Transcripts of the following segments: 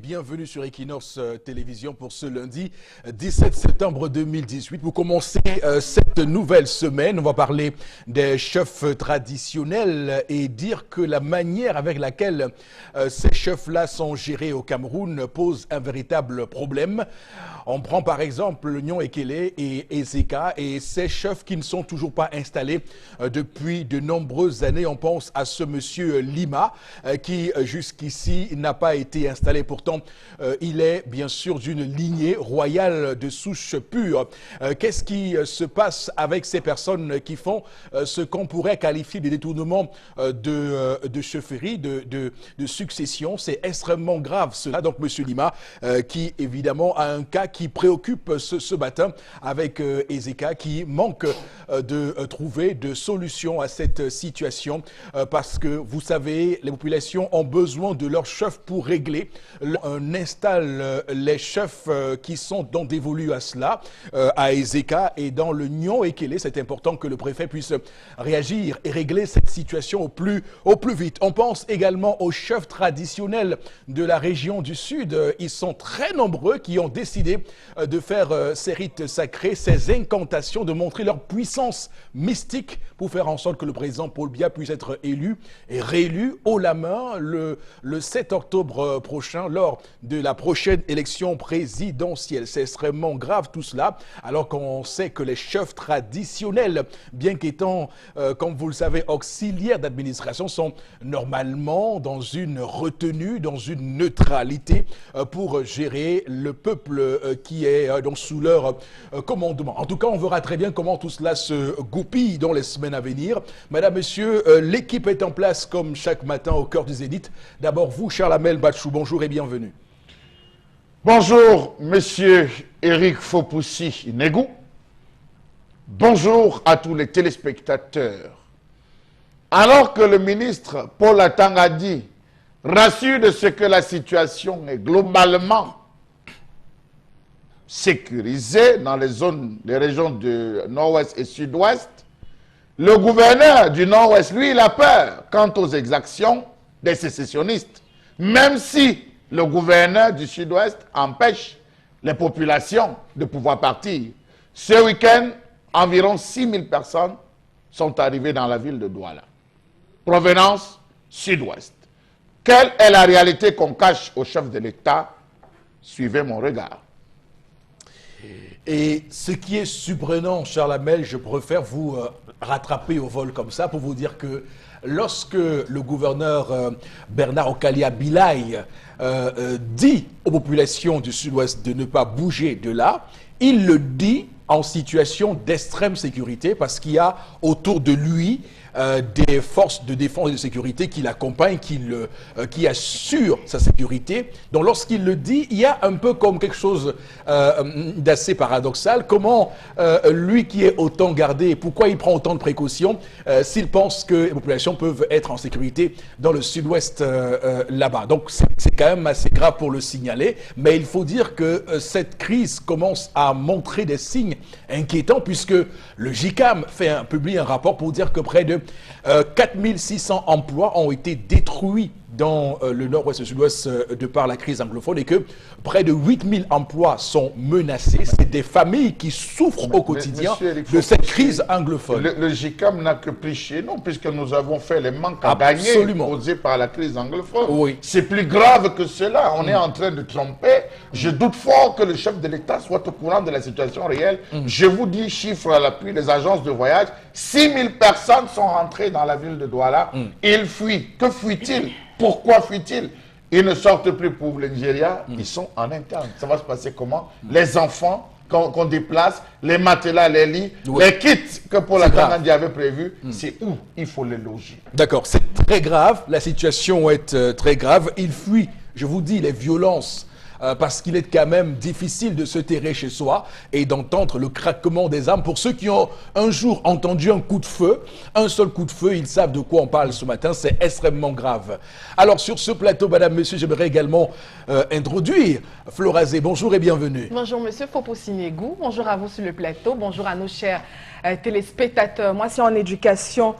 bienvenue sur Equinox Télévision pour ce lundi 17 septembre 2018. Pour commencer cette nouvelle semaine, on va parler des chefs traditionnels et dire que la manière avec laquelle ces chefs-là sont gérés au Cameroun pose un véritable problème. On prend par exemple Nyon Ekele et Ezeka et ces chefs qui ne sont toujours pas installés depuis de nombreuses années. On pense à ce monsieur Lima qui jusqu'ici n'a pas été installé. Pourtant, il est bien sûr d'une lignée royale de souche pure. Qu'est-ce qui se passe avec ces personnes qui font ce qu'on pourrait qualifier de détournement de chefferie, de succession? C'est extrêmement grave cela. Donc, monsieur Lima, qui évidemment a un cas qui préoccupe ce matin avec Ezeka, qui manque de trouver de solution à cette situation parce que vous savez, les populations ont besoin de leurs chefs pour régler. On installe les chefs qui sont donc dévolus à cela, à Ezeka et dans le Nyon Ekele. C'est important que le préfet puisse réagir et régler cette situation au plus vite. On pense également aux chefs traditionnels de la région du Sud. Ils sont très nombreux qui ont décidé de faire ces rites sacrés, ces incantations, de montrer leur puissance mystique pour faire en sorte que le président Paul Biya puisse être élu et réélu haut la main le 7 octobre prochain lors de la prochaine élection présidentielle. C'est extrêmement grave tout cela, alors qu'on sait que les chefs traditionnels, bien qu'étant, comme vous le savez, auxiliaires d'administration, sont normalement dans une retenue, dans une neutralité pour gérer le peuple qui est donc sous leur commandement. En tout cas, on verra très bien comment tout cela se goupille dans les semaines à venir. Madame, Monsieur, l'équipe est en place comme chaque matin au cœur du Zénith. D'abord, vous, Charles-Amel Batchou, bonjour et bienvenue. Bonjour, Monsieur Eric Fopoussi Negou. Bonjour à tous les téléspectateurs. Alors que le ministre Paul Atangadi rassure de ce que la situation est globalement sécurisée dans les régions du Nord-Ouest et Sud-Ouest, le gouverneur du Nord-Ouest, lui, il a peur quant aux exactions des sécessionnistes, même si le gouverneur du Sud-Ouest empêche les populations de pouvoir partir. Ce week-end, environ 6 000 personnes sont arrivées dans la ville de Douala, provenance Sud-Ouest. Quelle est la réalité qu'on cache au chef de l'État? Suivez mon regard. Et ce qui est surprenant, Charles Amel, je préfère vous rattraper au vol comme ça pour vous dire que lorsque le gouverneur Bernard Okalia Bilaï dit aux populations du Sud-Ouest de ne pas bouger de là, il le dit en situation d'extrême sécurité parce qu'il y a autour de lui des forces de défense et de sécurité qui l'accompagnent, qui assurent sa sécurité. Donc lorsqu'il le dit, il y a un peu comme quelque chose d'assez paradoxal. Comment lui qui est autant gardé, pourquoi il prend autant de précautions s'il pense que les populations peuvent être en sécurité dans le Sud-Ouest là-bas. Donc c'est quand même assez grave pour le signaler, mais il faut dire que cette crise commence à montrer des signes inquiétants puisque le JICAM publie un rapport pour dire que près de 4600 emplois ont été détruits dans le nord-ouest et le sud-ouest de par la crise anglophone et que près de 8000 emplois sont menacés. C'est des familles qui souffrent au quotidien de cette crise anglophone. Le JICAM n'a que pris chez nous puisque nous avons fait les manques à gagner causés par la crise anglophone. Oui. C'est plus grave que cela. On est en train de tromper. Je doute fort que le chef de l'État soit au courant de la situation réelle. Je vous dis, chiffre à l'appui, les agences de voyage, 6000 personnes sont rentrées dans la ville de Douala. Ils fuient. Que fuient-ils? Pourquoi fuient-ils? Ils ne sortent plus pour le Nigeria, ils sont en interne. Ça va se passer comment? Les enfants qu'on déplace, les matelas, les lits, les kits que Paul Atangadi avait prévus, c'est où il faut les loger. D'accord, c'est très grave, la situation est très grave. Il fuit, je vous dis, les violences. Parce qu'il est quand même difficile de se terrer chez soi et d'entendre le craquement des armes. Pour ceux qui ont un jour entendu un coup de feu, un seul coup de feu, ils savent de quoi on parle ce matin, c'est extrêmement grave. Alors sur ce plateau, madame, monsieur, j'aimerais également introduire Florazé. Bonjour et bienvenue. Bonjour monsieur Fopoussi Negou, bonjour à vous sur le plateau, bonjour à nos chers téléspectateurs. Moi, c'est en éducation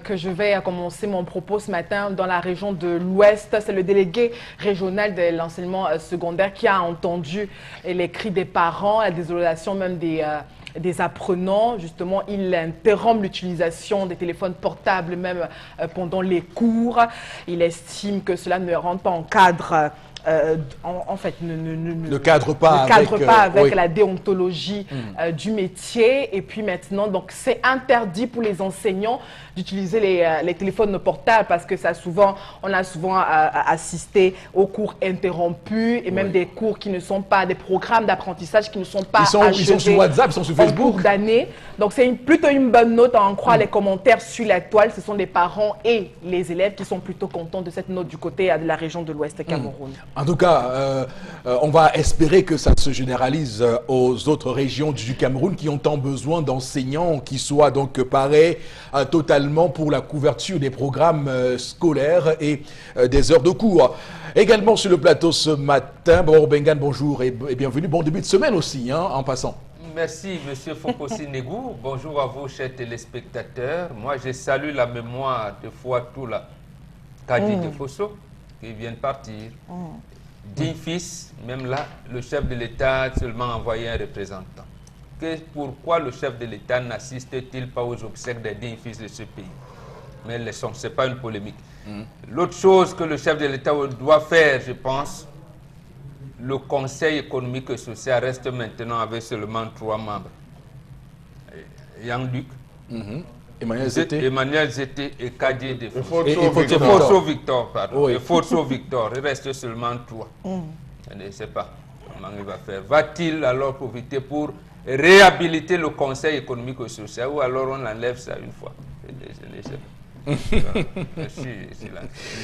que je vais commencer mon propos ce matin dans la région de l'Ouest. C'est le délégué régional de l'enseignement secondaire qui a entendu les cris des parents, la désolation même des apprenants. Justement, il interrompt l'utilisation des téléphones portables même pendant les cours. Il estime que cela ne rentre pas en cadre en fait, ne cadre pas avec oui. la déontologie du métier. Et puis maintenant, donc c'est interdit pour les enseignants d'utiliser les téléphones portables parce que on a souvent assisté aux cours interrompus et même des cours qui ne sont pas, des programmes d'apprentissage qui ne sont pas achevés. Ils sont sur WhatsApp, ils sont sur Facebook. En cours d'année. Donc c'est plutôt une bonne note à en croire les commentaires sur la toile. Ce sont les parents et les élèves qui sont plutôt contents de cette note du côté de la région de l'Ouest Cameroun. En tout cas, on va espérer que ça se généralise aux autres régions du Cameroun qui ont tant besoin d'enseignants qui soient donc parés totalement pour la couverture des programmes scolaires et des heures de cours. Également sur le plateau ce matin, bon Bengan, bonjour et bienvenue. Bon début de semaine aussi, hein, en passant. Merci, M. Fokosi Negou. Bonjour à vous, chers téléspectateurs. Moi, je salue la mémoire de Fouatoula Kadi de Fosso, qui vient de partir. Digne fils, même là, le chef de l'État a seulement envoyé un représentant. Pourquoi le chef de l'État n'assiste-t-il pas aux obsèques des dignes fils de ce pays? Mais laissons, ce n'est pas une polémique. L'autre chose que le chef de l'État doit faire, je pense, le Conseil économique et social reste maintenant avec seulement 3 membres. Yang Duc, Emmanuel Zété et Kadi de Fosso Victor. Et Fosso Victor, il reste seulement 3. Je ne sais pas comment il va faire. Va-t-il alors profiter pour réhabiliter le Conseil économique et social ou alors on enlève ça une fois? Je ne sais pas.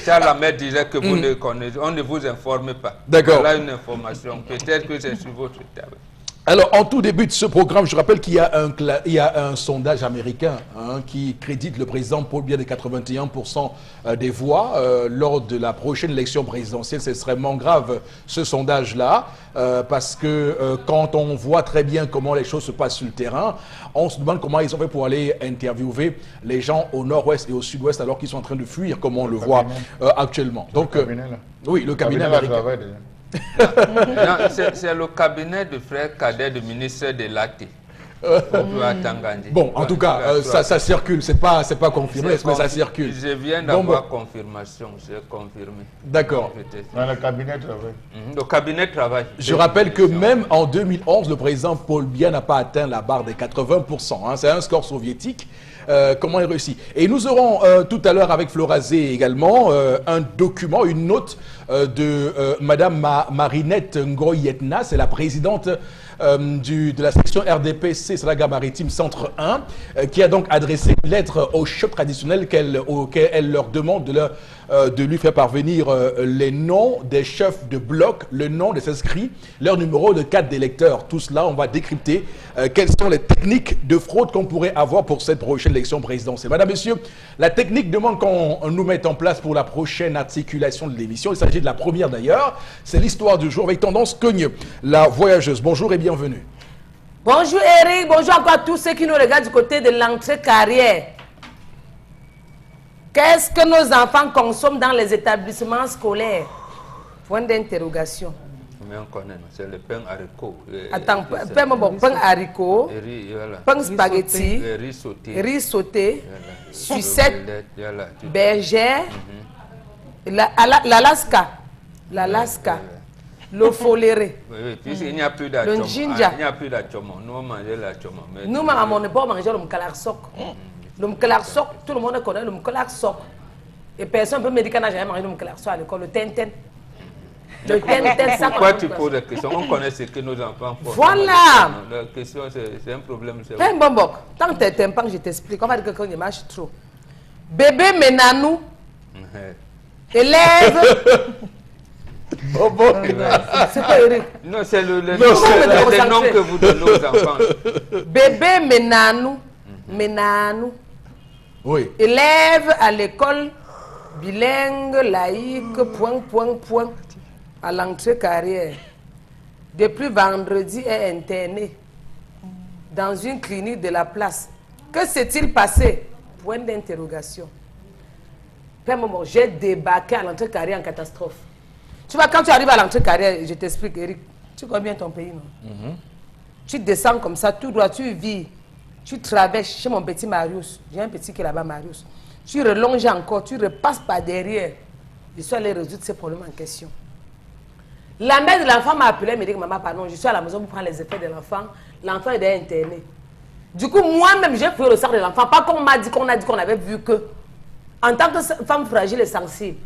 Charles Ahmed disait que vous ne connaissez, on ne vous informe pas. D'accord. Voilà une information. Peut-être que c'est sur votre table. Alors, en tout début de ce programme, je rappelle qu'il y a un sondage américain qui crédite le président Paul Biya de 81% des voix. Lors de la prochaine élection présidentielle, c'est extrêmement grave ce sondage-là, parce que quand on voit très bien comment les choses se passent sur le terrain, on se demande comment ils ont fait pour aller interviewer les gens au nord-ouest et au sud-ouest alors qu'ils sont en train de fuir, comme on le voit actuellement. Donc, oui, le cabinet américain. C'est le cabinet de frère cadet du ministre de l'AT. Bon, en tout cas, ça circule, c'est pas confirmé, mais ça circule. Je viens d'avoir confirmation, j'ai confirmé. D'accord. Le cabinet travaille. Le cabinet travaille. Je rappelle que même en 2011, le président Paul Biya n'a pas atteint la barre des 80%. C'est un score soviétique. Comment il réussit. Et nous aurons tout à l'heure avec Florazé également un document, une note de Madame Marinette Ngoyetna, c'est la présidente de la section RDPC Salaga Maritime Centre 1, qui a donc adressé une lettre aux chefs traditionnels auxquels elle leur demande de lui faire parvenir les noms des chefs de bloc, le nom des inscrits, leur numéro de carte d'électeur. Tout cela, on va décrypter quelles sont les techniques de fraude qu'on pourrait avoir pour cette prochaine élection présidentielle. Madame, Monsieur, la technique demande qu'on nous mette en place pour la prochaine articulation de l'émission. Il s'agit de la première d'ailleurs. C'est l'histoire du jour avec Tendance Cogne, la voyageuse. Bonjour et bienvenue. Bonjour Eric, bonjour encore à tous ceux qui nous regardent du côté de l'entrée carrière. Qu'est-ce que nos enfants consomment dans les établissements scolaires? Point d'interrogation. Mais on connaît, c'est le pain haricot. Attends, pain haricot, pain spaghetti, riz sauté, sucette, bergère, l'Alaska, le foléré. Oui, puisqu'il n'y a plus d'achoma. Le ginger. Il n'y a plus d'achoma. Nous, on mangeait l'achoma. Nous, à mon époque, on mangeait le mkalarsok. Le mkalarsok, tout le monde connaît le mkalarsok. Et personne ne peut me dire qu'on n'a jamais mangé le mkalarsok à l'école, le tenten. Le tenten, ça. Pourquoi tu poses la question? On connaît ce que nos enfants font. Voilà. La question, c'est un problème. Hey, Bombok, tant que tu n'aimes je t'explique. On va dire que quand il marche trop. Bébé Menanou, élève. Bobo. C'est quoi, Eric? Non, c'est le nom que vous donnez aux enfants. Bébé Menanou, Oui. élève à l'école bilingue, laïque, point, à l'entrée carrière. Depuis vendredi, est interné dans une clinique de la place. Que s'est-il passé? point d'interrogation. Père Momo, j'ai débarqué à l'entrée carrée en catastrophe. Tu vois, quand tu arrives à l'entrée carrée, je t'explique, Eric, tu connais bien ton pays, non? Tu descends comme ça, tout droit, tu vis, tu traverses chez mon petit Marius. J'ai un petit qui est là-bas, Marius. Tu relonges encore, tu repasses par derrière. Je suis allé résoudre ces problèmes en question. La mère de l'enfant m'a appelé, me dit que maman, pardon, je suis à la maison pour prendre les effets de l'enfant. L'enfant est interné. Du coup, moi-même, j'ai pris le sang de l'enfant. Pas comme on m'a dit qu'on avait vu que, en tant que femme fragile et sensible,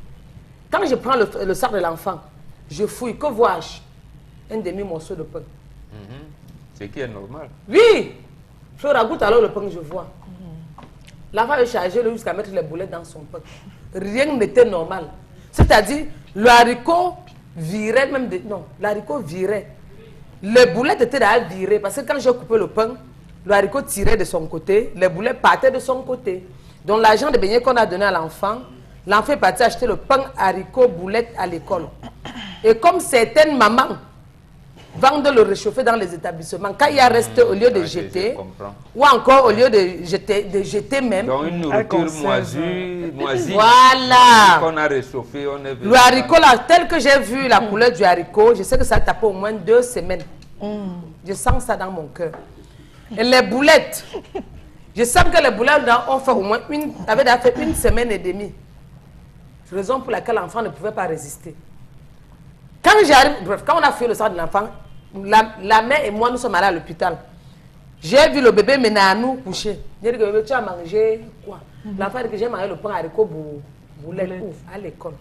quand je prends le sang de l'enfant, je fouille, que vois-je? Un demi-morceau de pain. Ce qui est normal. Oui! Je ragoute alors le pain que je vois. L'enfant est chargé jusqu'à mettre les boulettes dans son pain. Rien n'était normal. C'est-à-dire, le haricot virait même de... Non, l'haricot virait. Les boulettes étaient déjà virées parce que quand j'ai coupé le pain, le haricot tirait de son côté, les boulettes partaient de son côté. Donc l'argent de beignet qu'on a donné à l'enfant est parti acheter le pain, haricot, boulettes à l'école. Et comme certaines mamans vendent le réchauffé dans les établissements, quand il y a resté, au lieu de jeter, ou encore au lieu de jeter même. Donc une nourriture moisie, voilà. Qu'on a réchauffé, on est venu. Le haricot là, tel que j'ai vu la couleur du haricot, je sais que ça a tapé au moins 2 semaines. Je sens ça dans mon cœur. Et les boulettes, je sens que les boulettes ont fait au moins avaient fait 1 semaine et demie. Raison pour laquelle l'enfant ne pouvait pas résister. Quand j'arrive, bref, quand on a fait le sang de l'enfant, la mère et moi, nous sommes allés à l'hôpital. J'ai vu le bébé mener à nous coucher. J'ai dit que le bébé, tu as mangé quoi? L'enfant dit que j'ai mangé le pain haricot boulette à l'école.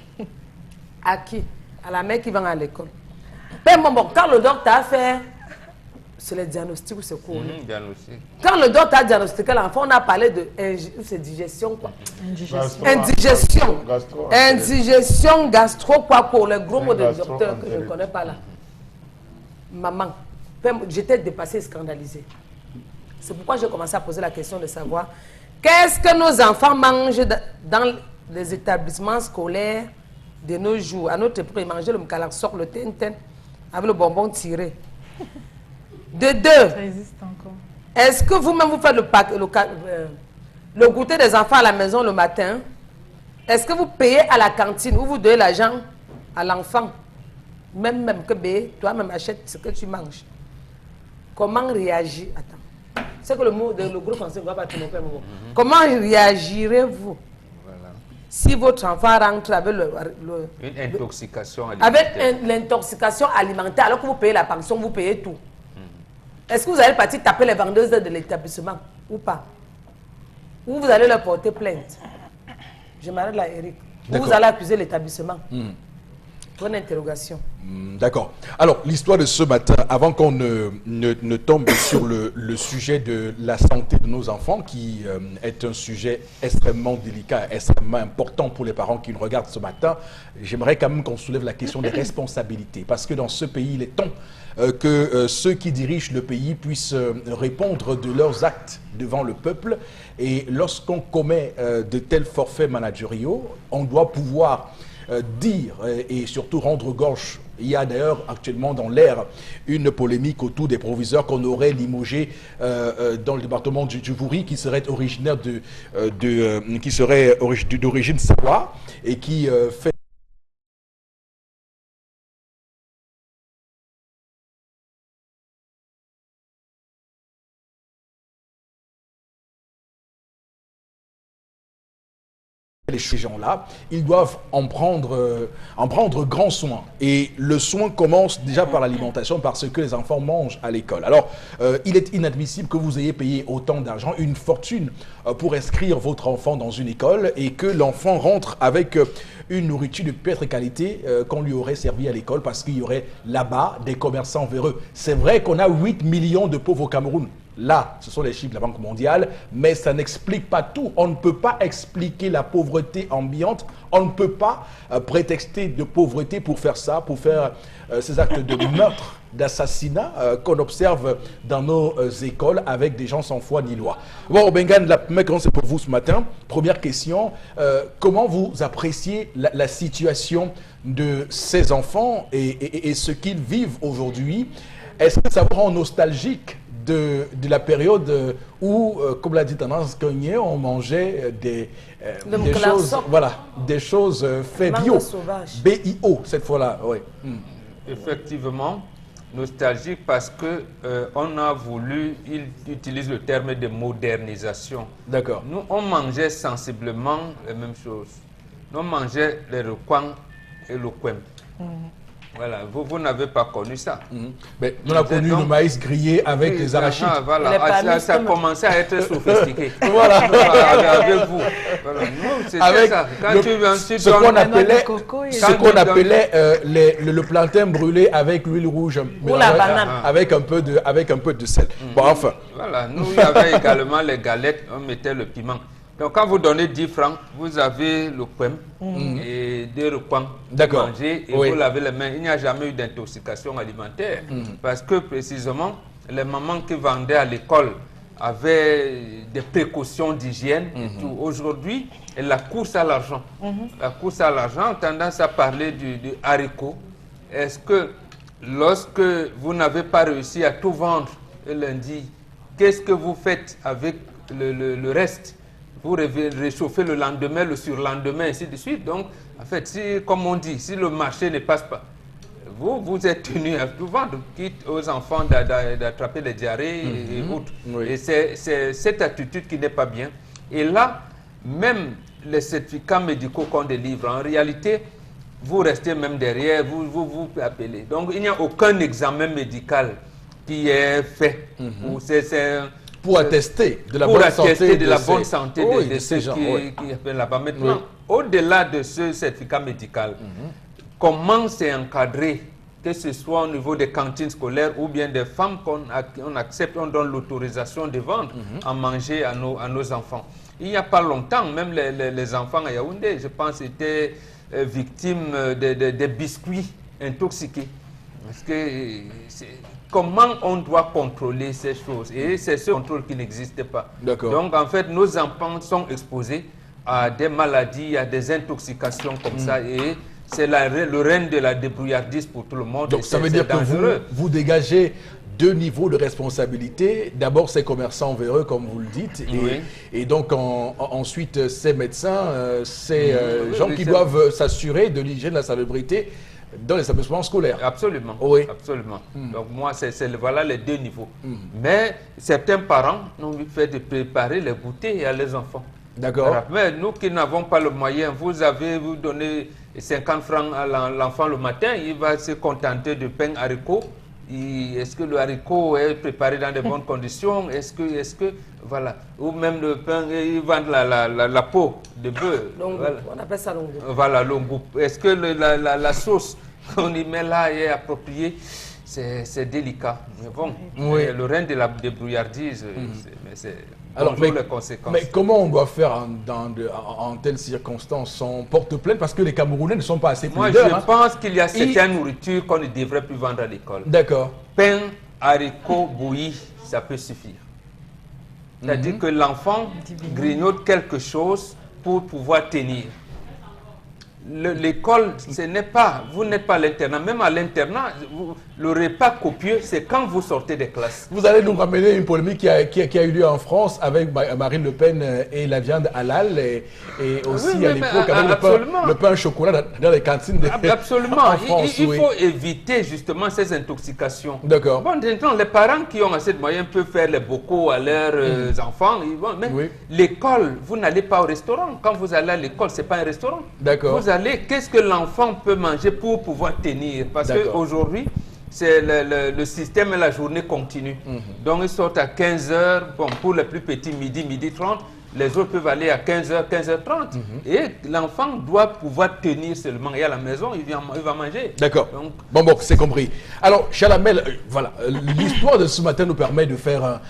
À qui? À la mère qui va à l'école. Mais bon, quand le docteur a fait, c'est le diagnostic ou c'est quoi? Quand le docteur a diagnostiqué l'enfant, on a parlé de digestion quoi? Indigestion gastro quoi pour le gros mot de docteur que je ne connais pas là. Maman, j'étais dépassée et scandalisée. C'est pourquoi j'ai commencé à poser la question de savoir qu'est-ce que nos enfants mangent dans les établissements scolaires de nos jours. À notre époque, ils mangeaient le mkalaksok, le tenten, avec le bonbon tiré. De 2, Ça existe encore. Est-ce que vous-même vous faites le goûter des enfants à la maison le matin? Est-ce que vous payez à la cantine ou vous donnez l'argent à l'enfant? Même que toi-même achète ce que tu manges. Comment réagir? Attends. C'est que le gros français ne va pas te montrer. Comment réagirez-vous si votre enfant rentre avec une intoxication alimentaire? Avec l'intoxication alimentaire, alors que vous payez la pension, vous payez tout. Est-ce que vous allez partir taper les vendeuses de l'établissement ou pas? Ou vous allez leur porter plainte? Je m'arrête là, Eric. Ou vous allez accuser l'établissement? Pour une interrogation. D'accord. Alors, l'histoire de ce matin, avant qu'on ne tombe sur le sujet de la santé de nos enfants, qui est un sujet extrêmement délicat, extrêmement important pour les parents qui nous regardent ce matin, j'aimerais quand même qu'on soulève la question des responsabilités. Parce que dans ce pays, il est temps que ceux qui dirigent le pays puissent répondre de leurs actes devant le peuple. Et lorsqu'on commet de tels forfaits managériaux, on doit pouvoir dire et surtout rendre gorge. Il y a d'ailleurs actuellement dans l'air une polémique autour des proviseurs qu'on aurait limogés dans le département du Vouri, qui serait originaire d'origine Sawa et qui fait ces gens-là, ils doivent en prendre grand soin. Et le soin commence déjà par l'alimentation, parce que les enfants mangent à l'école. Alors, il est inadmissible que vous ayez payé autant d'argent, une fortune, pour inscrire votre enfant dans une école et que l'enfant rentre avec une nourriture de piètre qualité qu'on lui aurait servi à l'école, parce qu'il y aurait là-bas des commerçants véreux. C'est vrai qu'on a 8 millions de pauvres au Cameroun. Là, ce sont les chiffres de la Banque mondiale, mais ça n'explique pas tout. On ne peut pas expliquer la pauvreté ambiante. On ne peut pas prétexter de pauvreté pour faire ça, pour faire ces actes de meurtre, d'assassinat qu'on observe dans nos écoles avec des gens sans foi ni loi. Bon, Bengan, la première question, c'est pour vous ce matin. Première question, comment vous appréciez la situation de ces enfants et ce qu'ils vivent aujourd'hui? Est-ce que ça vous rend nostalgique de la période où, comme l'a dit Tendance Cognier, on mangeait des choses, voilà, des choses faites bio. B-I-O, cette fois-là, oui. Effectivement, nostalgique parce que on a voulu, il utilise le terme de modernisation. D'accord. Nous, on mangeait sensiblement les mêmes choses. Nous, on mangeait les recoins et le quem. Voilà, vous n'avez pas connu ça. Mais on a connu le maïs grillé avec les arachides. Voilà, ça a commencé à être sophistiqué. Voilà. Avec vous. Voilà. Nous, c'était ça. Quand ce qu'on appelait le plantain brûlé avec l'huile rouge. Ou la banane. Avec un peu de sel. Bon, enfin. Voilà, nous, il y avait également les galettes, on mettait le piment. Donc, quand vous donnez 10 francs, vous avez le quem et des recoins pour manger et vous lavez les mains. Il n'y a jamais eu d'intoxication alimentaire parce que précisément, les mamans qui vendaient à l'école avaient des précautions d'hygiène et tout. Aujourd'hui, la course à l'argent. La course à l'argent a tendance à parler du haricot. Est-ce que lorsque vous n'avez pas réussi à tout vendre le lundi, qu'est-ce que vous faites avec le reste? Pour réchauffer le lendemain, le surlendemain, ainsi de suite. Donc, en fait, si, comme on dit, si le marché ne passe pas, vous êtes tenu à tout vendre, quitte aux enfants d'attraper les diarrhées et autres. Oui. Et c'est cette attitude qui n'est pas bien. Et là, même les certificats médicaux qu'on délivre, en réalité, vous restez même derrière, vous appelez. Donc, il n'y a aucun examen médical qui est fait. Pour attester de la bonne santé de ces gens qui appellent là-bas. Maintenant, au-delà de ce certificat médical, comment c'est encadré, que ce soit au niveau des cantines scolaires ou bien des femmes qu'on accepte, on donne l'autorisation de vendre à manger à nos enfants. Il n'y a pas longtemps, même les enfants à Yaoundé, je pense, étaient victimes de biscuits intoxiqués. Parce que comment on doit contrôler ces choses? Et c'est ce contrôle qui n'existe pas. Donc, en fait, nos enfants sont exposés à des maladies, à des intoxications comme ça. Et c'est le règne de la débrouillardise pour tout le monde. Donc, ça veut dire que vous dégagez deux niveaux de responsabilité. D'abord, ces commerçants véreux, comme vous le dites. Et donc, ensuite, ces médecins, ces gens qui doivent s'assurer de l'hygiène, de la salubrité dans les établissements scolaires. Absolument. Oui. Absolument. Donc moi, voilà les deux niveaux. Mais certains parents ont fait de préparer les goûters à les enfants. D'accord. Mais nous qui n'avons pas le moyen, vous donnez 50 francs à l'enfant le matin, il va se contenter de pain haricot. Est-ce que le haricot est préparé dans de bonnes conditions? Est-ce que voilà, ou même le pain, ils vendent la peau de bœuf. Voilà. On appelle ça l'ongou. Voilà, l'ongou. Est-ce que la sauce qu'on y met là est appropriée? C'est délicat. Mais bon, le règne de la débrouillardise, alors, les conséquences. Mais comment on doit faire en telles circonstances? On porte plainte parce que les Camerounais ne sont pas assez prudents. Moi, je pense qu'il y a certaines nourritures qu'on ne devrait plus vendre à l'école. D'accord. Pain, haricots, bouillis, ça peut suffire. C'est-à-dire que l'enfant grignote quelque chose pour pouvoir tenir. L'école, ce n'est pas, vous n'êtes pas à l'internat. Même à l'internat, le repas copieux, c'est quand vous sortez des classes. Vous allez nous ramener une polémique qui a eu lieu en France avec Marine Le Pen et la viande halal et aussi à l'époque avec le pain au chocolat dans les cantines absolument. En France. Il faut éviter justement ces intoxications. D'accord. Bon, les parents qui ont assez de moyens peuvent faire les bocaux à leurs enfants. Mais l'école, vous n'allez pas au restaurant. Quand vous allez à l'école, ce n'est pas un restaurant. D'accord. Qu'est-ce que l'enfant peut manger pour pouvoir tenir? Parce qu'aujourd'hui, c'est le système et la journée continue. Donc, ils sortent à 15h, bon, pour les plus petits, midi 30. Les autres peuvent aller à 15h, 15h30. Et l'enfant doit pouvoir tenir seulement. Et à la maison, il va manger. D'accord. Bon, c'est compris. Alors, Chalamel, voilà, l'histoire de ce matin nous permet de faire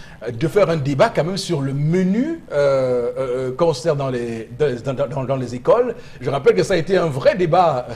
un débat quand même sur le menu concert dans les écoles. Je rappelle que ça a été un vrai débat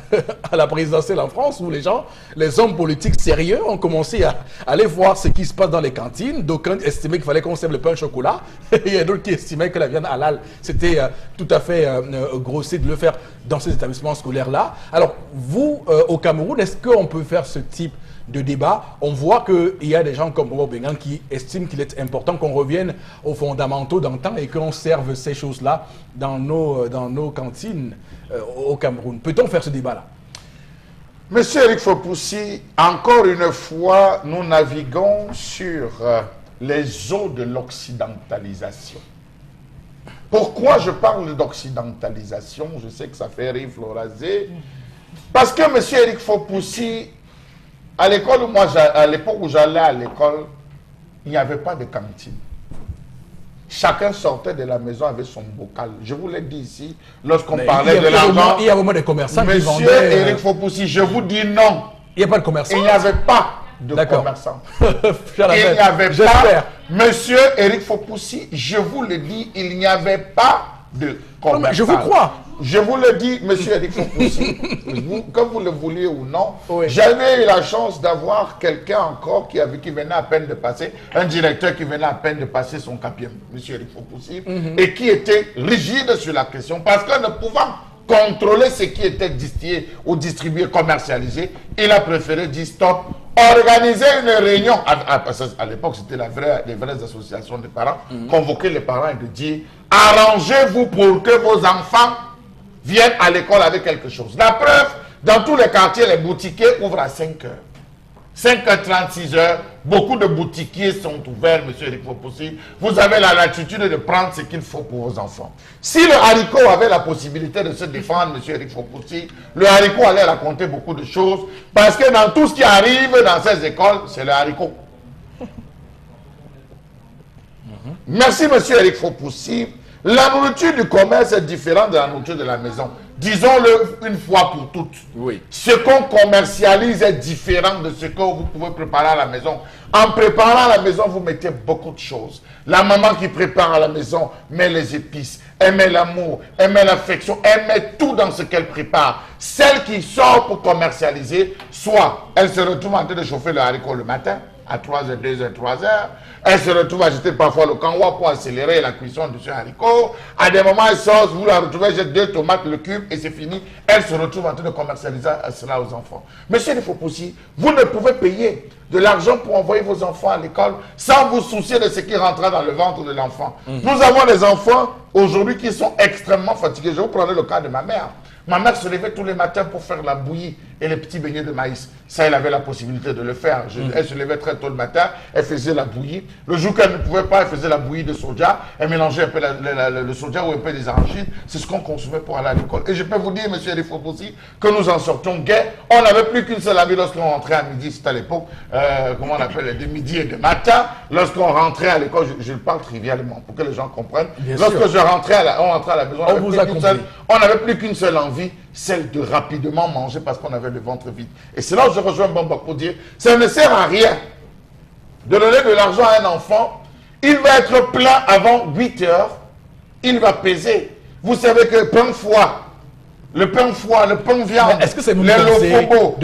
à la présidentielle en France où les hommes politiques sérieux ont commencé à aller voir ce qui se passe dans les cantines. D'aucuns estimaient qu'il fallait qu'on serve le pain au chocolat. Il y a d'autres qui estimaient que la viande halal, c'était tout à fait grossier de le faire dans ces établissements scolaires-là. Alors, vous, au Cameroun, est-ce qu'on peut faire ce type de débat. On voit qu'il y a des gens comme Bobo Bengan qui estiment qu'il est important qu'on revienne aux fondamentaux d'antan et qu'on serve ces choses-là dans nos cantines au Cameroun. Peut-on faire ce débat-là? Monsieur Eric Fopoussi, encore une fois, nous naviguons sur les eaux de l'occidentalisation. Pourquoi je parle d'occidentalisation? Je sais que ça fait rire Florazé. Parce que monsieur Eric Fopoussi, à l'école, à l'époque où j'allais à l'école, il n'y avait pas de cantine. Chacun sortait de la maison avec son bocal. Je vous l'ai dit ici, lorsqu'on parlait de l'argent. Il y a vraiment des commerçants qui vendaient... Monsieur Eric Fopoussi, je vous dis non. Il n'y a pas de commerçants? Il n'y avait pas de commerçants. Il n'y avait pas... Monsieur Eric Fopoussi, je vous le dis, il n'y avait pas de commerçants. Non, mais je vous crois. Je vous le dis, monsieur Eric Fopoussi, que vous le vouliez ou non, oui. J'avais eu la chance d'avoir quelqu'un encore qui venait à peine de passer, un directeur qui venait à peine de passer son quatrième, monsieur Eric Fopoussi, et qui était rigide sur la question, parce que ne pouvant contrôler ce qui était distillé ou distribué, commercialisé, il a préféré dire stop, organiser une réunion, à l'époque c'était les vraies associations de parents, convoquer les parents et de dire, arrangez-vous pour que vos enfants viennent à l'école avec quelque chose. La preuve, dans tous les quartiers, les boutiquiers ouvrent à 5 heures. 5h30, 6h, beaucoup de boutiquiers sont ouverts, monsieur Eric Fopoussi. Vous avez la latitude de prendre ce qu'il faut pour vos enfants. Si le haricot avait la possibilité de se défendre, monsieur Eric Fopoussi, le haricot allait raconter beaucoup de choses, parce que dans tout ce qui arrive dans ces écoles, c'est le haricot. Merci, monsieur Eric Fopoussi. La nourriture du commerce est différente de la nourriture de la maison. Disons-le une fois pour toutes. Oui. Ce qu'on commercialise est différent de ce que vous pouvez préparer à la maison. En préparant à la maison, vous mettez beaucoup de choses. La maman qui prépare à la maison met les épices, elle met l'amour, elle met l'affection, elle met tout dans ce qu'elle prépare. Celle qui sort pour commercialiser, soit elle se retrouve en train de chauffer le haricot le matin, à 3h, 2h, 3h. Elle se retrouve à jeter parfois le kanwa pour accélérer la cuisson de ce haricot. À des moments, elle sort, vous la retrouvez, jette 2 tomates, le cube et c'est fini. Elle se retrouve en train de commercialiser cela aux enfants. Monsieur il faut aussi, vous ne pouvez payer de l'argent pour envoyer vos enfants à l'école sans vous soucier de ce qui rentrera dans le ventre de l'enfant. Nous avons des enfants aujourd'hui qui sont extrêmement fatigués. Je vous prendrai le cas de ma mère. Ma mère se levait tous les matins pour faire la bouillie et les petits beignets de maïs. Ça, elle avait la possibilité de le faire. Elle se levait très tôt le matin, elle faisait la bouillie. Le jour qu'elle ne pouvait pas, elle faisait la bouillie de soja. Elle mélangeait un peu le soja ou un peu des arachides. C'est ce qu'on consommait pour aller à l'école. Et je peux vous dire, monsieur Elifop aussi, que nous en sortions gai. On n'avait plus qu'une seule amie lorsqu'on rentrait à midi. C'était à l'époque, comment on appelle, de midi et de matin. Lorsqu'on rentrait à l'école, je le parle trivialement pour que les gens comprennent. Lorsque on rentrait à la maison, on n'avait plus qu'une seule envie, celle de rapidement manger parce qu'on avait le ventre vide. Et c'est là où je rejoins Bamba pour dire, ça ne sert à rien de donner de l'argent à un enfant. Il va être plein avant 8 heures, il va peser. Vous savez que le pain foie, le pain viande, est-ce que c'est de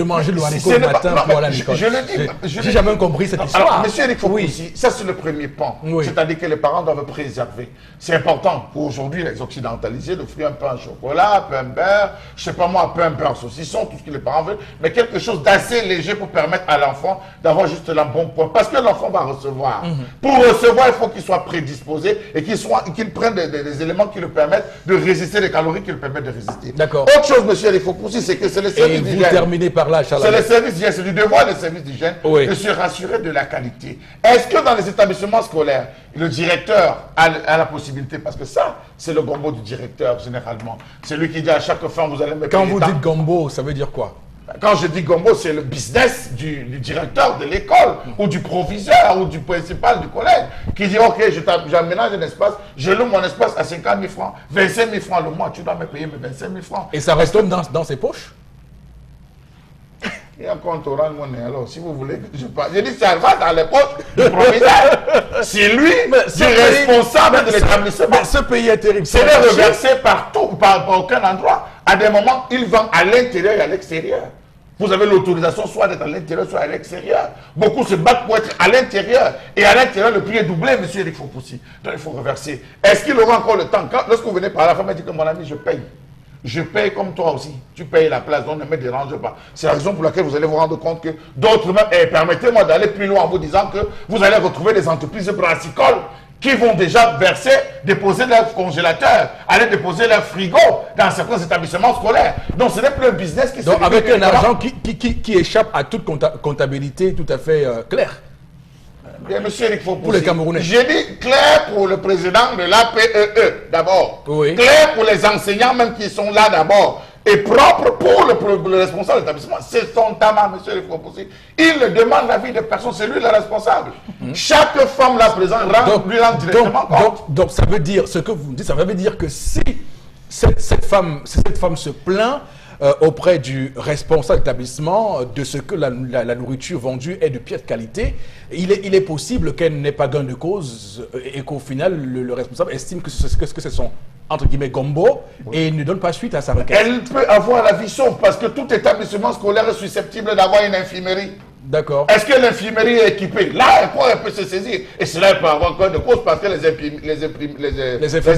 manger le haricot le matin pour aller à l'école? Je le dis. J'ai jamais compris cette histoire. Alors, monsieur Eric Fopoussi, ça c'est le premier pan. Oui. C'est-à-dire que les parents doivent préserver. C'est important pour aujourd'hui les occidentalisés d'offrir un pain au chocolat, un pain beurre, je sais pas moi, un pain beurre saucisson, tout ce que les parents veulent, mais quelque chose d'assez léger pour permettre à l'enfant d'avoir juste la bonne point. Parce que l'enfant va recevoir. Pour recevoir, il faut qu'il soit prédisposé et qu'il prenne des éléments qui le permettent de résister, des calories qui le permettent de résister. D'accord. Autre chose, monsieur Elifopoussi, c'est que c'est le service d'hygiène. Et vous terminez par là, Charles. C'est le service d'hygiène, c'est du devoir des services d'hygiène de se rassurer de la qualité. Est-ce que dans les établissements scolaires, le directeur a la possibilité, parce que ça, c'est le gombo du directeur généralement. C'est lui qui dit à chaque fin, vous allez me payer. Quand vous dites gombo, ça veut dire quoi? Quand je dis gombo, c'est le business du directeur de l'école, ou du proviseur, ou du principal du collège, qui dit, ok, j'aménage un espace, je loue mon espace à 50 000 francs, 25 000 francs le mois, tu dois me payer mes 25 000 francs. Et ça retombe dans ses poches? Il y a un compte oral monnaie, alors si vous voulez que je parle. Je dis, ça va dans les poches du proviseur. C'est lui, le responsable de l'établissement. Ce pays est terrible. C'est le reversé partout, par aucun endroit. À des moments, il vend à l'intérieur et à l'extérieur. Vous avez l'autorisation soit d'être à l'intérieur, soit à l'extérieur. Beaucoup se battent pour être à l'intérieur. Et à l'intérieur, le prix est doublé, monsieur Eric Fopoussi. Donc il faut reverser. Est-ce qu'il aura encore le temps? Lorsque vous venez par la femme, elle dit que mon ami, je paye. je paye comme toi aussi. Tu payes la place, donc ne me dérange pas. C'est la raison pour laquelle vous allez vous rendre compte que d'autres même, et permettez-moi d'aller plus loin en vous disant que vous allez retrouver des entreprises brassicoles qui vont déjà verser, déposer leur congélateur, aller déposer leur frigo dans certains établissements scolaires. Donc ce n'est plus un business qui se... Donc avec un argent qui échappe à toute comptabilité tout à fait claire. Bien, monsieur Eric Fopoussi, Pour les Camerounais. j'ai dit clair pour le président de l'APEE d'abord. Oui. Clair pour les enseignants même qui sont là d'abord. Et propre pour le responsable de l'établissement. C'est son tabac, monsieur Eric Fopoussi. Il ne demande l'avis de personne, c'est lui le responsable. Chaque femme là présente lui rend directement compte. Donc ça veut dire, ce que vous me dites, ça veut dire que si cette femme se plaint auprès du responsable d'établissement de ce que la nourriture vendue est de piètre qualité, il est possible qu'elle n'ait pas gain de cause et qu'au final, le responsable estime que c'est son, entre guillemets, gombo et ne donne pas suite à sa requête. Elle peut avoir la vie sauve parce que tout établissement scolaire est susceptible d'avoir une infirmerie. D'accord. Est-ce que l'infirmerie est équipée? Là, elle peut se saisir. Et cela elle peut avoir gain de cause parce que les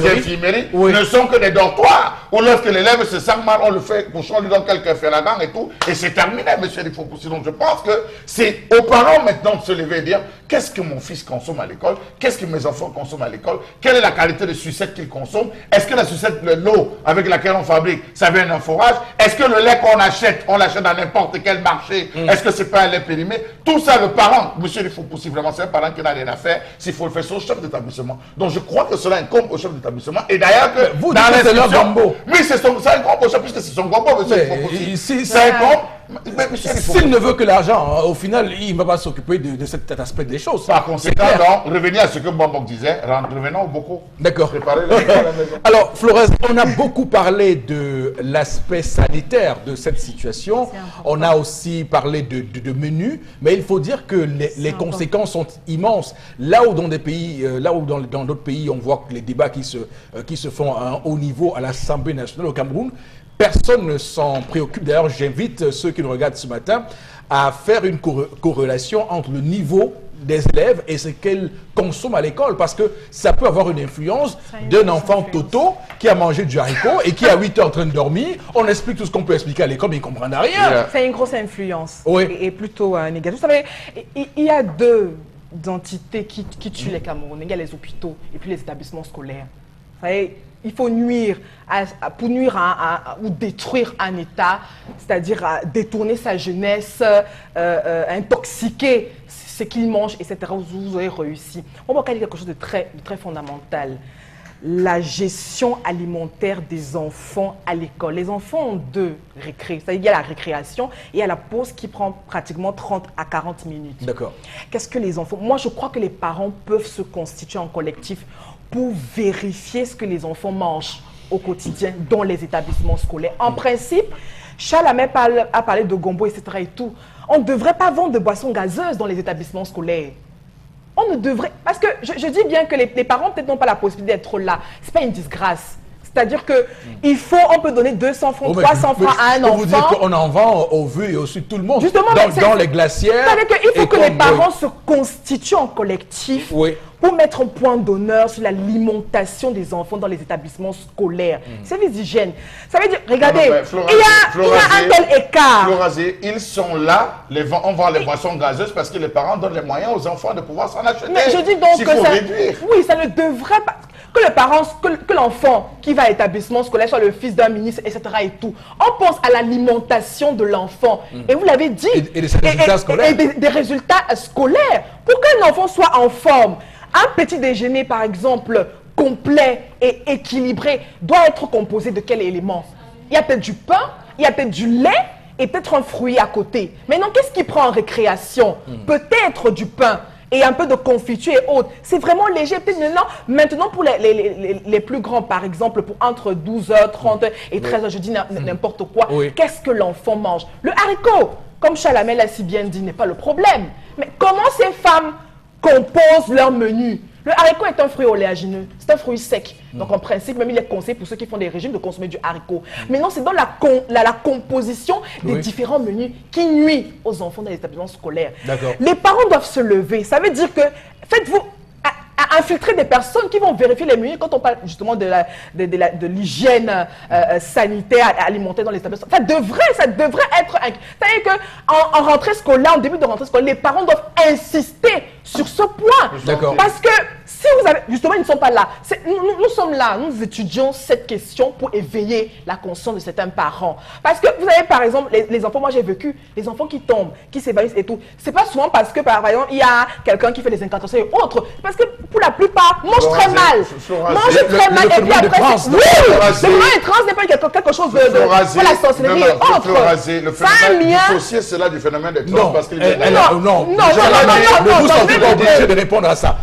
infirmeries oui. ne sont que des dortoirs. Où lorsque l'élève se sent mal, on le fait, on lui donne quelques ferragans et tout. Et c'est terminé, monsieur il faut pousser. Donc je pense que c'est aux parents maintenant de se lever et dire qu'est-ce que mon fils consomme à l'école? Qu'est-ce que mes enfants consomment à l'école? Quelle est la qualité de sucette qu'ils consomment? Est-ce que la sucette, l'eau avec laquelle on fabrique, ça vient d'un forage? Est-ce que le lait qu'on achète, on l'achète dans n'importe quel marché? Est-ce que c'est pas un lait périmé? Tout ça, le parent, monsieur, il faut possiblement, c'est un parent qui n'a rien à faire, s'il faut le faire, c'est au chef d'établissement. Donc je crois que cela incombe au chef d'établissement. Et d'ailleurs, que vous dites que c'est leur gombo. Oui, ça incombe au chef, puisque c'est son gombo, monsieur, il faut possible. Ça incombe. S'il ne veut que l'argent, au final, il ne va pas s'occuper de cet aspect des choses. Par conséquent, donc, revenez à ce que Bambok disait, revenons au beaucoup. D'accord. Préparez le à la maison. Alors, Flores, on a beaucoup parlé de l'aspect sanitaire de cette situation. On a aussi parlé de menus, mais il faut dire que les conséquences sont immenses. Là où dans des pays, dans d'autres pays, on voit que les débats qui se font à un haut niveau à l'Assemblée nationale au Cameroun, personne ne s'en préoccupe. D'ailleurs, j'invite ceux qui nous regardent ce matin à faire une corrélation entre le niveau des élèves et ce qu'elles consomment à l'école, parce que ça peut avoir une influence d'un enfant toto qui a mangé du haricot et qui est à 8 heures en train de dormir. On explique tout ce qu'on peut expliquer à l'école, mais ils ne comprennent rien. C'est une grosse influence, oui. et plutôt négative. Vous savez, il y a deux entités qui tuent les Camerounais. Il y a les hôpitaux et puis les établissements scolaires. Vous savez, il faut nuire, pour nuire ou détruire un État, c'est-à-dire détourner sa jeunesse, intoxiquer ce qu'il mange, etc. Vous avez réussi. On va dire quelque chose de très fondamental. La gestion alimentaire des enfants à l'école. Les enfants ont deux récrés. C'est-à-dire, il y a la récréation et il y a la pause qui prend pratiquement 30 à 40 minutes. D'accord. Qu'est-ce que les enfants... Moi, je crois que les parents peuvent se constituer en collectif pour vérifier ce que les enfants mangent au quotidien dans les établissements scolaires. En principe, Charles a parlé de gombo, etc. et tout. On ne devrait pas vendre de boissons gazeuses dans les établissements scolaires. On ne devrait... Parce que je dis bien que les parents peut-être n'ont pas la possibilité d'être là. Ce n'est pas une disgrâce. C'est-à-dire qu'on peut donner 200 francs, 300 francs à un enfant. Vous dire qu'on en vend au vu et au su de tout le monde. Justement, dans les glacières. Il faut que les parents se constituent en collectif pour mettre un point d'honneur sur l'alimentation des enfants dans les établissements scolaires. Service d'hygiène. Ça veut dire, regardez, il y a un tel écart. Florazé, ils sont là, on vend les boissons gazeuses parce que les parents donnent les moyens aux enfants de pouvoir s'en acheter. Mais je dis donc que oui, ça ne devrait pas... Que le parent, que l'enfant qui va à l'établissement scolaire soit le fils d'un ministre, etc. et tout. On pense à l'alimentation de l'enfant. Et vous l'avez dit. Et des résultats scolaires. Et des résultats scolaires. Pour qu'un enfant soit en forme, un petit déjeuner, par exemple, complet et équilibré, doit être composé de quels éléments? Il y a peut-être du pain, il y a peut-être du lait et peut-être un fruit à côté. Maintenant, qu'est-ce qu'il prend en récréation? Peut-être du pain et un peu de confiture et autres. C'est vraiment léger. Maintenant, pour les plus grands, par exemple, pour entre 12h30 et 13h, je dis n'importe quoi, qu'est-ce que l'enfant mange? Le haricot, comme Chalamel l'a si bien dit, n'est pas le problème. Mais comment ces femmes composent leur menu? Le haricot est un fruit oléagineux, c'est un fruit sec. Donc en principe, même il est conseillé pour ceux qui font des régimes de consommer du haricot. Maintenant, c'est dans la composition des différents menus qui nuit aux enfants dans les établissements scolaires. Les parents doivent se lever. Ça veut dire que faites-vous à infiltrer des personnes qui vont vérifier les menus quand on parle justement de l'hygiène sanitaire alimentaire dans les établissements. Ça devrait être... C'est-à-dire qu'en rentrée scolaire, en début de rentrée scolaire, les parents doivent insister sur ce point. D'accord. Parce que si vous avez... Justement, ils ne sont pas là. Nous sommes là, nous étudions cette question pour éveiller la conscience de certains parents. Parce que vous avez par exemple, les enfants, moi j'ai vécu, les enfants qui tombent, qui s'évanouissent et tout. C'est pas souvent parce que par exemple, il y a quelqu'un qui fait des incantations et autres. Parce que pour la plupart, mange très mal. Mange très mal et puis après... Oui, le phénomène trans n'est pas quelque chose de la sorcellerie et autres. Le phénomène dissocier cela du phénomène des trans parce qu'il est... Non, vous êtes pas obligé de répondre à ça.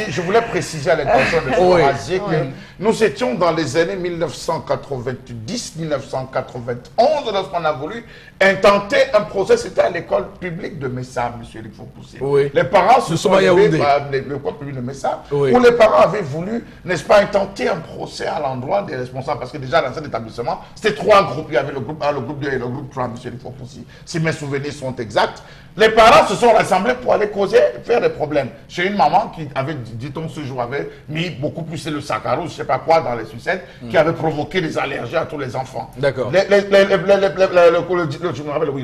Je voulais préciser à l'intention de Florasier que nous étions dans les années 1990-1991 lorsqu'on a voulu intenter un procès. C'était à l'école publique de Messam, monsieur Lifo-Poussi. Les parents se sont levés à l'école publique de Messam où les parents avaient voulu, n'est-ce pas, intenter un procès à l'endroit des responsables parce que déjà dans cet établissement, c'était 3 groupes. Il y avait le groupe 1, le groupe 2 et le groupe 3, monsieur Lifo-Poussi. Si mes souvenirs sont exacts. Les parents se sont rassemblés pour aller causer, faire des problèmes. Chez une maman qui avait, dit-on ce jour, avait mis beaucoup plus le saccharose, je ne sais pas quoi, dans les sucettes, qui avait provoqué des allergies à tous les enfants. D'accord. Le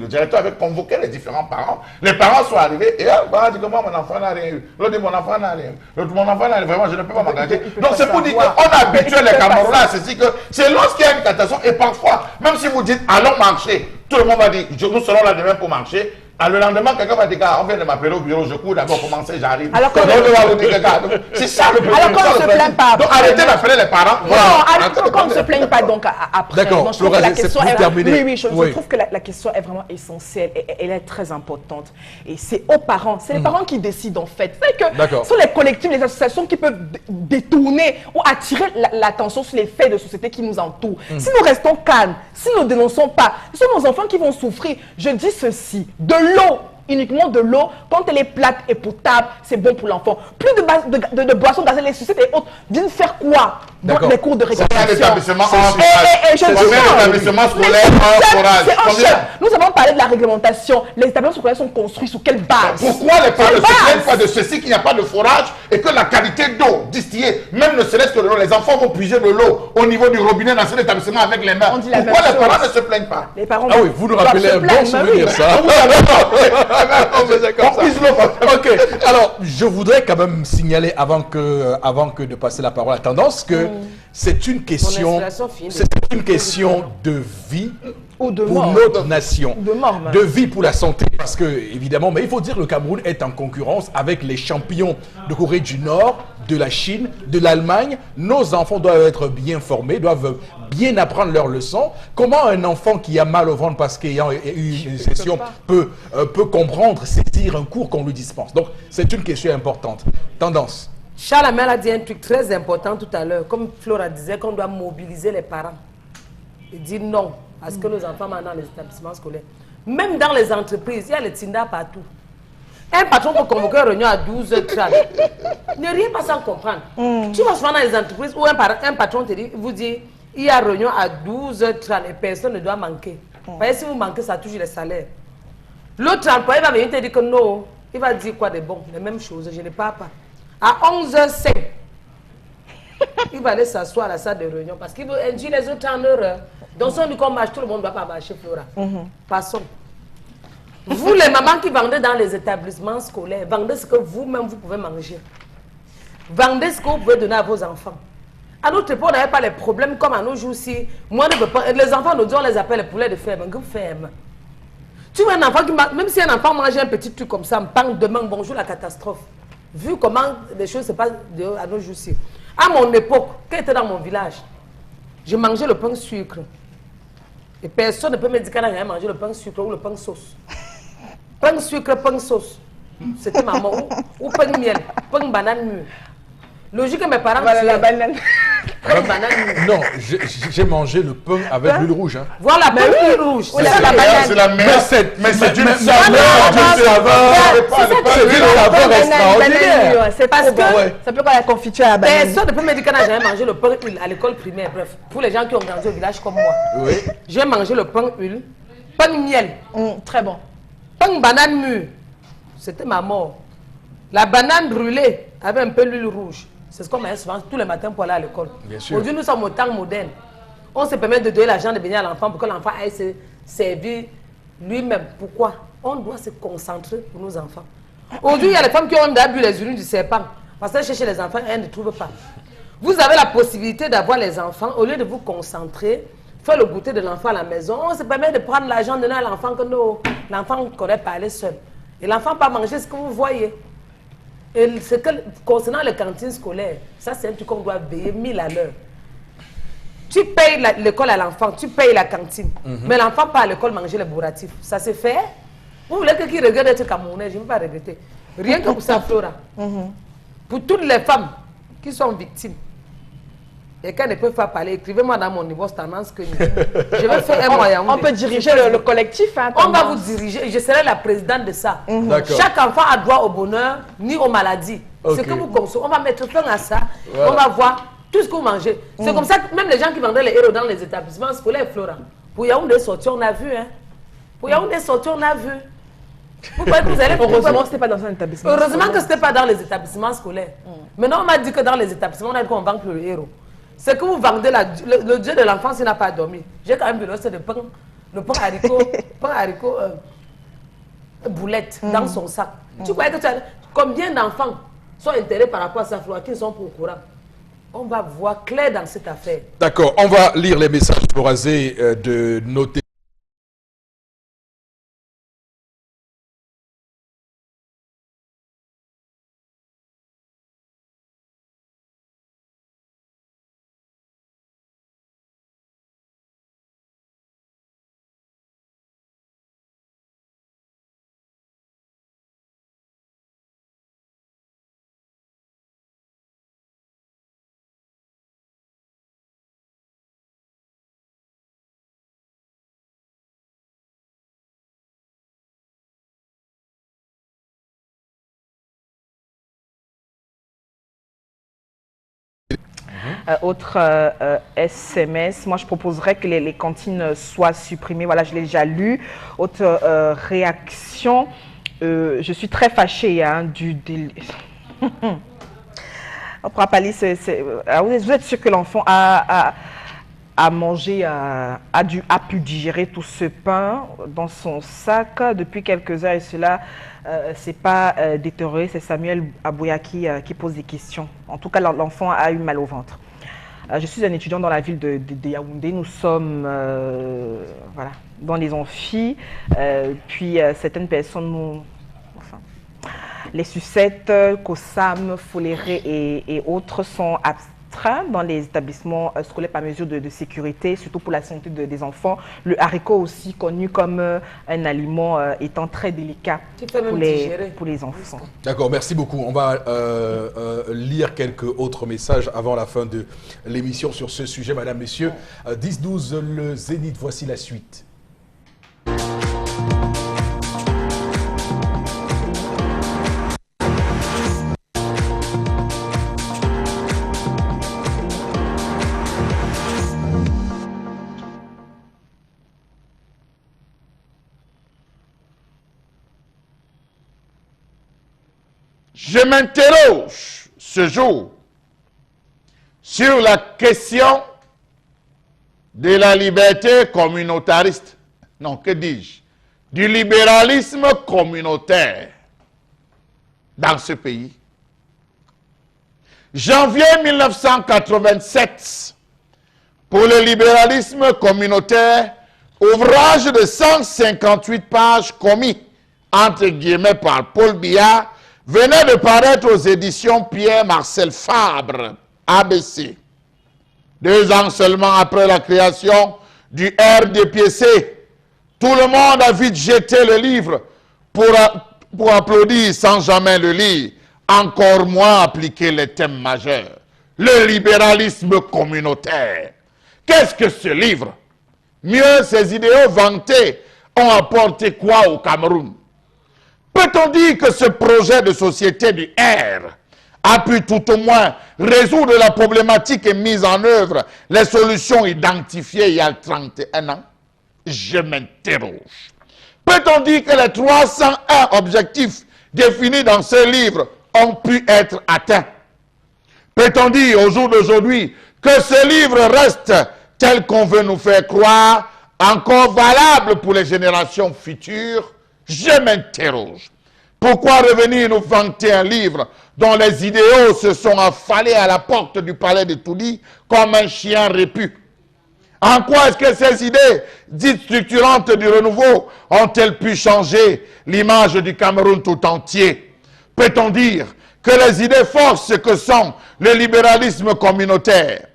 directeur avait convoqué les différents parents. Les parents sont arrivés et on dit que moi, mon enfant n'a rien eu. L'autre dit, mon enfant n'a rien eu. L'autre, mon enfant n'a rien eu. Vraiment, je ne peux pas m'engager. Donc, c'est pour dire qu'on a habitué les Camerounais à ceci que c'est lorsqu'il y a une catastrophe et parfois, même si vous dites, allons marcher, tout le monde va dire, nous serons là demain pour marcher. Le lendemain, quelqu'un va dire, on vient de m'appeler au bureau, je cours d'abord commencer, j'arrive. C'est ça le problème. Alors qu'on ne se plaint pas. Donc arrêtez d'appeler les parents. Non, qu'on ne se plaigne pas donc après. D'accord, je trouve que la question est terminé. je trouve que la question est vraiment essentielle et elle est très importante. Et c'est aux parents, c'est les parents qui décident en fait. C'est que ce sont les collectifs, les associations qui peuvent détourner ou attirer l'attention sur les faits de société qui nous entourent. Si nous restons calmes, si nous ne dénonçons pas, ce sont nos enfants qui vont souffrir. Je dis ceci, de l'eau, uniquement de l'eau, quand elle est plate et potable, c'est bon pour l'enfant. Plus de boissons gazeuses, les sucettes et autres, viennent faire quoi dans les cours de récréation? C'est un établissement scolaire Nous avons parlé de la réglementation. Les établissements scolaires sont construits sur quelle base? Pourquoi les parents ne se plaignent pas de ceci, qu'il n'y a pas de forage et que la qualité d'eau distillée, même ne serait-ce que de l'eau, les enfants vont puiser de l'eau au niveau du robinet dans cet établissement avec les mains. Pourquoi les parents ne se plaignent pas? Les parents oui, vous nous rappelez un bon souvenir, ça. Ok, alors je voudrais quand même signaler avant que de passer la parole à Tendance que c'est une question de vie ou de pour mort. notre nation, de vie pour la santé, parce que évidemment, mais il faut dire que le Cameroun est en concurrence avec les champions de Corée du Nord, de la Chine, de l'Allemagne. Nos enfants doivent être bien formés, doivent bien apprendre leurs leçons. Comment un enfant qui a mal au ventre parce qu'il y a eu une session peut comprendre, saisir un cours qu'on lui dispense? Donc c'est une question importante. Tendance. Charles Amel a dit un truc très important tout à l'heure, comme Flora disait, qu'on doit mobiliser les parents. Il dit non à ce que nos enfants mandent dans les établissements scolaires. Même dans les entreprises, il y a les Tinda partout. Un patron peut convoquer une réunion à 12h30. Ne rien pas sans comprendre. Tu vas souvent dans les entreprises où un patron vous dit il y a réunion à 12h30 et personne ne doit manquer. Parce que si vous manquez, ça touche les salaires. L'autre employé va venir te dire que non. Il va dire quoi de bon? Les mêmes choses, je ne parle pas. À 11h05, il va aller s'asseoir à la salle de réunion parce qu'il veut induire les autres en erreur. Donc, si on dit qu'on marche, tout le monde ne doit pas marcher, Flora. Passons. Vous, les mamans qui vendez dans les établissements scolaires, vendez ce que vous-même vous pouvez manger. Vendez ce que vous pouvez donner à vos enfants. À notre époque, on n'avait pas les problèmes comme à nos jours-ci. Moi, ne veux pas. Les enfants, nous disons, on les appelle les poulets de ferme. Tu vois un enfant qui même si un enfant mange un petit truc comme ça, me parle demain, bonjour la catastrophe. Vu comment les choses se passent à nos jours-ci. À mon époque, quand j'étais dans mon village, je mangeais le pain sucre. Et personne ne peut me dire qu'on n'a rien mangé le pain sucre ou le pain sauce. Pain sucre, pain sauce. C'était maman. Ou pain miel, pain banane mûre. Logique que mes parents... Voilà la banane. Pain banane mûre. Non, j'ai mangé le pain avec l'huile rouge. Hein. Voilà, pain l'huile rouge. C'est la meilleure. Mais c'est une saveur. C'est une saveur extraordinaire. C'est parce que ça peut pas la confiture à la banane. Personne ne peut me dire qu'on n'a jamais mangé le pain huile à l'école primaire. Bref, pour les gens qui ont grandi au village comme moi. Oui. J'ai mangé le pain huile, pain miel. Très bon. Pain banane mûre. c'était ma mort. La banane brûlée avec un peu l'huile rouge. C'est ce qu'on mangeait souvent tous les matins pour aller à l'école. Aujourd'hui, nous sommes au temps moderne. On se permet de donner l'argent de venir à l'enfant pour que l'enfant aille se servir lui-même. Pourquoi? On doit se concentrer pour nos enfants. Aujourd'hui, il y a les femmes qui ont bu les urines du serpent. Parce que chercher les enfants, elles ne trouvent pas. Vous avez la possibilité d'avoir les enfants. Au lieu de vous concentrer, faire le goûter de l'enfant à la maison, on se permet de prendre l'argent, donner à l'enfant que l'enfant ne connaît pas aller seul. Et l'enfant pas manger ce que vous voyez. Et concernant les cantines scolaires, ça c'est un truc qu'on doit veiller 1000 à l'heure. Tu payes l'école à l'enfant, tu payes la cantine. Mais l'enfant pas à l'école manger les bourratifs. Ça se fait. Vous voulez que qui regrette d'être camerounais, je ne vais pas regretter. Rien que pour ça, Flora. Pour toutes les femmes qui sont victimes. Et quand ne peuvent pas parler, écrivez-moi dans mon niveau tendance que je vais faire un moyen. On peut diriger le collectif. Hein, on va vous diriger. Je serai la présidente de ça. Chaque enfant a droit au bonheur, ni aux maladies. Ce que vous consommez, on va mettre fin à ça. Voilà. On va voir tout ce que vous mangez. C'est comme ça que même les gens qui vendaient les héros dans les établissements scolaires, Flora. Pour Yaoundé sorti, on a vu. Hein. Pour Yaoundé sorti, on a vu. Vous voyez que vous allez... Heureusement que ce n'était pas dans un établissement. Heureusement que ce n'était pas dans les établissements scolaires. Maintenant, on m'a dit que dans les établissements, on a dit qu'on vend le héros. C'est que vous vendez le dieu de l'enfance, il n'a pas dormi. J'ai quand même vu le pain, haricot, boulette dans son sac. Tu crois que combien d'enfants sont intéressés par rapport à sa fleur, qui ne sont pas au courant? On va voir clair dans cette affaire. D'accord, on va lire les messages pour raser de noter. Autre SMS, moi je proposerais que les cantines soient supprimées. Voilà, je l'ai déjà lu. Autre réaction, je suis très fâchée hein, On pourra pas lire, vous êtes sûr que l'enfant a mangé, a pu digérer tout ce pain dans son sac depuis quelques heures et cela, c'est pas des terroristes, c'est Samuel Abouya qui pose des questions. En tout cas, l'enfant a eu mal au ventre. Je suis un étudiant dans la ville de Yaoundé. Nous sommes voilà, dans les amphis. Puis certaines personnes les sucettes, Kossam, Foléré et autres sont abstraits dans les établissements scolaires par mesure de sécurité, surtout pour la santé des enfants. Le haricot aussi connu comme un aliment étant très délicat pour les enfants. D'accord, merci beaucoup. On va lire quelques autres messages avant la fin de l'émission sur ce sujet, madame, messieurs. 10-12, le Zénith, voici la suite. Je m'interroge ce jour sur la question de la liberté communautariste, non, que dis-je, du libéralisme communautaire dans ce pays. Janvier 1987, pour le libéralisme communautaire, ouvrage de 158 pages commis, entre guillemets, par Paul Biya, venait de paraître aux éditions Pierre-Marcel Fabre, ABC. 2 ans seulement après la création du RDPC, tout le monde a vite jeté le livre pour applaudir sans jamais le lire, encore moins appliquer les thèmes majeurs. Le libéralisme communautaire. Qu'est-ce que ce livre? Mieux, ces idéaux vantés ont apporté quoi au Cameroun? Peut-on dire que ce projet de société du R a pu tout au moins résoudre la problématique et mise en œuvre les solutions identifiées il y a 31 ans? Je m'interroge. Peut-on dire que les 301 objectifs définis dans ce livre ont pu être atteints? Peut-on dire au jour d'aujourd'hui que ce livre reste tel qu'on veut nous faire croire, encore valable pour les générations futures? Je m'interroge. Pourquoi revenir nous vanter un livre dont les idéaux se sont affalés à la porte du palais de Toudi comme un chien répu? En quoi est-ce que ces idées dites structurantes du renouveau ont-elles pu changer l'image du Cameroun tout entier? Peut-on dire que les idées forces que sont le libéralisme communautaire,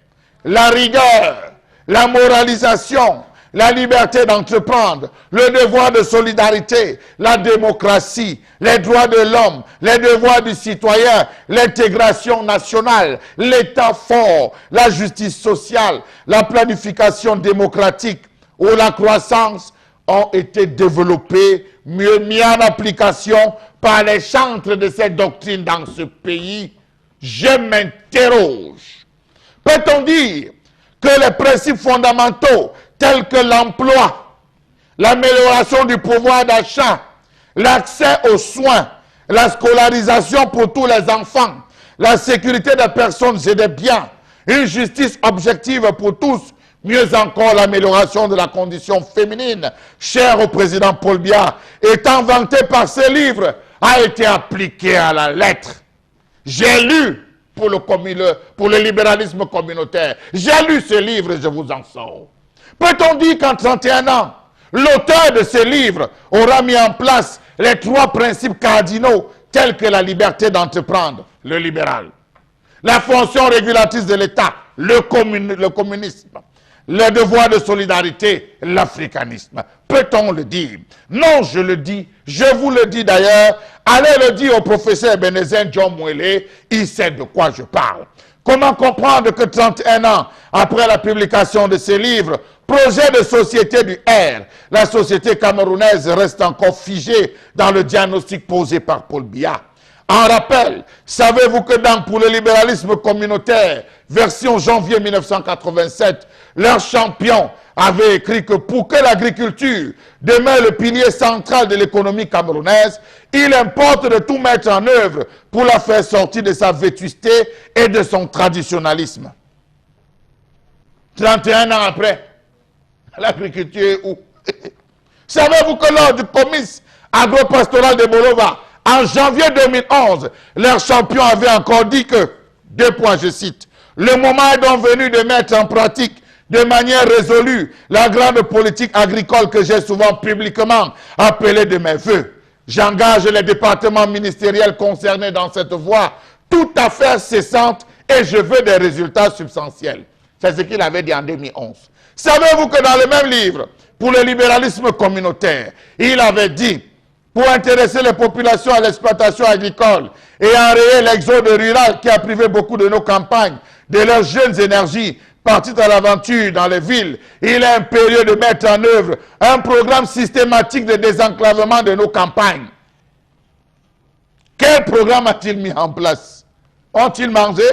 la rigueur, la moralisation, la liberté d'entreprendre, le devoir de solidarité, la démocratie, les droits de l'homme, les devoirs du citoyen, l'intégration nationale, l'État fort, la justice sociale, la planification démocratique ou la croissance ont été développés, mieux mis en application par les chantres de cette doctrine dans ce pays? Je m'interroge. Peut-on dire que les principes fondamentaux tels que l'emploi, l'amélioration du pouvoir d'achat, l'accès aux soins, la scolarisation pour tous les enfants, la sécurité des personnes et des biens, une justice objective pour tous, mieux encore l'amélioration de la condition féminine, chère au président Paul Biya, étant vanté par ce livre, a été appliqué à la lettre. J'ai lu pour le libéralisme communautaire. J'ai lu ce livre et je vous en sors. Peut-on dire qu'en 31 ans, l'auteur de ce livre aura mis en place les 3 principes cardinaux tels que la liberté d'entreprendre, le libéral, la fonction régulatrice de l'État, le communisme, le devoir de solidarité, l'africanisme? Peut-on le dire? Non, je le dis, je vous le dis d'ailleurs. Allez le dire au professeur Ebenezer John Mwele, il sait de quoi je parle. Comment comprendre que 31 ans après la publication de ces livres, projet de société du R, la société camerounaise reste encore figée dans le diagnostic posé par Paul Biya? En rappel, savez-vous que pour le libéralisme communautaire, version janvier 1987, leur champion avait écrit que pour que l'agriculture demeure le pilier central de l'économie camerounaise, il importe de tout mettre en œuvre pour la faire sortir de sa vétusté et de son traditionnalisme. 31 ans après, l'agriculture est où? Savez-vous que lors du comice agro-pastoral de Bolova, en janvier 2011, leur champion avait encore dit que, 2 points, je cite, « Le moment est donc venu de mettre en pratique de manière résolue la grande politique agricole que j'ai souvent publiquement appelée de mes voeux. J'engage les départements ministériels concernés dans cette voie, toute affaire cessante, et je veux des résultats substantiels. » C'est ce qu'il avait dit en 2011. Savez-vous que dans le même livre, pour le libéralisme communautaire, il avait dit, pour intéresser les populations à l'exploitation agricole et enrayer l'exode rural qui a privé beaucoup de nos campagnes de leurs jeunes énergies parties à l'aventure dans les villes, il est impérieux de mettre en œuvre un programme systématique de désenclavement de nos campagnes. Quel programme a-t-il mis en place? Ont-ils mangé?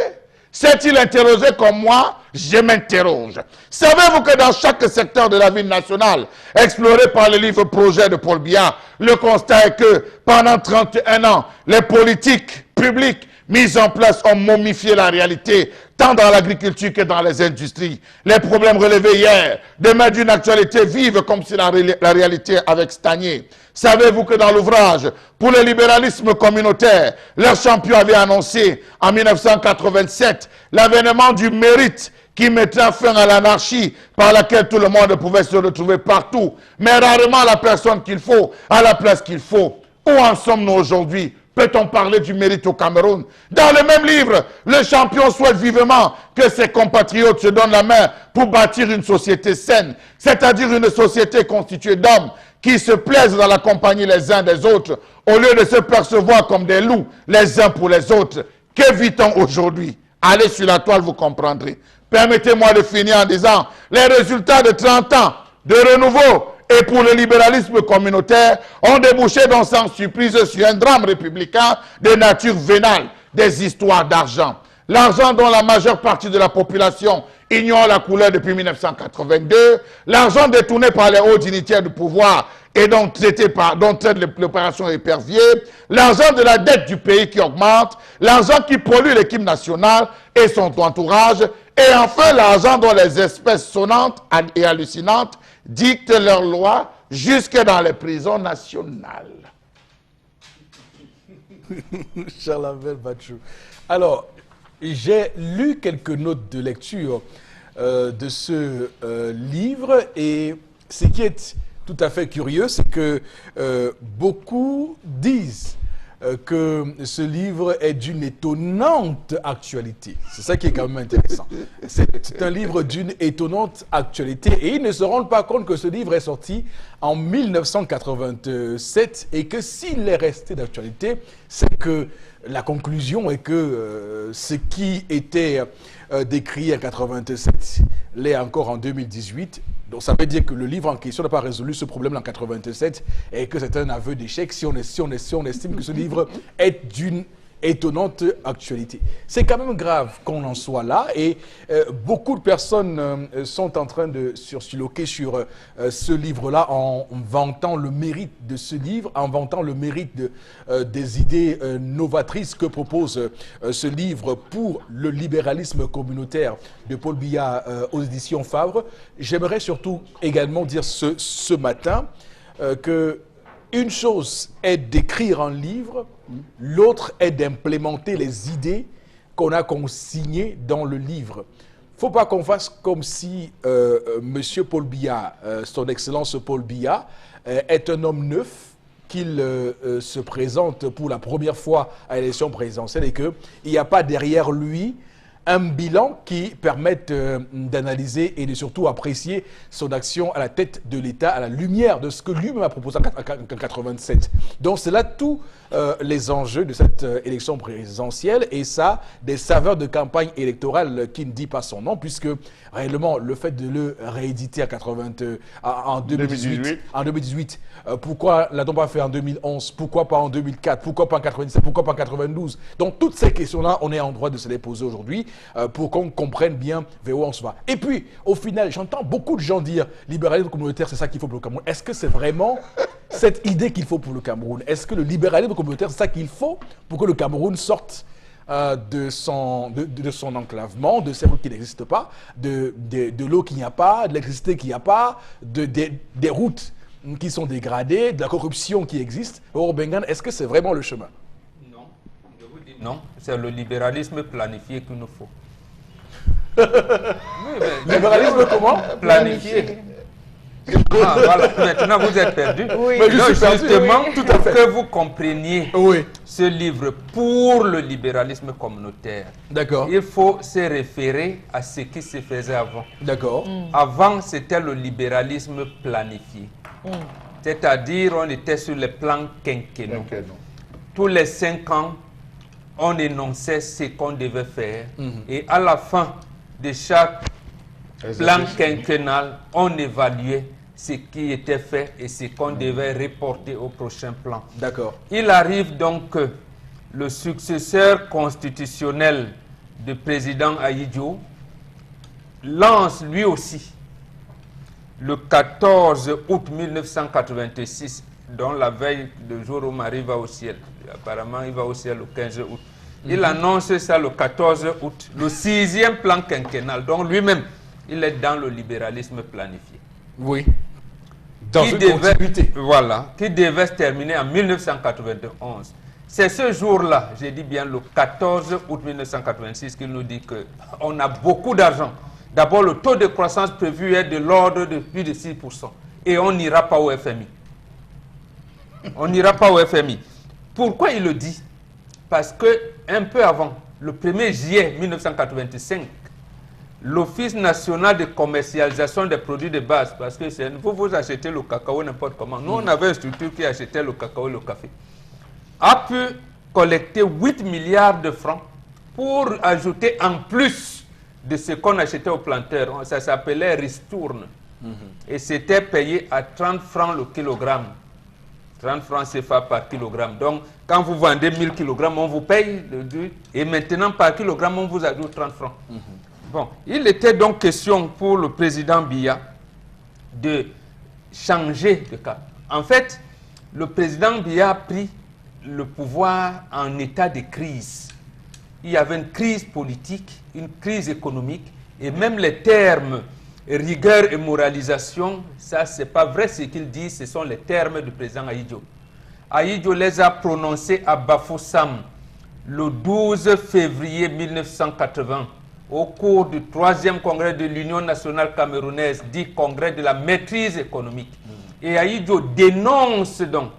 S'est-il interrogé comme moi? Je m'interroge. Savez-vous que dans chaque secteur de la ville nationale, exploré par le livre projet de Paul Biya, le constat est que pendant 31 ans, les politiques publiques mises en place ont momifié la réalité, tant dans l'agriculture que dans les industries. Les problèmes relevés hier demeurent d'une actualité vive comme si la réalité avait stagné. Savez-vous que dans l'ouvrage pour le libéralisme communautaire, leur champion avait annoncé en 1987 l'avènement du mérite qui mettra fin à l'anarchie par laquelle tout le monde pouvait se retrouver partout, mais rarement la personne qu'il faut, à la place qu'il faut. Où en sommes-nous aujourd'hui? Peut-on parler du mérite au Cameroun? Dans le même livre, le champion souhaite vivement que ses compatriotes se donnent la main pour bâtir une société saine, c'est-à-dire une société constituée d'hommes qui se plaisent dans la compagnie les uns des autres, au lieu de se percevoir comme des loups les uns pour les autres. Que vit-on aujourd'hui? Allez sur la toile, vous comprendrez. Permettez-moi de finir en disant, les résultats de 30 ans de renouveau et pour le libéralisme communautaire ont débouché donc sans surprise sur un drame républicain de nature vénale, des histoires d'argent. l'argent dont la majeure partie de la population ignore la couleur depuis 1982, l'argent détourné par les hauts dignitaires du pouvoir et dont traite l'opération épervier, l'argent de la dette du pays qui augmente, l'argent qui pollue l'équipe nationale et son entourage, et enfin l'argent dont les espèces sonnantes et hallucinantes dictent leurs lois jusque dans les prisons nationales. Charles Bachou. Alors, j'ai lu quelques notes de lecture de ce livre et ce qui est tout à fait curieux, c'est que beaucoup disent que ce livre est d'une étonnante actualité. C'est ça qui est quand même intéressant. C'est un livre d'une étonnante actualité et ils ne se rendent pas compte que ce livre est sorti en 1987 et que s'il est resté d'actualité, c'est que la conclusion est que ce qui était décrit en 1987 l'est encore en 2018. Donc ça veut dire que le livre en question n'a pas résolu ce problème en 1987 et que c'est un aveu d'échec si on estime que ce livre est d'une étonnante actualité. C'est quand même grave qu'on en soit là et beaucoup de personnes sont en train de surstiloquer sur ce livre-là en vantant le mérite de ce livre, en vantant le mérite des idées novatrices que propose ce livre pour le libéralisme communautaire de Paul Biya aux éditions Fabre. J'aimerais surtout également dire ce matin que une chose est d'écrire un livre, l'autre est d'implémenter les idées qu'on a consignées dans le livre. Il ne faut pas qu'on fasse comme si Monsieur Paul Biya, son Excellence Paul Biya, est un homme neuf, qu'il se présente pour la première fois à l'élection présidentielle et qu'il n'y a pas derrière lui un bilan qui permette d'analyser et de surtout apprécier son action à la tête de l'État à la lumière de ce que lui-même a proposé en 1987. Donc c'est là tous les enjeux de cette élection présidentielle et ça, des saveurs de campagne électorale qui ne dit pas son nom puisque réellement le fait de le rééditer en 2018, pourquoi l'a-t-on pas fait en 2011, pourquoi pas en 2004, pourquoi pas en 97, pourquoi pas en 92. Donc toutes ces questions-là, on est en droit de se les poser aujourd'hui pour qu'on comprenne bien vers où on se va. Et puis, au final, j'entends beaucoup de gens dire libéralisme communautaire, c'est ça qu'il faut pour le Cameroun. Est-ce que c'est vraiment cette idée qu'il faut pour le Cameroun? Est-ce que le libéralisme communautaire, c'est ça qu'il faut pour que le Cameroun sorte de son enclavement, de ces routes qui n'existent pas, de l'eau qu'il n'y a pas, de l'électricité qu'il n'y a pas, des routes qui sont dégradées, de la corruption qui existe? Au Bengan, est-ce que c'est vraiment le chemin? Non, je vous dis non, c'est le libéralisme planifié qu'il nous faut. Libéralisme comment? Planifié. Ah, voilà, maintenant vous êtes perdu. Oui. Mais je suis perdu, justement, oui, tout à fait. que vous compreniez Oui. ce livre pour le libéralisme communautaire, D'accord. il faut se référer à ce qui se faisait avant. D'accord. Avant, c'était le libéralisme planifié. C'est-à-dire, on était sur le plan quinquennal. Tous les 5 ans, on énonçait ce qu'on devait faire. Et à la fin de chaque plan quinquennal, on évaluait ce qui était fait et ce qu'on devait reporter au prochain plan. D'accord. Il arrive donc que le successeur constitutionnel du président Ahidjo lance lui aussi le 14 août 1986, dont la veille, le jour où Marie va au ciel. Apparemment, il va au ciel le 15 août. Il annonce ça le 14 août, le 6e plan quinquennal. Donc lui-même, il est dans le libéralisme planifié. Oui. Dans une continuité. Voilà, qui devait se terminer en 1991. C'est ce jour-là, j'ai dit bien le 14 août 1986, qu'il nous dit qu'on a beaucoup d'argent. D'abord, le taux de croissance prévu est de l'ordre de plus de 6%. Et on n'ira pas au FMI. On n'ira pas au FMI. Pourquoi il le dit? Parce que un peu avant, le 1er juillet 1985, l'Office national de commercialisation des produits de base, parce que vous achetez le cacao n'importe comment. Nous, on avait une structure qui achetait le cacao et le café. A pu collecter 8 milliards de francs pour ajouter en plus de ce qu'on achetait aux planteurs. Ça s'appelait ristourne. Et c'était payé à 30 francs le kilogramme. 30 francs CFA par kilogramme. Donc, quand vous vendez 1000 kg, on vous paye, et maintenant par kilogramme, on vous ajoute 30 francs. Bon, il était donc question pour le président Biya de changer de cap. En fait, le président Biya a pris le pouvoir en état de crise. Il y avait une crise politique, une crise économique, et même les termes rigueur et moralisation, ça c'est pas vrai ce qu'il dit, ce sont les termes du président Ahidjo. Ahidjo les a prononcés à Bafoussam le 12 février 1980 au cours du 3e congrès de l'Union nationale camerounaise, dit congrès de la maîtrise économique. Et Ahidjo dénonce donc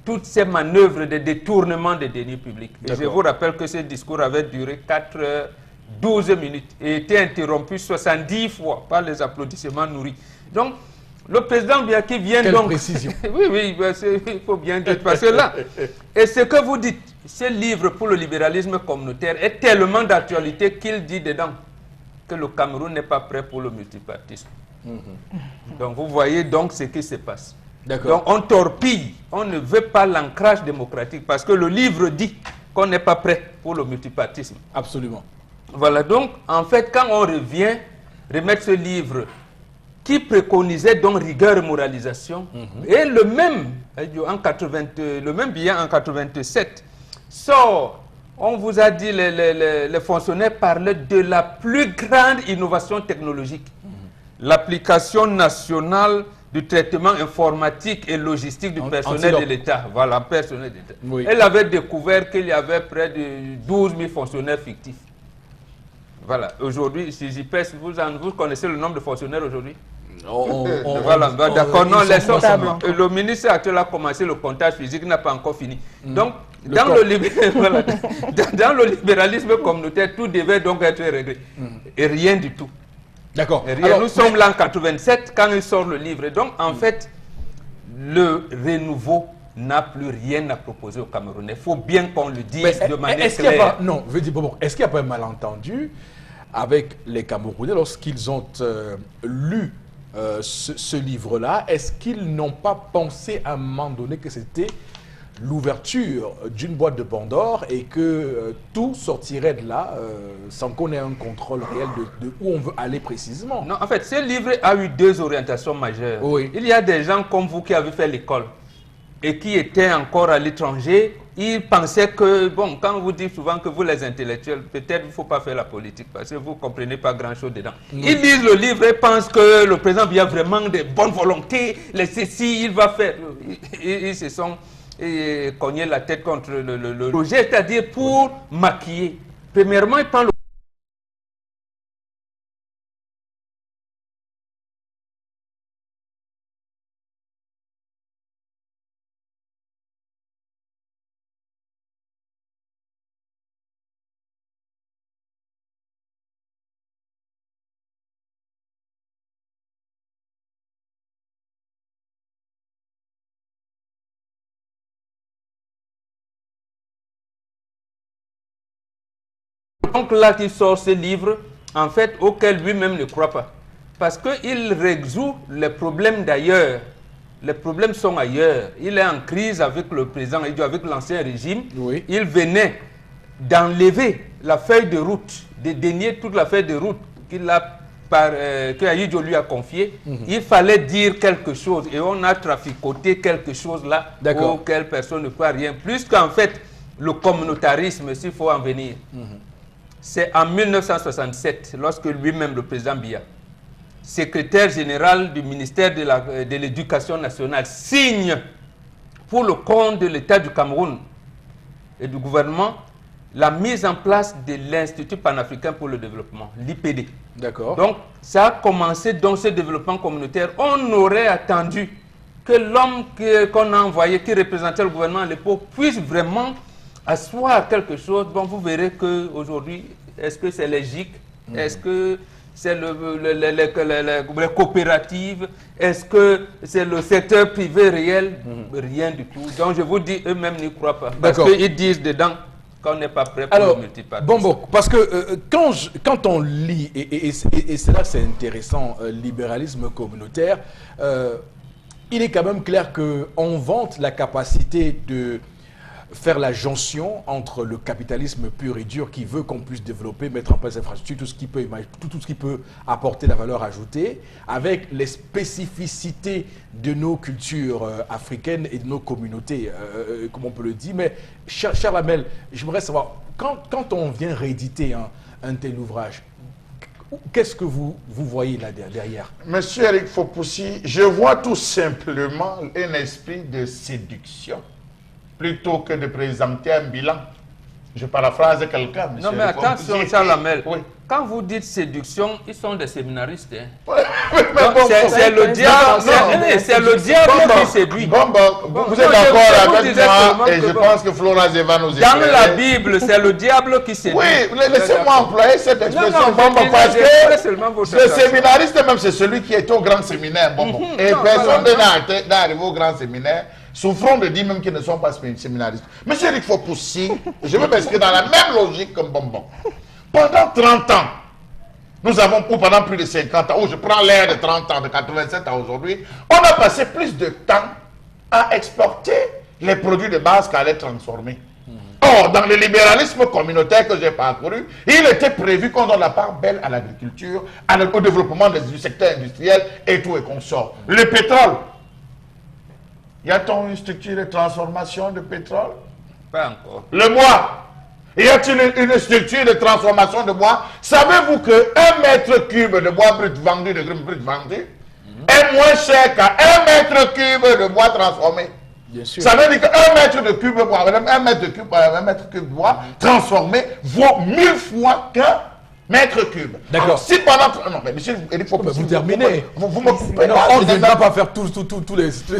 toutes ces manœuvres de détournement des deniers publics. Et je vous rappelle que ce discours avait duré 4 heures 12 minutes et été interrompu 70 fois par les applaudissements nourris. Donc, le président Biya qui vient Quelle donc... précision. Oui, il faut bien dire, parce que là, et ce que vous dites, ce livre pour le libéralisme communautaire est tellement d'actualité qu'il dit dedans que le Cameroun n'est pas prêt pour le multipartisme. Donc, vous voyez donc ce qui se passe. Donc, on torpille, on ne veut pas l'ancrage démocratique parce que le livre dit qu'on n'est pas prêt pour le multipartisme. Absolument. Voilà, donc, en fait, quand on revient remettre ce livre qui préconisait donc rigueur et moralisation, et le même, le même Biya en 87, sort, on vous a dit, les fonctionnaires parlaient de la plus grande innovation technologique, l'application nationale du traitement informatique et logistique du personnel de l'État. Voilà, personnel d'État. Oui. Elle avait découvert qu'il y avait près de 12 000 fonctionnaires fictifs. Voilà, aujourd'hui, si j'y pèse, vous connaissez le nombre de fonctionnaires aujourd'hui? Voilà, d'accord, non, le ministre actuel a commencé le comptage physique, n'a pas encore fini. Donc, dans le libéralisme communautaire, tout devait donc être réglé. Et rien du tout. D'accord. Nous sommes là en 87 quand il sort le livre. Donc, en fait, le renouveau n'a plus rien à proposer aux Camerounais. Il faut bien qu'on le dise de manière claire. Non, je veux dire, est-ce qu'il n'y a pas un malentendu avec les Camerounais lorsqu'ils ont lu ce livre-là? Est-ce qu'ils n'ont pas pensé à un moment donné que c'était l'ouverture d'une boîte de Pandore et que tout sortirait de là sans qu'on ait un contrôle réel de où on veut aller précisément? Non, en fait, ce livre a eu deux orientations majeures. Oui. Il y a des gens comme vous qui avez fait l'école et qui étaient encore à l'étranger. Ils pensaient que, bon, quand vous dites souvent que vous les intellectuels, peut-être il ne faut pas faire la politique parce que vous ne comprenez pas grand-chose dedans. Ils lisent le livre et pensent que le président Biya a vraiment de bonnes volontés, les ceci, il va faire. Ils se sont cogné la tête contre le projet, c'est-à-dire pour maquiller. Premièrement, il prend le donc là qu'il sort ce livre, en fait, auquel lui-même ne croit pas. Parce qu'il résout les problèmes d'ailleurs. Les problèmes sont ailleurs. Il est en crise avec le président, avec l'ancien régime. Oui. Il venait d'enlever la feuille de route, de dénier toute la feuille de route que Ahidjo lui a confiée. Il fallait dire quelque chose et on a traficoté quelque chose là auquel personne ne croit rien. Plus qu'en fait, le communautarisme, s'il faut en venir. C'est en 1967, lorsque lui-même, le président Biya, secrétaire général du ministère de l'Éducation nationale, signe pour le compte de l'État du Cameroun et du gouvernement la mise en place de l'Institut panafricain pour le développement, l'IPD. D'accord. Donc, ça a commencé dans ce développement communautaire. On aurait attendu que l'homme qu'on a envoyé, qui représentait le gouvernement à l'époque, puisse vraiment asseoir quelque chose. Bon, vous verrez qu'aujourd'hui, est-ce que c'est les GIC? Est-ce que c'est les coopératives? Est-ce que c'est le secteur privé réel? Rien du tout. Donc, je vous dis, eux-mêmes n'y croient pas. Parce qu'ils disent dedans qu'on n'est pas prêt pour le multipartisme. Bon, parce que quand on lit, et c'est là que c'est intéressant, libéralisme communautaire, il est quand même clair qu'on vante la capacité de faire la jonction entre le capitalisme pur et dur qui veut qu'on puisse développer, mettre en place des infrastructures, tout ce qui peut apporter la valeur ajoutée, avec les spécificités de nos cultures africaines et de nos communautés, comme on peut le dire. Mais, cher Lamel, j'aimerais savoir, quand on vient rééditer un tel ouvrage, qu'est-ce que vous voyez là derrière? Monsieur Eric Fopoussi, je vois tout simplement un esprit de séduction plutôt que de présenter un bilan. Je paraphrase quelqu'un, monsieur. Non, mais attention, Charles Lamel. Oui. Quand vous dites séduction, ils sont des séminaristes. Hein. C'est le diable, c'est le diable qui séduit. Vous êtes d'accord avec moi et je pense que Flora Zeva nous éclaire. Dans la Bible, c'est le diable qui séduit. Oui, laissez-moi employer cette expression, parce que le séminariste même, c'est celui qui est au grand séminaire. Et personne n'est arrivé au grand séminaire. Souffrons de dire même qu'ils ne sont pas séminaristes. Monsieur Eric Fopoussi, je veux m'inscrire dans la même logique comme Bonbon. Pendant 30 ans, nous avons, ou pendant plus de 50 ans, je prends l'ère de 30 ans, de 87 à aujourd'hui, on a passé plus de temps à exporter les produits de base qu'à les transformer. Or, dans le libéralisme communautaire que j'ai parcouru, il était prévu qu'on donne la part belle à l'agriculture, au développement du secteur industriel et tout et consort. Le pétrole. Y a-t-il une structure de transformation de pétrole? Pas encore. Le bois. Y a-t-il une structure de transformation de bois? Savez-vous qu'un mètre cube de bois brut vendu, de grume brut vendu, est moins cher qu'un mètre cube de bois transformé? Bien sûr. Ça veut dire qu'un mètre de cube de bois, un mètre cube de bois transformé vaut 1000 fois qu'un mètre cube. D'accord. Si pendant... Non, mais monsieur, il faut... Vous terminez. Vous me coupez. Non, on ne va pas faire tous les Monsieur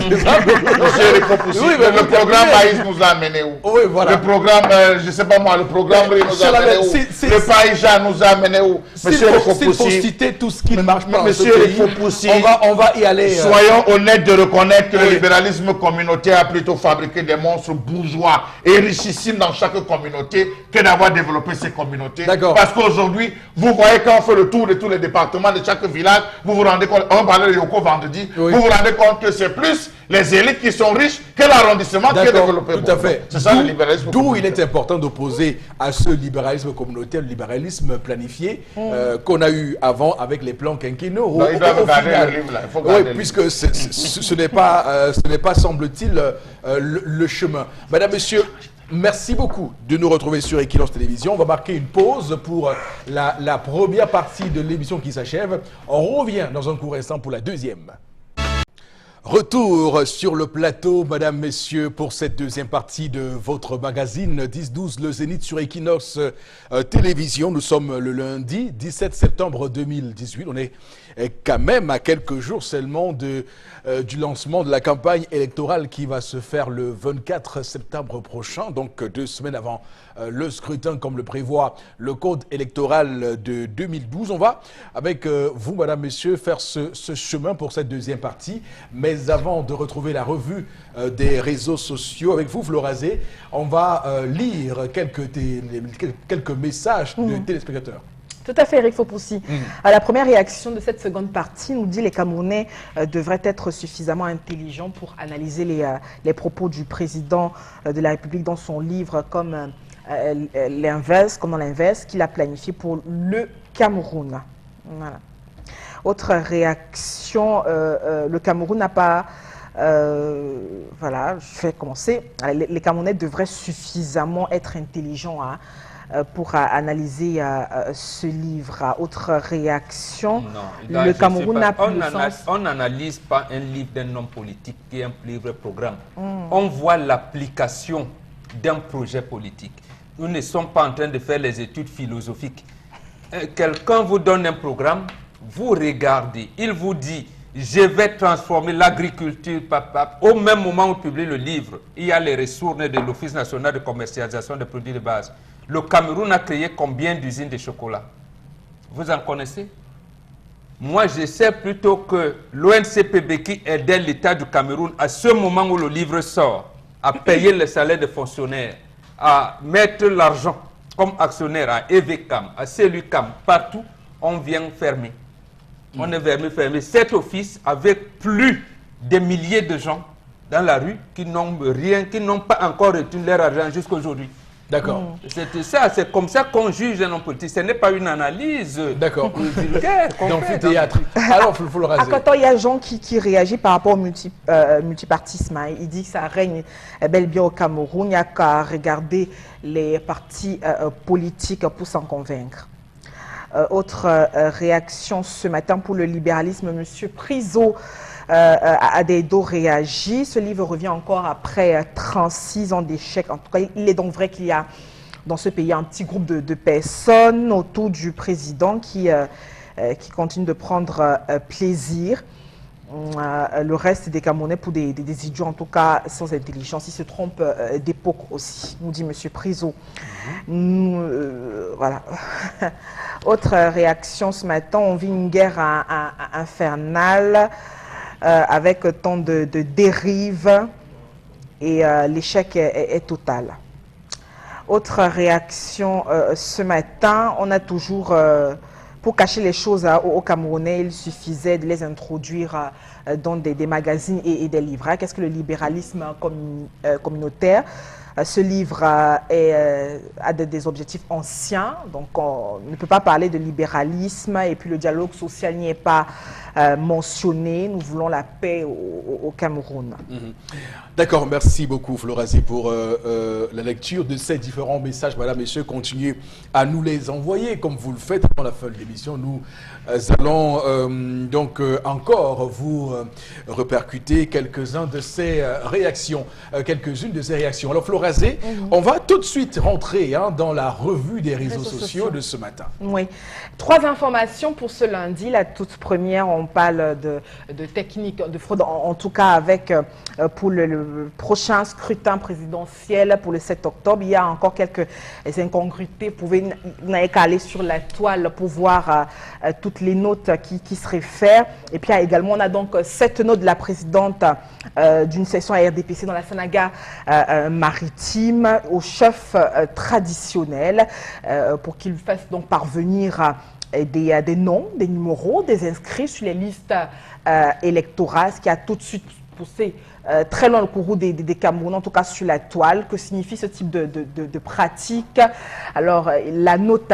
Eric Fopoussi, oui, mais le programme Maïs nous a amené où? Oui, voilà. Le programme, je ne sais pas moi, le programme Riz nous a amené où? Le Païja nous a amené où? Monsieur Eric S'il faut Fopoussi, citer tout ce qui ne marche pas, Monsieur Eric Fopoussi, on va y aller. soyons honnêtes de reconnaître que le libéralisme communautaire a plutôt fabriqué des monstres bourgeois et richissimes dans chaque communauté que d'avoir développé ces communautés. D'accord. Parce qu'aujourd'hui, vous voyez quand on fait le tour de tous les départements de chaque village, vous vous rendez compte, on parlait de Yoko vendredi, Oui. vous vous rendez compte que c'est plus les élites qui sont riches que l'arrondissement qui est développé. Tout à fait. C'est ça le libéralisme D'où il communautaire. est important d'opposer à ce libéralisme communautaire, le libéralisme planifié qu'on a eu avant avec les plans quinquennaux. Non, il doit regarder le livre là. Il faut regarder Oui, le puisque ce n'est pas, semble-t-il, le chemin. Madame, Monsieur, merci beaucoup de nous retrouver sur Equinox Télévision. On va marquer une pause pour la première partie de l'émission qui s'achève. On revient dans un court instant pour la deuxième. Retour sur le plateau, mesdames, messieurs, pour cette deuxième partie de votre magazine 10-12, le Zénith sur Equinox Télévision. Nous sommes le lundi 17 septembre 2018. On est quand même à quelques jours seulement du lancement de la campagne électorale qui va se faire le 24 septembre prochain, donc 2 semaines avant le scrutin comme le prévoit le code électoral de 2012. On va, avec vous, mesdames, messieurs, faire ce chemin pour cette deuxième partie. Mais avant de retrouver la revue des réseaux sociaux avec vous, Florazé, on va lire quelques messages de téléspectateurs. Tout à fait, Eric Fopoussi. La première réaction de cette seconde partie nous dit que les Camerounais devraient être suffisamment intelligents pour analyser les propos du président de la République dans son livre comme l'inverse qu'il a planifié pour le Cameroun. Voilà. Autre réaction, le Cameroun n'a pas... voilà, je vais commencer. Les Camerounais devraient suffisamment être intelligents pour analyser ce livre. Autre réaction, non, le Cameroun n'a plus le sens. On n'analyse pas un livre d'un homme politique qui est un livre programme. On voit l'application d'un projet politique. Nous ne sommes pas en train de faire les études philosophiques. Quelqu'un vous donne un programme, vous regardez, il vous dit « Je vais transformer l'agriculture. » Au même moment où il publie le livre, il y a les ressources de l'Office national de commercialisation des produits de base. Le Cameroun a créé combien d'usines de chocolat? Vous en connaissez? Moi, je sais plutôt que l'ONCPB qui aidait l'État du Cameroun à ce moment où le livre sort, à payer les salaires des fonctionnaires, à mettre l'argent comme actionnaire à EVCAM, à CELUCAM, partout, on vient fermer. On est fermé. Cet office, avec plus des milliers de gens dans la rue qui n'ont rien, qui n'ont pas encore reçu leur argent jusqu'à aujourd'hui. D'accord. C'est comme ça qu'on juge un homme politique. Ce n'est pas une analyse vulgaire. D'amphithéâtre. Alors, il faut le raser. À quand il y a gens qui réagissent par rapport au multipartisme. Hein. Il dit que ça règne bel et bien au Cameroun. Il n'y a qu'à regarder les partis politiques pour s'en convaincre. Autre réaction ce matin pour le libéralisme, M. Priso Adeido réagit. Ce livre revient encore après 36 ans d'échec. En tout cas, il est donc vrai qu'il y a dans ce pays un petit groupe de personnes autour du président qui continuent de prendre plaisir. Le reste des Camerounais pour des idiots, en tout cas sans intelligence. Ils se trompent d'époque aussi, nous dit M. Priso. Voilà. Autre réaction ce matin, on vit une guerre infernale avec tant de dérives et l'échec est total. Autre réaction ce matin, on a toujours... pour cacher les choses aux Camerounais, il suffisait de les introduire dans des magazines et des livres. Qu'est-ce que le libéralisme communautaire? Ce livre a des objectifs anciens, donc on ne peut pas parler de libéralisme et puis le dialogue social n'y est pas mentionné. Nous voulons la paix au Cameroun. D'accord, merci beaucoup Florazie pour la lecture de ces différents messages. Madame, messieurs, continuez à nous les envoyer comme vous le faites dans la fin de l'émission. Nous allons donc encore vous répercuter quelques-uns de ces réactions, quelques-unes de ces réactions. Alors Florazie, on va tout de suite rentrer dans la revue des réseaux sociaux de ce matin. Oui, 3 informations pour ce lundi. La toute première, on parle de techniques de fraude, en tout cas avec pour le prochain scrutin présidentiel pour le 7 octobre. Il y a encore quelques incongruités. Vous n'avez qu'à aller sur la toile pour voir toutes les notes qui se réfèrent. Et puis également, on a donc 7 notes de la présidente d'une section à RDPC dans la Sanaga maritime au chef traditionnel pour qu'il fasse donc parvenir des noms, des numéros, des inscrits sur les listes électorales, ce qui a tout de suite poussé très loin le courroux des Camerounais, en tout cas sur la toile. Que signifie ce type de pratique? Alors, la note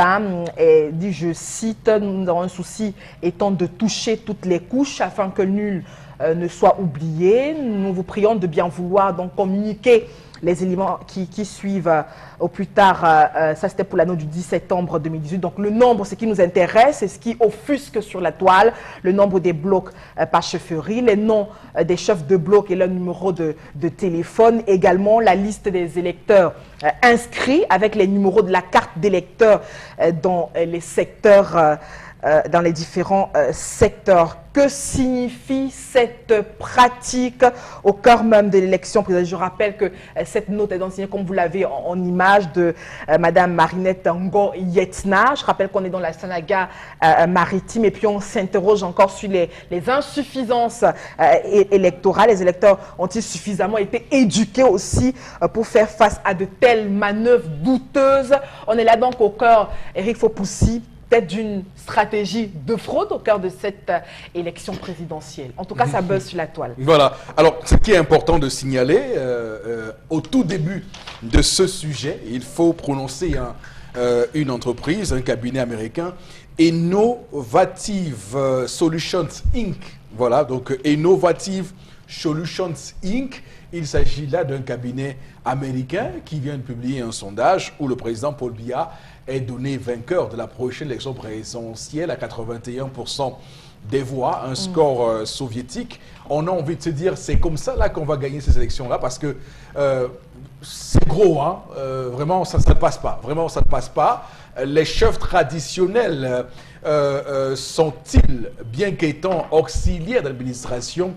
dit, je cite, nous avons un souci étant de toucher toutes les couches afin que nul ne soit oublié. Nous vous prions de bien vouloir donc communiquer les éléments qui suivent au plus tard. Ça, c'était pour la note du 10 septembre 2018. Donc, le nombre, ce qui nous intéresse, c'est ce qui offusque sur la toile, le nombre des blocs par chefferie, les noms des chefs de bloc et leur numéro de téléphone, également la liste des électeurs inscrits avec les numéros de la carte d'électeur dans les secteurs, dans les différents secteurs. Que signifie cette pratique au cœur même de l'élection présidentielle? Je rappelle que cette note est signée, comme vous l'avez en image, de Madame Marinette Ngo Yetna. Je rappelle qu'on est dans la Sanaga maritime et puis on s'interroge encore sur les insuffisances électorales. Les électeurs ont-ils suffisamment été éduqués aussi pour faire face à de telles manœuvres douteuses? On est là donc au cœur, Eric Fopoussi, peut-être d'une stratégie de fraude au cœur de cette élection présidentielle. En tout cas, ça buzz sur la toile. Voilà. Alors, ce qui est important de signaler, au tout début de ce sujet, il faut prononcer une entreprise, un cabinet américain, Innovative Solutions Inc. Voilà, donc Innovative Solutions Inc. Il s'agit là d'un cabinet américain qui vient de publier un sondage où le président Paul Biya est donné vainqueur de la prochaine élection présidentielle à 81% des voix, un score soviétique. On a envie de se dire, c'est comme ça là qu'on va gagner ces élections-là, parce que c'est gros, hein, vraiment ça ne passe pas, vraiment ça ne passe pas. Les chefs traditionnels sont-ils, bien qu'étant auxiliaires d'administration,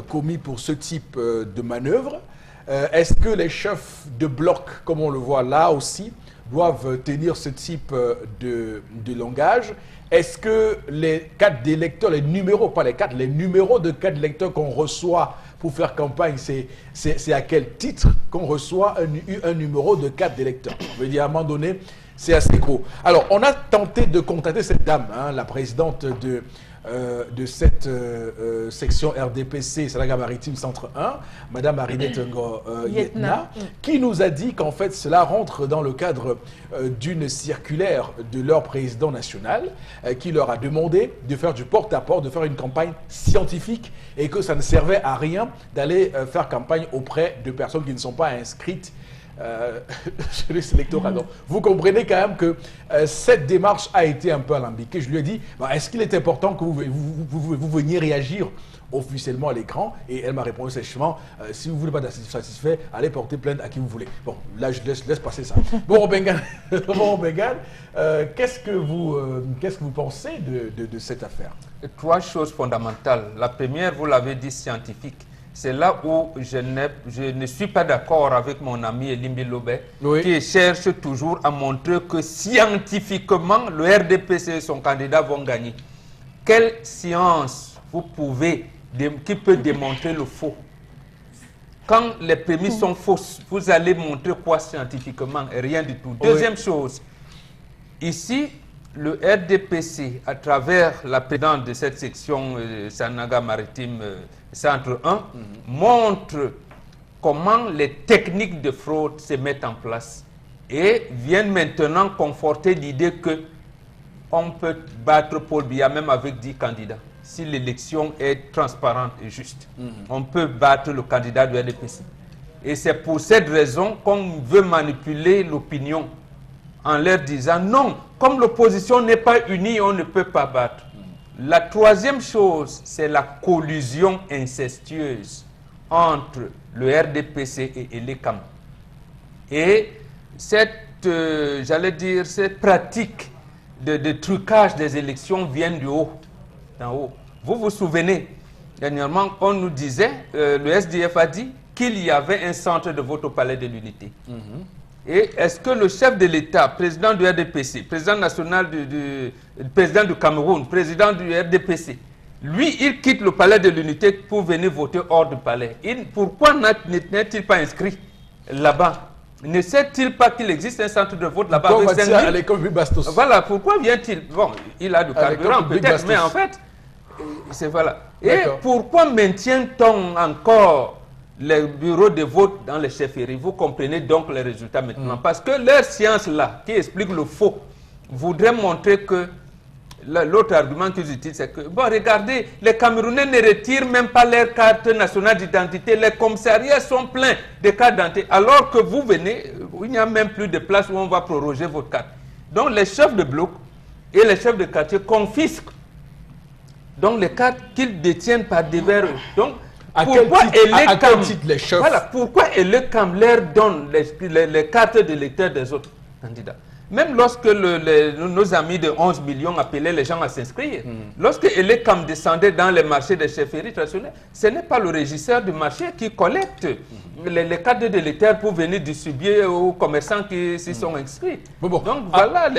commis pour ce type de manœuvre? Est-ce que les chefs de bloc, comme on le voit là aussi, doivent tenir ce type de langage? Est-ce que les cartes d'électeurs, les numéros, pas les cartes, les numéros de cartes d'électeurs qu'on reçoit pour faire campagne, c'est à quel titre qu'on reçoit un numéro de carte d'électeur? Je veux dire, à un moment donné, c'est assez gros. Alors, on a tenté de contacter cette dame, la présidente de cette section RDPC, Sanaga Maritime Centre 1, Madame Marinette Yetna, qui nous a dit qu'en fait cela rentre dans le cadre d'une circulaire de leur président national qui leur a demandé de faire du porte-à-porte, de faire une campagne scientifique et que ça ne servait à rien d'aller faire campagne auprès de personnes qui ne sont pas inscrites sur les électorats. Donc, vous comprenez quand même que cette démarche a été un peu alambiquée. Je lui ai dit, est-ce qu'il est important que vous veniez réagir officiellement à l'écran? Et elle m'a répondu sèchement, si vous ne voulez pas d'être satisfait, allez porter plainte à qui vous voulez. Bon, là, je laisse passer ça. Bon, Bengal, qu'est-ce que vous pensez de cette affaire? 3 choses fondamentales. La première, vous l'avez dit, scientifique. C'est là où je ne suis pas d'accord avec mon ami Elimbi Lobé, qui cherche toujours à montrer que scientifiquement, le RDPC et son candidat vont gagner. Quelle science qui peut démontrer le faux? Quand les prémices sont fausses, vous allez montrer quoi scientifiquement? Rien du tout. Deuxième chose, ici, le RDPC, à travers la présidente de cette section Sanaga Maritime Centre 1, montre comment les techniques de fraude se mettent en place et viennent maintenant conforter l'idée que on peut battre Paul Biya même avec 10 candidats. Si l'élection est transparente et juste, on peut battre le candidat du RDPC. Et c'est pour cette raison qu'on veut manipuler l'opinion en leur disant non, comme l'opposition n'est pas unie, on ne peut pas battre. La troisième chose, c'est la collusion incestueuse entre le RDPC et l'ECAM. Et cette, j'allais dire, cette pratique de trucage des élections vient du haut, d'en haut. Vous vous souvenez, dernièrement, on nous disait, le SDF a dit qu'il y avait un centre de vote au Palais de l'Unité. Et est-ce que le chef de l'État, président du RDPC, président national président du Cameroun, président du RDPC, lui, il quitte le Palais de l'Unité pour venir voter hors du palais? Pourquoi n'est-il pas inscrit là-bas? Ne sait-il pas qu'il existe un centre de vote là-bas avec 5 000? À l'école Bastos. Voilà, pourquoi vient-il? Bon, il a du carburant peut-être, mais en fait, c'est voilà. Et pourquoi maintient-on encore les bureaux de vote dans les chefferies? Vous comprenez donc les résultats maintenant. Parce que leur science-là, qui explique le faux, voudrait montrer que l'autre argument qu'ils utilisent, c'est que, bon, regardez, les Camerounais ne retirent même pas leur carte nationale d'identité. Les commissariats sont pleins de cartes d'identité. Alors que vous venez, il n'y a même plus de place où on va proroger votre carte. Donc les chefs de bloc et les chefs de quartier confisquent donc les cartes qu'ils détiennent par divers. Donc, pourquoi l'ECAM leur donne les cartes d'électeurs des autres candidats? Même lorsque nos amis de 11 millions appelaient les gens à s'inscrire, lorsque l'ECAM descendait dans les marchés des chefferies traditionnelles, ce n'est pas le régisseur du marché qui collecte les cartes d'électeurs pour venir distribuer aux commerçants qui s'y sont inscrits. Donc voilà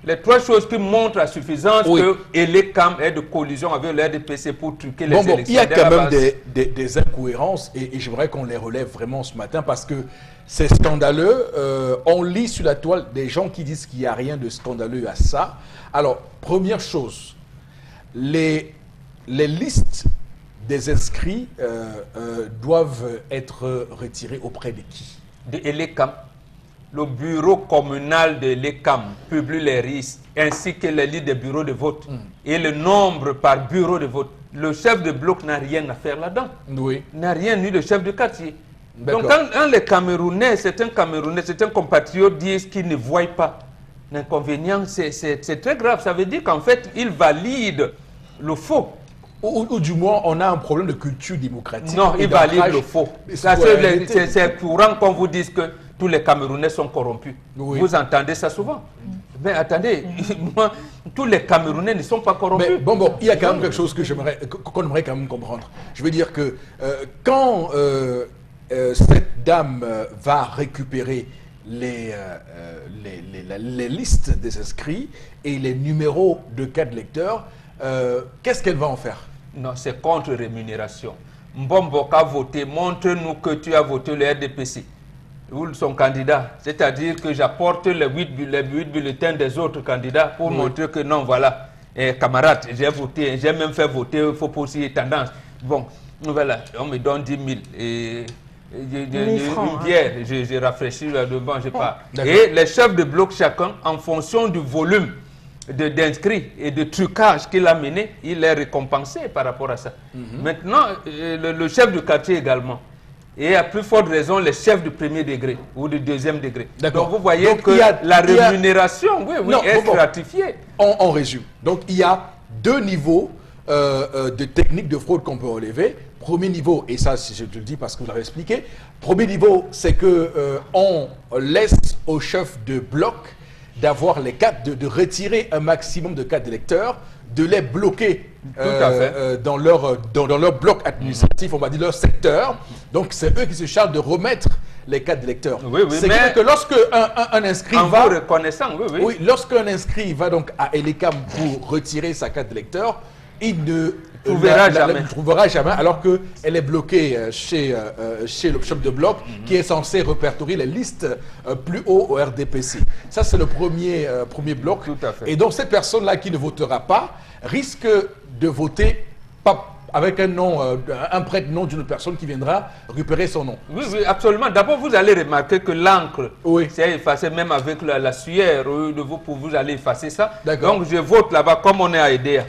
les 3 choses qui montrent à suffisance que l'ECAM est de collusion avec le RDPC pour truquer les élections. Il y a quand même des incohérences et j'aimerais qu'on les relève vraiment ce matin parce que c'est scandaleux. On lit sur la toile des gens qui disent qu'il n'y a rien de scandaleux à ça. Alors, première chose, les listes des inscrits doivent être retirées auprès de qui? De l'ECAM. Le bureau communal de l'ECAM publie les listes ainsi que les listes des bureaux de vote et le nombre par bureau de vote. Le chef de bloc n'a rien à faire là-dedans. N'a rien, ni le chef de quartier. Donc quand les Camerounais, certains compatriotes disent qu'ils ne voient pas l'inconvénient, c'est très grave. Ça veut dire qu'en fait, ils valident le faux. Ou du moins, on a un problème de culture démocratique. Non, ils valident le faux. C'est courant qu'on vous dise que tous les Camerounais sont corrompus. Vous entendez ça souvent. Mais attendez, moi, tous les Camerounais ne sont pas corrompus. Mais bon, il y a quand même quelque chose qu'on aimerait quand même comprendre. Je veux dire que quand cette dame va récupérer les listes des inscrits et les numéros de carte lecteur, qu'est-ce qu'elle va en faire? Non, c'est contre rémunération. Mbombo a voté, montre-nous que tu as voté le RDPC. Ou son candidat, c'est-à-dire que j'apporte les 8 bulletins des autres candidats pour montrer que non, voilà, camarade, j'ai voté, j'ai même fait voter Foposi et Tendance. Bon, voilà, on me donne 10 000 et une bière, j'ai rafraîchi le banc, j'ai pas. Et les chefs de bloc, chacun, en fonction du volume d'inscrits et de trucage qu'il a mené, il est récompensé par rapport à ça. Maintenant, le chef de quartier également. Et à plus forte raison, les chefs de premier degré ou de deuxième degré. Donc vous voyez que la rémunération est stratifiée. On résume. Donc il y a deux niveaux de techniques de fraude qu'on peut relever. Premier niveau, et ça je te le dis parce que vous l'avez expliqué, premier niveau, c'est que on laisse aux chefs de bloc d'avoir les cartes, de retirer un maximum de cartes d'électeurs, de les bloquer dans leur bloc administratif, on va dire leur secteur. Donc c'est eux qui se chargent de remettre les cartes d'électeurs. C'est que lorsque un inscrit va... lorsqu'un inscrit va donc à Elecam pour retirer sa carte d'électeur, il ne trouvera jamais, alors qu'elle est bloquée chez le chef de bloc qui est censé répertorier les listes plus haut au RDPC. Ça, c'est le premier bloc. Tout à fait. Et donc, cette personne-là qui ne votera pas risque de voter pas avec un nom, un prête-nom d'une personne qui viendra récupérer son nom. Oui, absolument. D'abord, vous allez remarquer que l'encre s'est effacée, même avec la sueur, vous allez effacer ça. Donc, je vote là-bas, comme on est à EDEA.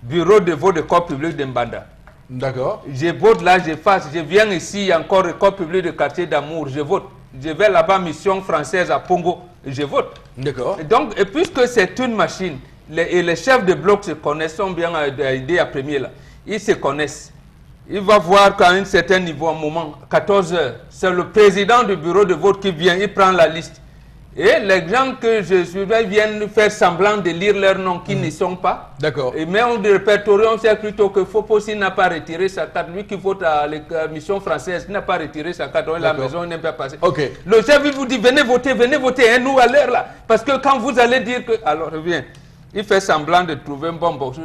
Bureau de vote de corps public de Mbanda. D'accord. Je vote là, j'efface. Je viens ici, encore le corps public de quartier d'Amour, je vote. Je vais là-bas, mission française à Pongo, je vote. D'accord. Donc, et puisque c'est une machine, les chefs de bloc se connaissent, sont bien aidés à premier là. Ils se connaissent. Il va voir qu'à un certain niveau, un moment, 14 heures, c'est le président du bureau de vote qui vient, il prend la liste. Et les gens que je suis viennent faire semblant de lire leurs noms qui ne sont pas. D'accord. Mais on répertorie, on sait plutôt que Foposi n'a pas retiré sa carte. Lui qui vote à la mission française n'a pas retiré sa carte. La maison n'est pas passée. Le chef il vous dit venez voter, hein, nous à l'heure là. Parce que quand vous allez dire que... Alors, viens. Il fait semblant de trouver un bon box,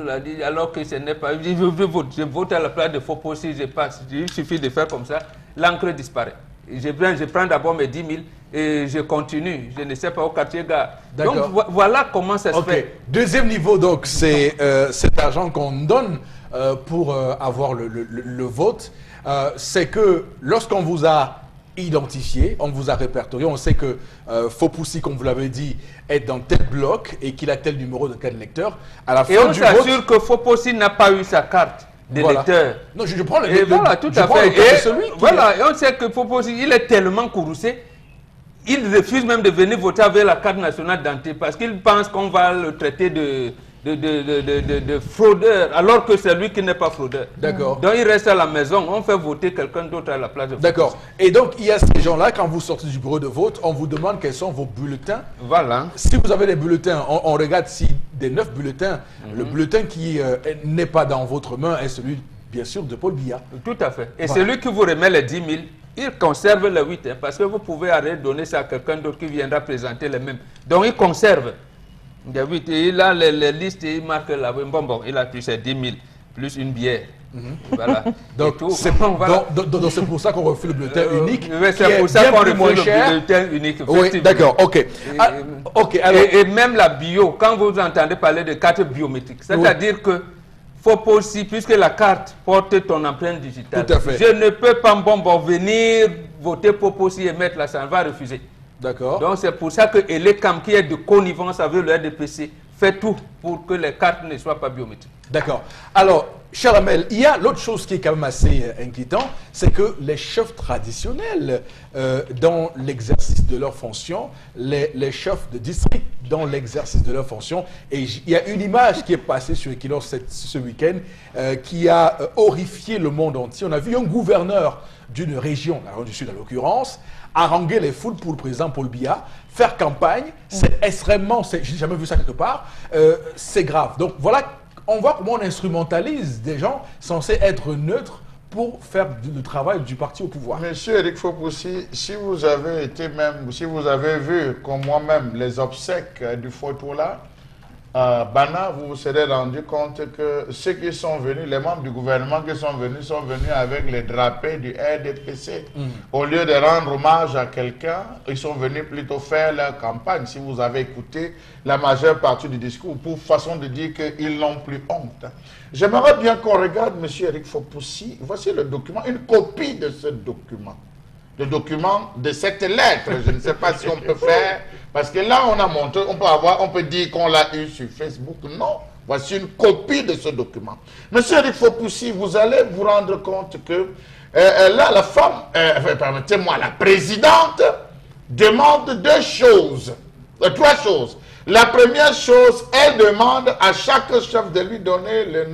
alors que ce n'est pas... Je vote à la place de Foposi, je passe. Il suffit de faire comme ça, l'encre disparaît. Je prends d'abord mes 10 000 et je continue. Je ne sais pas au quartier gars. Donc voilà comment ça se fait. Deuxième niveau, donc, c'est cet argent qu'on donne pour avoir le vote. C'est que lorsqu'on vous a identifié, on vous a répertorié, on sait que Foposi, comme vous l'avez dit, est dans tel bloc et qu'il a tel numéro de carte d'électeur. À la fin et on du vote, s'assure que Foposi n'a pas eu sa carte d'électeur. Non, je prends le... Et voilà, tout à fait. Et on sait que Foposi, il est tellement courroucé, il refuse même de venir voter avec la carte nationale d'identité parce qu'il pense qu'on va le traiter de fraudeur, alors que c'est lui qui n'est pas fraudeur. D'accord. Donc il reste à la maison, on fait voter quelqu'un d'autre à la place de Foposi. D'accord. Et donc il y a ces gens-là, quand vous sortez du bureau de vote, on vous demande quels sont vos bulletins. Voilà. Si vous avez des bulletins, on regarde si des 9 bulletins, le bulletin qui n'est pas dans votre main est celui, bien sûr, de Paul Biya. Tout à fait. Et celui qui vous remet les 10 000, il conserve les 8, hein, parce que vous pouvez arrêter de donner ça à quelqu'un d'autre qui viendra présenter les mêmes. Donc il conserve. Et il a les listes et il marque là. Bon, il a plus ses 10 000, plus une bière. Voilà. Donc c'est pour ça qu'on refuse le bulletin unique. C'est pour ça qu'on refuse le bulletin unique. Oui, d'accord, ok. Et même la bio, quand vous entendez parler de carte biométrique, c'est-à-dire que Foposi, puisque la carte porte ton empreinte digitale, je ne peux pas venir voter Foposi et mettre là, ça va refuser. D'accord. Donc c'est pour ça que Elecam, qui est de connivence avec le RDPC, fait tout pour que les cartes ne soient pas biométriques. D'accord. Alors, cher Amel, il y a l'autre chose qui est quand même assez inquiétant, c'est que les chefs traditionnels, dans l'exercice de leurs fonctions, les chefs de district dans l'exercice de leurs fonctions, et il y a une image qui est passée sur Equinox ce week-end qui a horrifié le monde entier. On a vu un gouverneur d'une région, la région du Sud en l'occurrence, haranguer les foules pour le président Paul Biya, faire campagne, c'est extrêmement, je n'ai jamais vu ça quelque part, c'est grave. Donc voilà, on voit comment on instrumentalise des gens censés être neutres pour faire le travail du parti au pouvoir. Monsieur Eric Foposi, si vous avez vu, comme moi-même, les obsèques du photo là, Bana, vous vous serez rendu compte que ceux qui sont venus, les membres du gouvernement qui sont venus avec les drapés du RDPC. Au lieu de rendre hommage à quelqu'un, ils sont venus plutôt faire leur campagne. Si vous avez écouté la majeure partie du discours, pour façon de dire qu'ils n'ont plus honte. J'aimerais bien qu'on regarde M. Eric Fopoussi. Voici le document, une copie de ce document. Le document de cette lettre. Je ne sais pas si on peut faire, parce que là on a montré, on peut dire qu'on l'a eu sur Facebook. Non, voici une copie de ce document. Monsieur Eric Fopoussi, vous allez vous rendre compte que là la femme, permettez-moi, la présidente demande deux choses, trois choses. La première chose, elle demande à chaque chef de lui donner le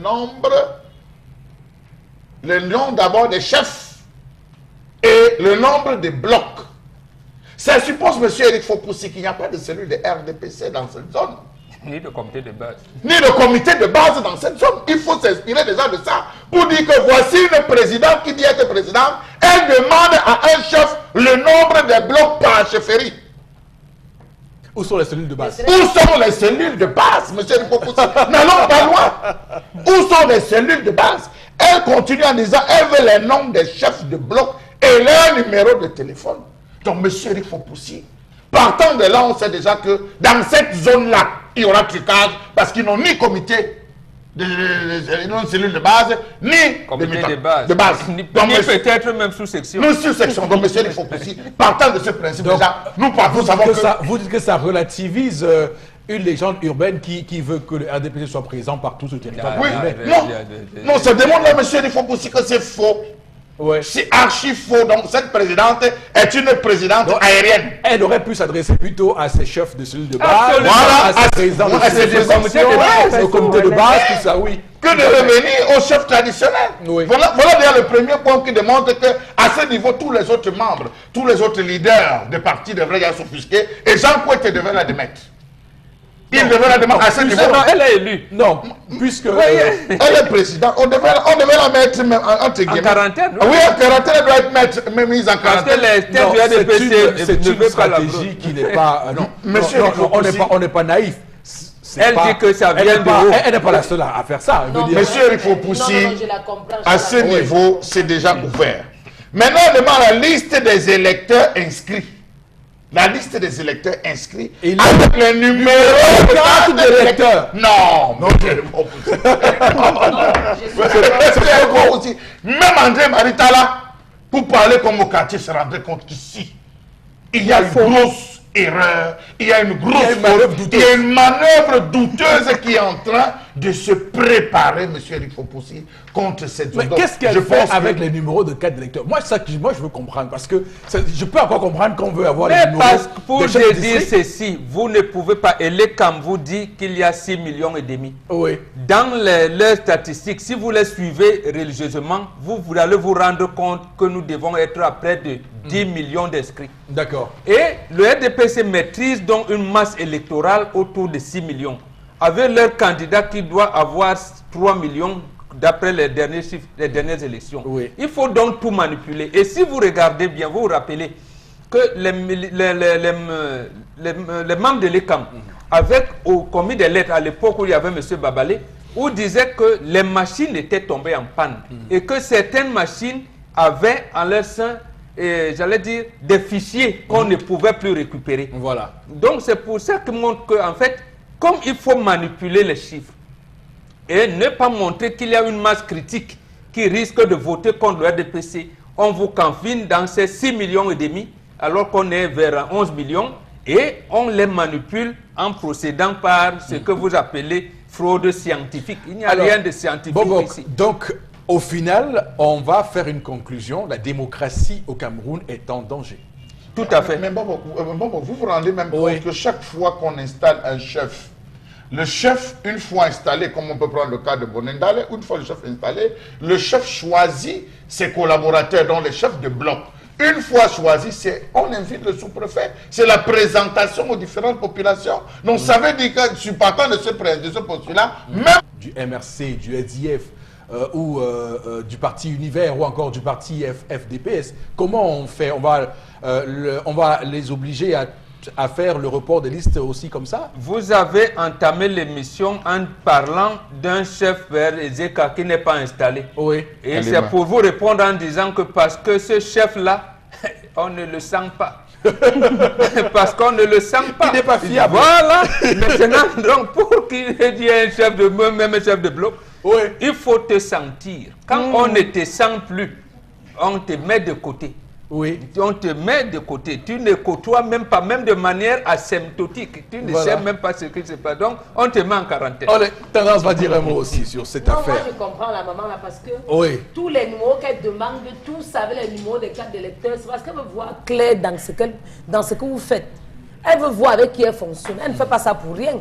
nom d'abord des chefs et le nombre de blocs. Ça suppose, M. Eric Fopoussi, qu'il n'y a pas de cellule de RDPC dans cette zone. Ni de comité de base. Ni de comité de base dans cette zone. Il faut s'inspirer déjà de ça pour dire que voici une présidente qui dit être présidente. Elle demande à un chef le nombre de blocs par chefferie. Où sont les cellules de base? Où sont les cellules de base, M. Eric Fopoussi? N'allons pas loin. Où sont les cellules de base? Elle continue en disant, elle veut les noms des chefs de bloc et leur numéro de téléphone. Donc, M. Eric Fopoussi, partant de là, on sait déjà que dans cette zone-là, il y aura trucage parce qu'ils n'ont ni comité de cellule de base, ni Comité de de base. Ni peut-être même sous-section. Nous, sous-section. Donc, M. Eric Fopoussi, partant de ce principe, Donc, déjà, nous savons que... Vous dites que ça relativise une légende urbaine qui veut que le RDPC soit présent partout sur le territoire. Oui, burundais. non, ça démontre là, M. Eric Fopoussi, que c'est faux. Ouais. C'est archi faux. Donc, cette présidente est une présidente aérienne. Elle aurait pu s'adresser plutôt à ses chefs de cellules de base, Absolument. Voilà, à ses présidents de à ses cellules de base, au comité de base, tout ça, oui. Que de revenir au chef traditionnel. Oui. Voilà d'ailleurs le premier point qui démontre qu'à ce niveau, tous les autres membres, tous les autres leaders de partis devraient y s'offusquer et Jean Kouette devait la démettre. Il devait la démettre à ce niveau. Non, elle est élue. Non, puisque... Elle est présidente. On devait la mettre même entre guillemets. En quarantaine, Oui, en quarantaine, elle doit être mise en Parce que quarantaine. les têtes Non, du RDPC c'est ne une veulent pas la stratégie qui n'est pas... non, Monsieur non, Eric non, Fopoussi. on n'est pas naïf. C'est Elle dit que ça vient de haut. Elle n'est pas la seule à faire ça. Je veux dire. Monsieur Eric Fopoussi, je la comprends. à ce niveau, c'est déjà ouvert. Maintenant, on demande la liste des électeurs inscrits. La liste des électeurs inscrits Et avec le numéro de carte des électeurs. Non, Monsieur Eric Fopoussi. Même André Maritala, pour parler comme au quartier, se rendrait compte qu'ici, il y a une grosse erreur, il y a une grosse faute, il y a une manœuvre douteuse qui est en train de se préparer, M. Eric Fopoussi, contre cette zone. Mais qu'est-ce qu'elle fait avec les numéros de carte d'électeurs? Moi, je veux comprendre, parce que je peux encore comprendre qu'on veut avoir les Mais numéros parce que pour de chefs de dire district. ceci, vous ne pouvez pas, et les CAM vous dit qu'il y a 6,5 millions. Oui. Dans leurs statistiques, si vous les suivez religieusement, vous allez vous rendre compte que nous devons être à près de 10 millions d'inscrits. D'accord. Et le RDPC maîtrise donc une masse électorale autour de 6 millions. Avec leur candidat qui doit avoir 3 millions d'après les derniers chiffres, les dernières élections. Oui. Il faut donc tout manipuler. Et si vous regardez bien, vous vous rappelez que les membres de l'ECAM avaient commis des lettres à l'époque où il y avait M. Babalé, où disait que les machines étaient tombées en panne et que certaines machines avaient en leur sein, j'allais dire, des fichiers qu'on ne pouvait plus récupérer. Voilà. Donc c'est pour ça que montre que, en fait, comme il faut manipuler les chiffres et ne pas montrer qu'il y a une masse critique qui risque de voter contre le RDPC, on vous confine dans ces 6,5 millions alors qu'on est vers 11 millions et on les manipule en procédant par ce que vous appelez fraude scientifique. Il n'y a rien de scientifique ici. Donc, au final, on va faire une conclusion. La démocratie au Cameroun est en danger. Tout à fait. Mais bon, vous vous rendez même Oui. compte que chaque fois qu'on installe un chef, le chef, une fois installé, comme on peut prendre le cas de Bonendale, une fois le chef installé, le chef choisit ses collaborateurs, dont les chefs de bloc. Une fois choisi, on invite le sous-préfet. C'est la présentation aux différentes populations. Donc ça veut dire que, je suis partant de ce postulat, même... Du MRC, du SDF, ou du parti Univers, ou encore du parti FDPS. Comment on fait? On va les obliger à à faire le report des listes aussi comme ça? Vous avez entamé l'émission en parlant d'un chef vers Ezeka qui n'est pas installé. Oui. Et c'est pour vous répondre en disant que parce que ce chef-là, on ne le sent pas. Parce qu'on ne le sent pas. Il n'est pas fiable. Voilà. Maintenant, donc, pour qu'il y ait un chef de même un chef de bloc, Oui. il faut te sentir. Quand on ne te sent plus, on te met de côté. Oui. On te met de côté. Tu ne côtoies même pas, même de manière asymptotique. Tu ne sais même pas ce qui se passe. Donc, on te met en quarantaine. Tendance va dire un mot aussi sur cette Non, affaire. moi, je comprends la maman là parce que Oui. tous les numéros qu'elle demande, tous savez les numéros des cartes d'électeurs, c'est parce qu'elle veut voir clair dans ce que vous faites. Elle veut voir avec qui elle fonctionne. Elle ne fait pas ça pour rien.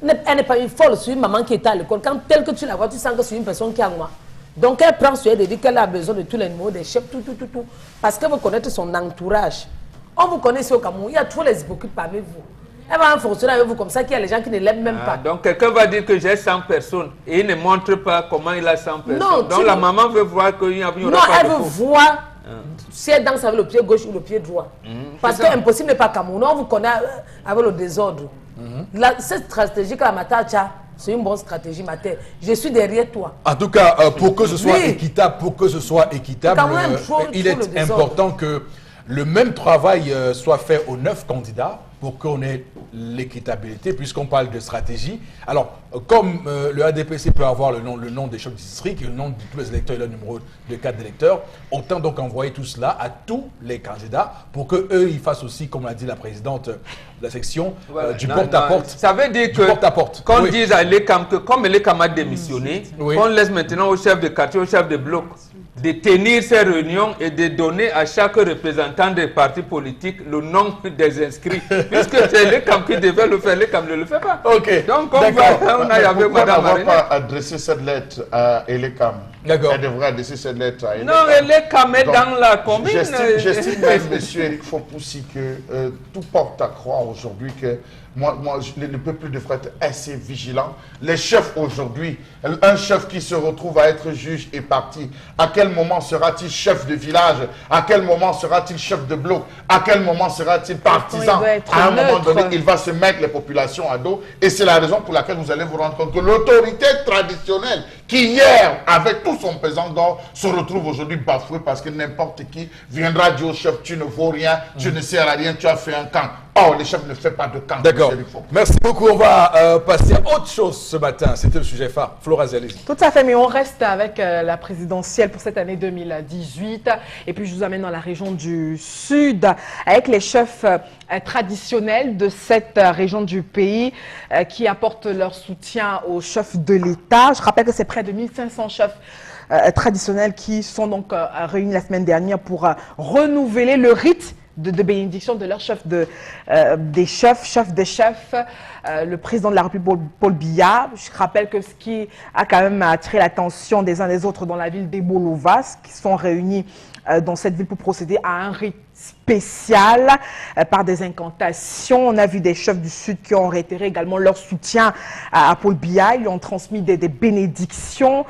Elle n'est pas une folle sur une maman qui est à l'école. Quand tel que tu la vois, tu sens que c'est une personne qui a moi. Donc elle prend sur elle et dit qu'elle a besoin de tous les numéros des chefs, tout. Parce qu'elle veut connaître son entourage. On vous connaît ici au Cameroun, il y a tous les hypocrites parmi vous. Elle va fonctionner avec vous comme ça qu'il y a les gens qui ne l'aiment même pas. Donc quelqu'un va dire que j'ai 100 personnes et il ne montre pas comment il a 100 personnes. Non, donc la maman veut voir qu'il y aura non, pas elle de veut faux. voir si elle danse avec le pied gauche ou le pied droit. Parce que impossible n'est pas Cameroun. On vous connaît avec le désordre. Cette stratégie que la Matacha, c'est une bonne stratégie, Maté. Je suis derrière toi. En tout cas, pour que ce soit Oui. équitable, Quand même, il est le désordre. important que le même travail soit fait aux 9 candidats pour qu'on ait l'équitabilité, puisqu'on parle de stratégie. Alors, comme le ADPC peut avoir le nom des chefs de district, le nom de tous les électeurs et le numéro de carte d'électeurs, autant donc envoyer tout cela à tous les candidats pour qu'eux, ils fassent aussi, comme l'a dit la présidente de la section, du porte-à-porte. Ça veut dire Du porte-à-porte. qu'on Oui. dise à Elekam que comme Elekam a démissionné, Oui. qu'on laisse maintenant au chef de quartier, au chef de bloc, de tenir ces réunions et de donner à chaque représentant des partis politiques le nom des inscrits. Puisque c'est Elekam qui devait le faire, Elekam ne le fait pas. Ok. Donc on D'accord. a avec Pourquoi Madame n'avoir Marine. pas adressé cette lettre à Elekam? D'accord. Elle devrait adresser cette lettre à Elekam. Non, Elekam est Donc, dans la commune. J'estime même, M. Eric Fopoussi, que tout porte à croire aujourd'hui que le peuple devrait être assez vigilant. Les chefs aujourd'hui, un chef qui se retrouve à être juge et parti, à quel moment sera-t-il chef de village? À quel moment sera-t-il chef de bloc? À quel moment sera-t-il partisan? doit être À un moment neutre. donné, il va se mettre les populations à dos. Et c'est la raison pour laquelle vous allez vous rendre compte que l'autorité traditionnelle, qui hier avait tout son pesant d'or, se retrouve aujourd'hui bafouée parce que n'importe qui viendra dire au chef, tu ne vaux rien, tu ne sers à rien, tu as fait un camp. Or, le chef ne fait pas de camp. D'accord. monsieur Rifo. Merci beaucoup. On va passer à autre chose ce matin. C'était le sujet phare. Flora Zélis. Tout à fait, mais on reste avec la présidentielle pour cette année 2018. Et puis, je vous amène dans la région du Sud avec les chefs traditionnels de cette région du pays qui apportent leur soutien aux chefs de l'État. Je rappelle que c'est près de 1500 chefs traditionnels qui sont donc réunis la semaine dernière pour renouveler le rite de bénédiction de leur chef des chefs, le président de la République, Paul Biya. Je rappelle que ce qui a quand même attiré l'attention des uns des autres dans la ville d'Ebolovas, qui sont réunis dans cette ville pour procéder à un rite spécial par des incantations. On a vu des chefs du Sud qui ont réitéré également leur soutien à Paul Biya. Ils lui ont transmis des bénédictions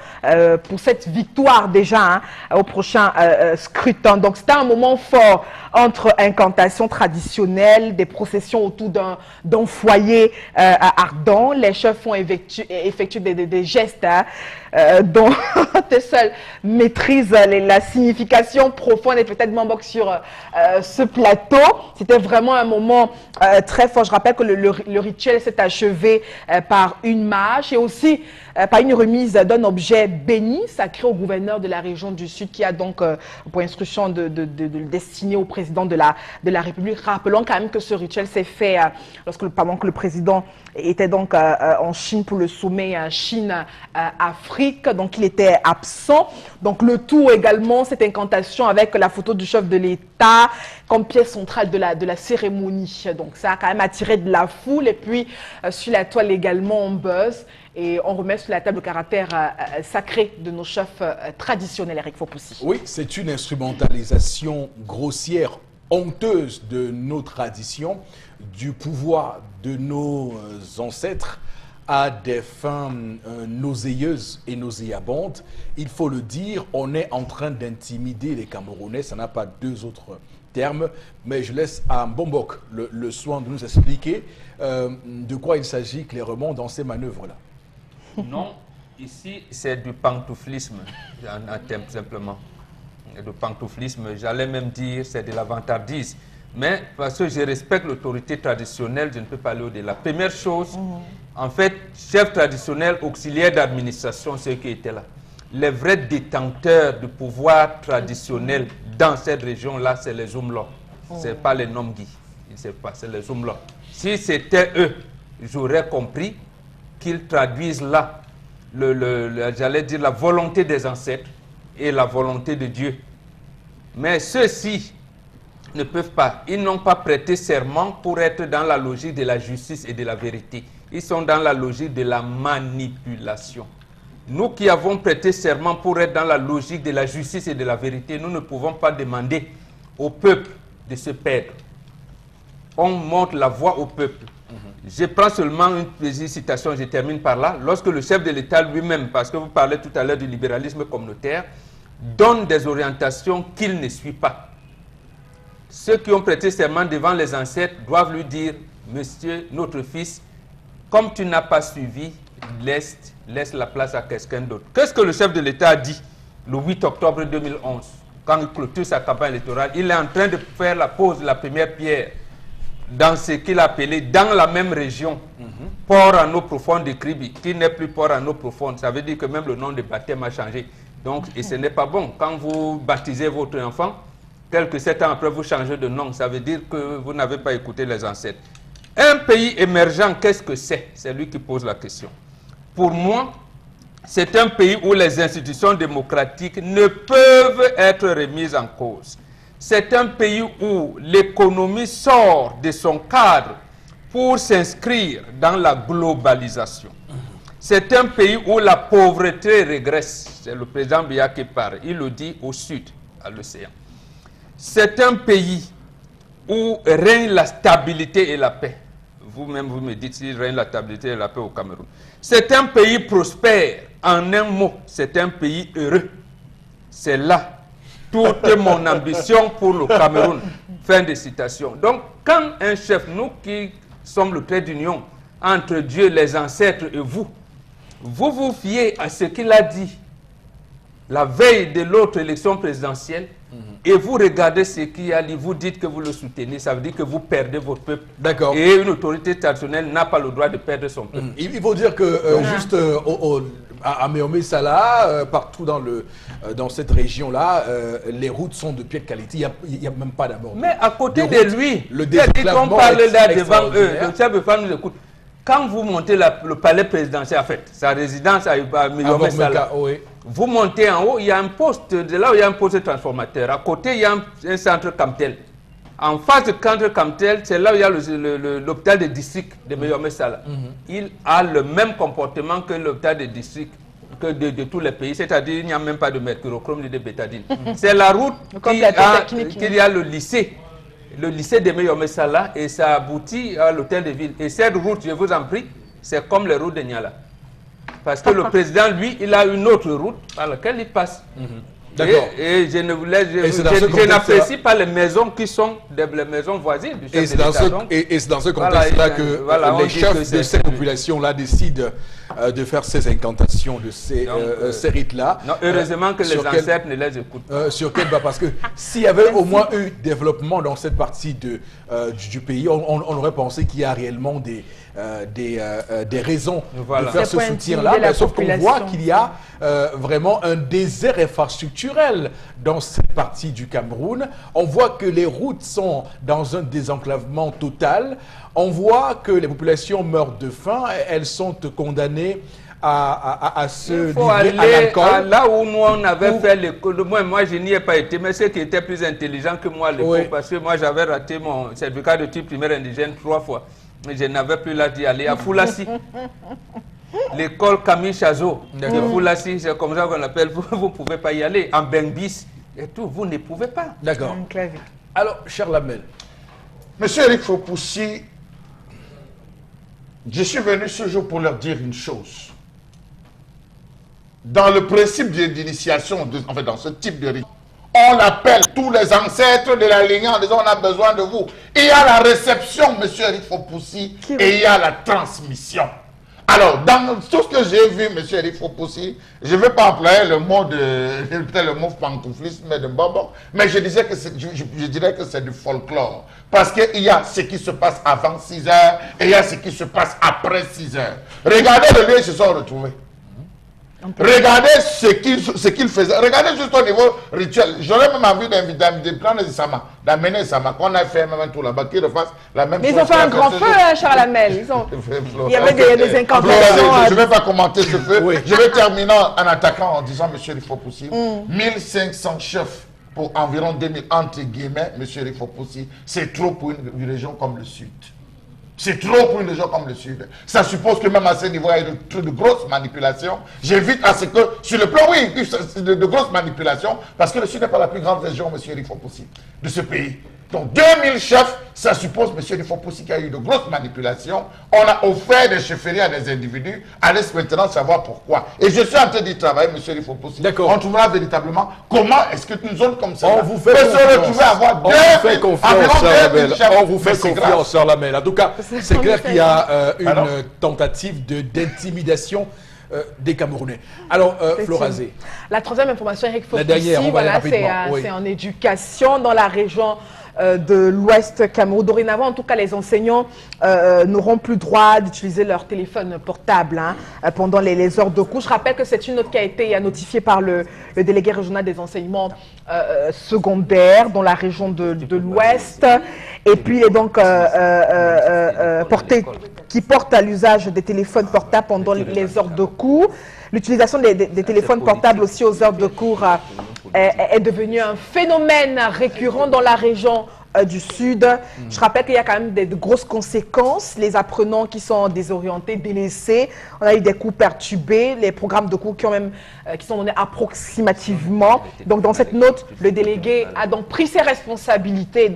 pour cette victoire déjà au prochain scrutin. Donc c'était un moment fort entre incantations traditionnelles, des processions autour d'un foyer ardent. Les chefs ont effectué des gestes dont tes seuls maîtrisent la signification profonde et peut-être Mambok sur ce plateau. C'était vraiment un moment très fort. Je rappelle que le rituel s'est achevé par une marche et aussi par une remise d'un objet béni sacré au gouverneur de la région du Sud qui a donc pour instruction de le destiner au président de la République. Rappelons quand même que ce rituel s'est fait pendant que le président était donc en Chine pour le sommet Chine-Afrique, donc il était absent. Donc le tout également, cette incantation avec la photo du chef de l'État comme pièce centrale de la cérémonie. Donc ça a quand même attiré de la foule et puis sur la toile également on buzz. Et on remet sur la table le caractère sacré de nos chefs traditionnels, Eric Fopoussi. Oui, c'est une instrumentalisation grossière, honteuse de nos traditions, du pouvoir de nos ancêtres à des fins nauséeuses et nauséabondes. Il faut le dire, on est en train d'intimider les Camerounais, ça n'a pas deux autres terme. Mais je laisse à Mbombok le soin de nous expliquer de quoi il s'agit clairement dans ces manœuvres-là. Non, ici, c'est du pantouflisme, en termes simplement. Du pantouflisme, j'allais même dire c'est de la vantardise. Mais parce que je respecte l'autorité traditionnelle, je ne peux pas aller au-delà. Première chose, en fait, chef traditionnel, auxiliaire d'administration, ceux qui étaient là. Les vrais détenteurs du pouvoir traditionnel dans cette région-là, c'est les Umlo. Ce n'est pas les Nomgui. C'est les Umlo. Si c'était eux, j'aurais compris qu'ils traduisent là, j'allais dire, la volonté des ancêtres et la volonté de Dieu. Mais ceux-ci ne peuvent pas. Ils n'ont pas prêté serment pour être dans la logique de la justice et de la vérité. Ils sont dans la logique de la manipulation. Nous qui avons prêté serment pour être dans la logique de la justice et de la vérité, nous ne pouvons pas demander au peuple de se perdre. On montre la voie au peuple. Je prends seulement une petite citation, je termine par là. Lorsque le chef de l'État lui-même, parce que vous parlez tout à l'heure du libéralisme communautaire, donne des orientations qu'il ne suit pas. Ceux qui ont prêté serment devant les ancêtres doivent lui dire, monsieur, notre fils, comme tu n'as pas suivi, laisse la place à quelqu'un d'autre. Qu'est-ce que le chef de l'État a dit le 8 octobre 2011, quand il clôture sa campagne électorale? Il est en train de faire la pose de la première pierre dans ce qu'il a appelé, dans la même région, Port en eau profonde de Kribi, qui n'est plus Port en eau profonde. Ça veut dire que même le nom de baptême a changé. Donc, et ce n'est pas bon. Quand vous baptisez votre enfant, quelques 7 ans après, vous changez de nom. Ça veut dire que vous n'avez pas écouté les ancêtres. Un pays émergent, qu'est-ce que c'est? C'est lui qui pose la question. Pour moi, c'est un pays où les institutions démocratiques ne peuvent être remises en cause. C'est un pays où l'économie sort de son cadre pour s'inscrire dans la globalisation. C'est un pays où la pauvreté régresse. C'est le président Biya qui parle. Il le dit au sud, à l'océan. C'est un pays où règne la stabilité et la paix. Vous-même, vous me dites s'il règne la stabilité et la paix au Cameroun. C'est un pays prospère. En un mot, c'est un pays heureux. C'est là toute mon ambition pour le Cameroun. Fin de citation. Donc, quand un chef, nous qui sommes le trait d'union entre Dieu, les ancêtres et vous vous fiez à ce qu'il a dit la veille de l'autre élection présidentielle et vous regardez ce qu'il a dit, vous dites que vous le soutenez, ça veut dire que vous perdez votre peuple. D'accord. Et une autorité traditionnelle n'a pas le droit de perdre son peuple. Il faut dire que juste à Méomé Salah, partout dans cette région-là, les routes sont de pied de qualité. Il n'y a même pas d'abord. Mais à côté de lui, le on parle là devant eux, extraordinaire. le chef de famille nous écoute. Quand vous montez le palais présidentiel, en fait, sa résidence à Méomé Salah, oui. vous montez en haut, il y a un poste, de là où il y a un poste transformateur. À côté, il y a un centre Camtel. En face du centre Camtel, c'est là où il y a l'hôpital de district de Méomé Salah. Il a le même comportement que l'hôpital de district de tous les pays, c'est-à-dire il n'y a même pas de mercurochrome ni de bétadine. C'est la route qu'il y a le lycée de Méomé Salah et ça aboutit à l'hôtel de ville. Et cette route, je vous en prie, c'est comme les routes de Niala. Parce que le président, lui, il a une autre route par laquelle il passe. D'accord. Et je ne vous laisse, je n'apprécie pas les maisons qui sont les maisons voisines du chef de l'État. Et c'est dans ce contexte-là que les chefs de ces populations-là décident de faire ces incantations, de ces rites-là. Heureusement que les ancêtres ne les écoutent pas. Sur quel bas? Parce que s'il y avait au moins eu développement dans cette partie du pays, on aurait pensé qu'il y a réellement des raisons de faire ce soutien-là. Mais sauf qu'on voit qu'il y a vraiment un désert infrastructurel dans cette partie du Cameroun. On voit que les routes sont dans un désenclavement total. On voit que les populations meurent de faim. Elles sont condamnées à se livrer à l'alcool. Là où nous on avait fait l'école, moi je n'y ai pas été, mais ceux qui étaient plus intelligents que moi à l'époque, oui. Parce que moi j'avais raté mon certificat de type primaire indigène 3 fois. Mais je n'avais plus l'âge d'y aller à Foulassi. L'école Camille Chazot de Foulassi, c'est comme ça qu'on l'appelle, vous ne pouvez pas y aller. En Bengbis et tout, vous ne pouvez pas. D'accord. Alors, cher Lamel. Monsieur Eric Fopoussi, je suis venu ce jour pour leur dire une chose. Dans le principe d'initiation, en fait, dans ce type de rite, On appelle tous les ancêtres de la lignée en disant on a besoin de vous. Il y a la réception, monsieur Eric Fopoussi, et il y a la transmission. Alors, dans tout ce que j'ai vu, monsieur Eric Fopoussi, je ne vais pas employer le mot peut-être le mot pantouflisme de Bobo, mais je dirais que c'est du folklore. Parce qu'il y a ce qui se passe avant 6 heures et il y a ce qui se passe après 6 heures. Regardez le lieu, ils se sont retrouvés. Regardez ce qu'il faisait. Regardez juste au niveau rituel. J'aurais même envie de prendre les Sama, d'amener les Sama, qu'on a fait même un tour là-bas, qu'ils refassent la même chose. Mais ils ont fait un grand feu, Charles Hamel. Il y avait des incantations. Je ne vais pas commenter ce feu. Oui. Je vais terminer en attaquant en disant, monsieur Rifopoussi, 1500 chefs pour environ 2000, entre guillemets, monsieur Rifopoussi, c'est trop pour une région comme le Sud. C'est trop pour une région comme le Sud. Ça suppose que même à ce niveau, il y a de grosses manipulations. J'évite à ce que, sur le plan, oui, de grosses manipulations, parce que le Sud n'est pas la plus grande région, monsieur Rifopoussi, de ce pays. Donc 2000 chefs, ça suppose, monsieur Rifopoussi, qu'il y a eu de grosses manipulations. On a offert des chefferies à des individus. Allez maintenant savoir pourquoi. Et je suis en train d'y travailler, monsieur Rifopoussi. D'accord. On trouvera véritablement comment est-ce que une zone comme ça on vous fait peut se retrouver à avoir on vous fait confiance, Sœur Lamel. En tout cas, c'est clair qu'il y a une tentative d'intimidation des Camerounais. Alors, Florazé. La troisième information, Eric Fopoussi, La dernière, voilà, c'est en éducation dans la région de l'Ouest Cameroun. Dorénavant, en tout cas, les enseignants n'auront plus droit d'utiliser leur téléphone portable pendant les heures de cours. Je rappelle que c'est une note qui a été notifiée par le délégué régional des enseignements secondaires dans la région de l'Ouest. Et puis, il est donc qui porte à l'usage des téléphones portables pendant les heures de cours. L'utilisation des téléphones portables aussi aux heures de cours est devenue un phénomène récurrent dans la région du Sud. Je rappelle qu'il y a quand même de grosses conséquences. Les apprenants qui sont désorientés, délaissés. On a eu des cours perturbés, les programmes de cours qui sont donnés approximativement. Donc dans cette note, le délégué a donc pris ses responsabilités et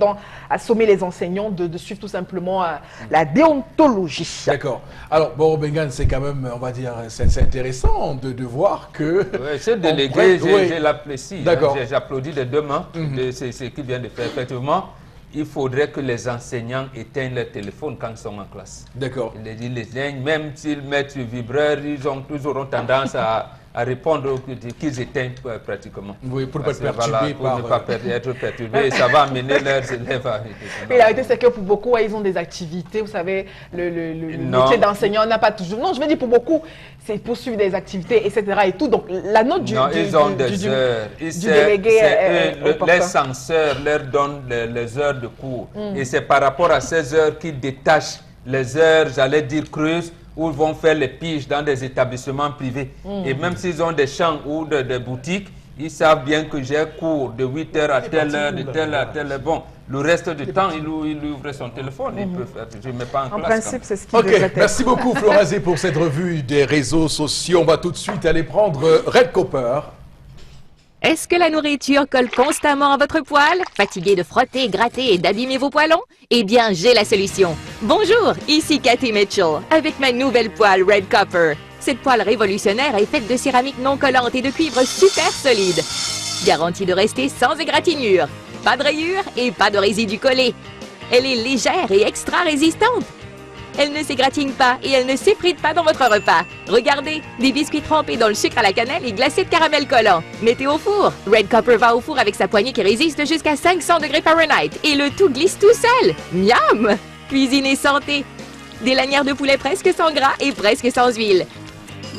a sommé les enseignants de suivre tout simplement la déontologie. D'accord. Alors, Borobengan, c'est quand même, on va dire, c'est intéressant de voir que... Oui, ce délégué, je l'apprécie. D'accord. J'applaudis de deux mains de ce qu'il vient de faire. Effectivement, il faudrait que les enseignants éteignent leur téléphone quand ils sont en classe. D'accord. Les éteignent, même s'ils mettent sur vibreur, ils auront tendance à répondre qu'ils éteignent pratiquement. Oui, pour ne pas être perturbé pour ne pas être perturbé, et ça va amener leurs élèves à... Mais la réalité, c'est que pour beaucoup, ils ont des activités. Vous savez, le métier d'enseignant n'a pas toujours... Non, je veux dire, pour beaucoup, c'est poursuivre des activités, etc. et tout. Donc, la note du délégué les censeurs leur donnent les heures de cours. Et c'est par rapport à ces heures qu'ils détachent les heures, j'allais dire creuses, où ils vont faire les piges dans des établissements privés. Et même s'ils ont des champs ou des boutiques, ils savent bien que j'ai cours de 8h à telle heure, de telle à telle heure. Bon, le reste du temps, il ouvre son téléphone. Il peut faire, je ne mets pas en classe. En principe, c'est ce qui devrait être. Merci beaucoup, Florazé, pour cette revue des réseaux sociaux. On va tout de suite aller prendre Red Copper. Est-ce que la nourriture colle constamment à votre poêle? Fatigué de frotter, gratter et d'abîmer vos poêlons? Eh bien, j'ai la solution. Bonjour, ici Cathy Mitchell, avec ma nouvelle poêle Red Copper. Cette poêle révolutionnaire est faite de céramique non collante et de cuivre super solide. Garantie de rester sans égratignure. Pas de rayures et pas de résidus collés. Elle est légère et extra résistante. Elle ne s'égratigne pas et elle ne s'effrite pas dans votre repas. Regardez, des biscuits trempés dans le sucre à la cannelle et glacés de caramel collant. Mettez au four. Red Copper va au four avec sa poignée qui résiste jusqu'à 500 degrés Fahrenheit. Et le tout glisse tout seul. Miam! Cuisine et santé. Des lanières de poulet presque sans gras et presque sans huile.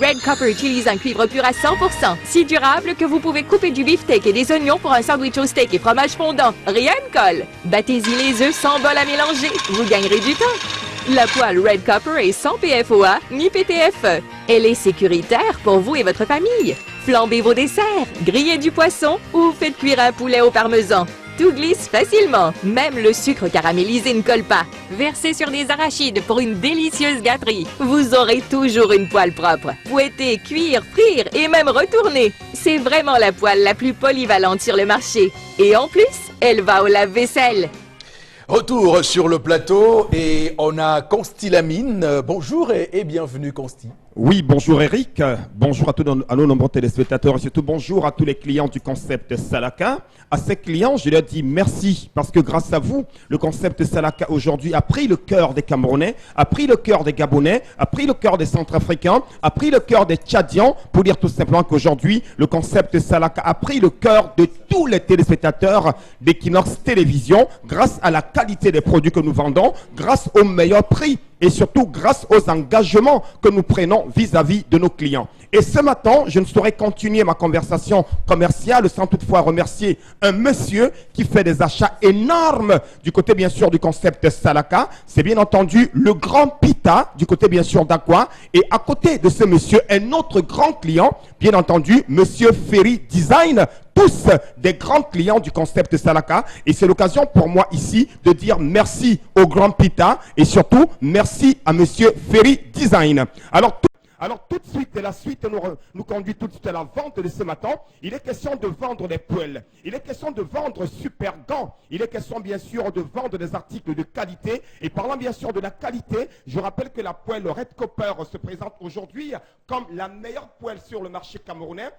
Red Copper utilise un cuivre pur à 100%, si durable que vous pouvez couper du beefsteak et des oignons pour un sandwich au steak et fromage fondant. Rien ne colle. Battez-y les œufs sans bol à mélanger. Vous gagnerez du temps. La poêle Red Copper est sans PFOA ni PTFE. Elle est sécuritaire pour vous et votre famille. Flambez vos desserts, grillez du poisson ou faites cuire un poulet au parmesan. Tout glisse facilement. Même le sucre caramélisé ne colle pas. Versez sur des arachides pour une délicieuse gâterie. Vous aurez toujours une poêle propre. Fouetter, cuire, frire et même retourner. C'est vraiment la poêle la plus polyvalente sur le marché. Et en plus, elle va au lave-vaisselle. Retour sur le plateau et on a Consti Lamine. Bonjour et bienvenue Consti. Oui, bonjour Eric, bonjour à nos nombreux téléspectateurs et surtout bonjour à tous les clients du concept Salaka. À ces clients, je leur dis merci parce que grâce à vous, le concept Salaka aujourd'hui a pris le cœur des Camerounais, a pris le cœur des Gabonais, a pris le cœur des Centrafricains, a pris le cœur des Tchadiens pour dire tout simplement qu'aujourd'hui, le concept Salaka a pris le cœur de tous les téléspectateurs d'Equinox Télévision grâce à la qualité des produits que nous vendons, grâce au meilleur prix et surtout grâce aux engagements que nous prenons vis-à-vis de nos clients. Et ce matin, je ne saurais continuer ma conversation commerciale sans toutefois remercier un monsieur qui fait des achats énormes du côté bien sûr du concept Salaka. C'est bien entendu le grand Pita du côté bien sûr d'Aqua. Et à côté de ce monsieur, un autre grand client, bien entendu, monsieur Ferry Design. Tous des grands clients du concept Salaka. Et c'est l'occasion pour moi ici de dire merci au grand Pita et surtout merci à monsieur Ferry Design. Alors tout de suite, la suite nous conduit tout de suite à la vente de ce matin. Il est question de vendre des poêles. Il est question de vendre super gants. Il est question bien sûr de vendre des articles de qualité. Et parlant bien sûr de la qualité, je rappelle que la poêle Red Copper se présente aujourd'hui comme la meilleure poêle sur le marché camerounais,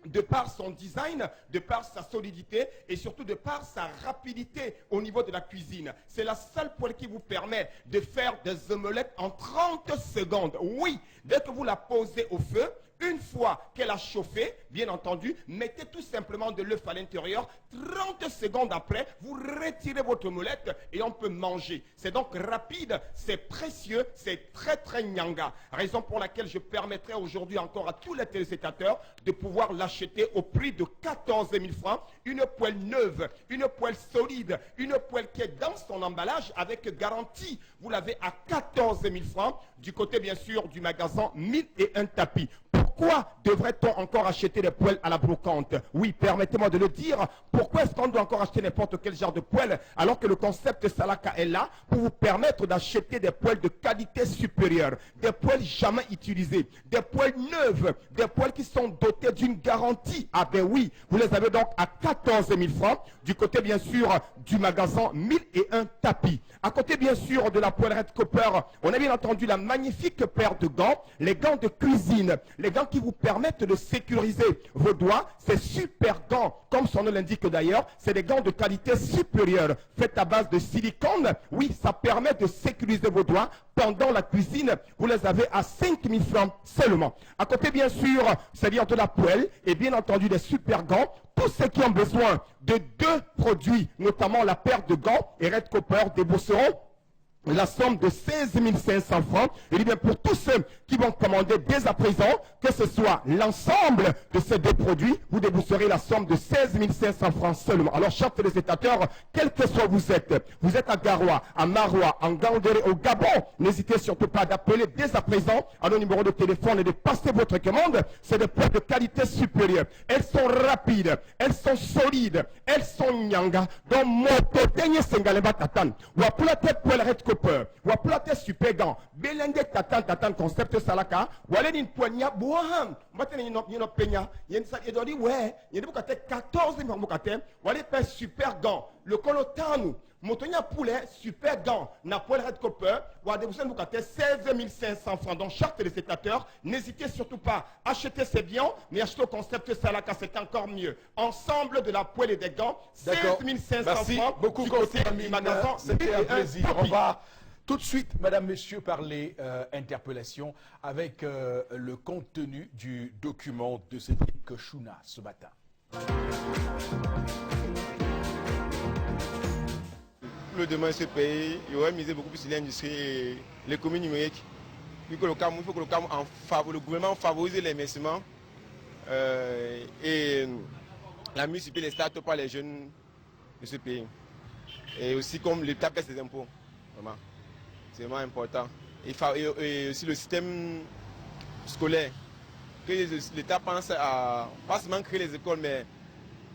de par son design, de par sa solidité et surtout de par sa rapidité au niveau de la cuisine. C'est la seule poêle qui vous permet de faire des omelettes en 30 secondes. Oui, dès que vous la posez au feu, une fois qu'elle a chauffé, bien entendu, mettez tout simplement de l'œuf à l'intérieur. 30 secondes après, vous retirez votre omelette et on peut manger. C'est donc rapide, c'est précieux, c'est très très nyanga. Raison pour laquelle je permettrai aujourd'hui encore à tous les téléspectateurs de pouvoir l'acheter au prix de 14 000 francs. Une poêle neuve, une poêle solide, une poêle qui est dans son emballage avec garantie. Vous l'avez à 14 000 francs du côté bien sûr du magasin 1001 tapis. Pourquoi devrait-on encore acheter des poêles à la brocante? Oui, permettez-moi de le dire. Pourquoi est-ce qu'on doit encore acheter n'importe quel genre de poêle alors que le concept Salaka est là pour vous permettre d'acheter des poêles de qualité supérieure, des poêles jamais utilisées, des poêles neuves, des poêles qui sont dotées d'une garantie? Ah ben oui, vous les avez donc à 14 000 francs du côté bien sûr du magasin 1001 tapis. À côté bien sûr de la poêle Red Copper, on a bien entendu la magnifique paire de gants, les gants de cuisine, les gants qui vous permettent de sécuriser vos doigts. Ces super gants, comme son nom l'indique d'ailleurs, c'est des gants de qualité supérieure, faits à base de silicone. Oui, ça permet de sécuriser vos doigts pendant la cuisine. Vous les avez à 5 000 francs seulement. À côté bien sûr, c'est-à-dire de la poêle et bien entendu des super gants. Tous ceux qui ont besoin de deux produits, notamment la paire de gants et Red Copper, débourseront la somme de 16 500 francs. Et bien pour tous ceux qui vont commander dès à présent, que ce soit l'ensemble de ces deux produits, vous débourserez la somme de 16 500 francs seulement. Alors chers téléspectateurs, quel que soit vous êtes à Garoua, à Maroua, en Gandéré, au Gabon, n'hésitez surtout pas d'appeler dès à présent à nos numéros de téléphone et de passer votre commande. C'est des poêles de qualité supérieure. Elles sont rapides, elles sont solides, elles sont nyanga. Donc moto tenye sengaleba tatan. Ou à pour la tête poêle Red Copper, ou à pour la tête super gant. Belende tatan concept Salaka. Ou allez une poignée boham. Maintenant il y a peña. Il y a une salle et dit ouais, il y a des boucatés 14 000 boucatés. Ou allez faire super gant. Le colotanu. Motonia poulet, super gant, na poêle Red Copper, ou à débourser nous 16 500 francs. Donc, chers téléspectateurs, n'hésitez surtout pas à acheter ces biens, mais acheter au concept Salaka, c'est encore mieux. Ensemble de la poêle et des gants, 16 500 Merci francs. beaucoup, Du magasin, c'était un plaisir. On va tout de suite, madame, messieurs, parler interpellation avec le contenu du document de Cédric Chouna ce matin. Le demain de ce pays, il aurait misé beaucoup plus sur l'industrie et l'économie numérique. Vu que il faut que le gouvernement favorise l'investissement et la multiplier les startups par les jeunes de ce pays. Et aussi comme l'État paie ses impôts. Vraiment. C'est vraiment important. Et aussi le système scolaire. Que l'État pense à pas seulement créer les écoles, mais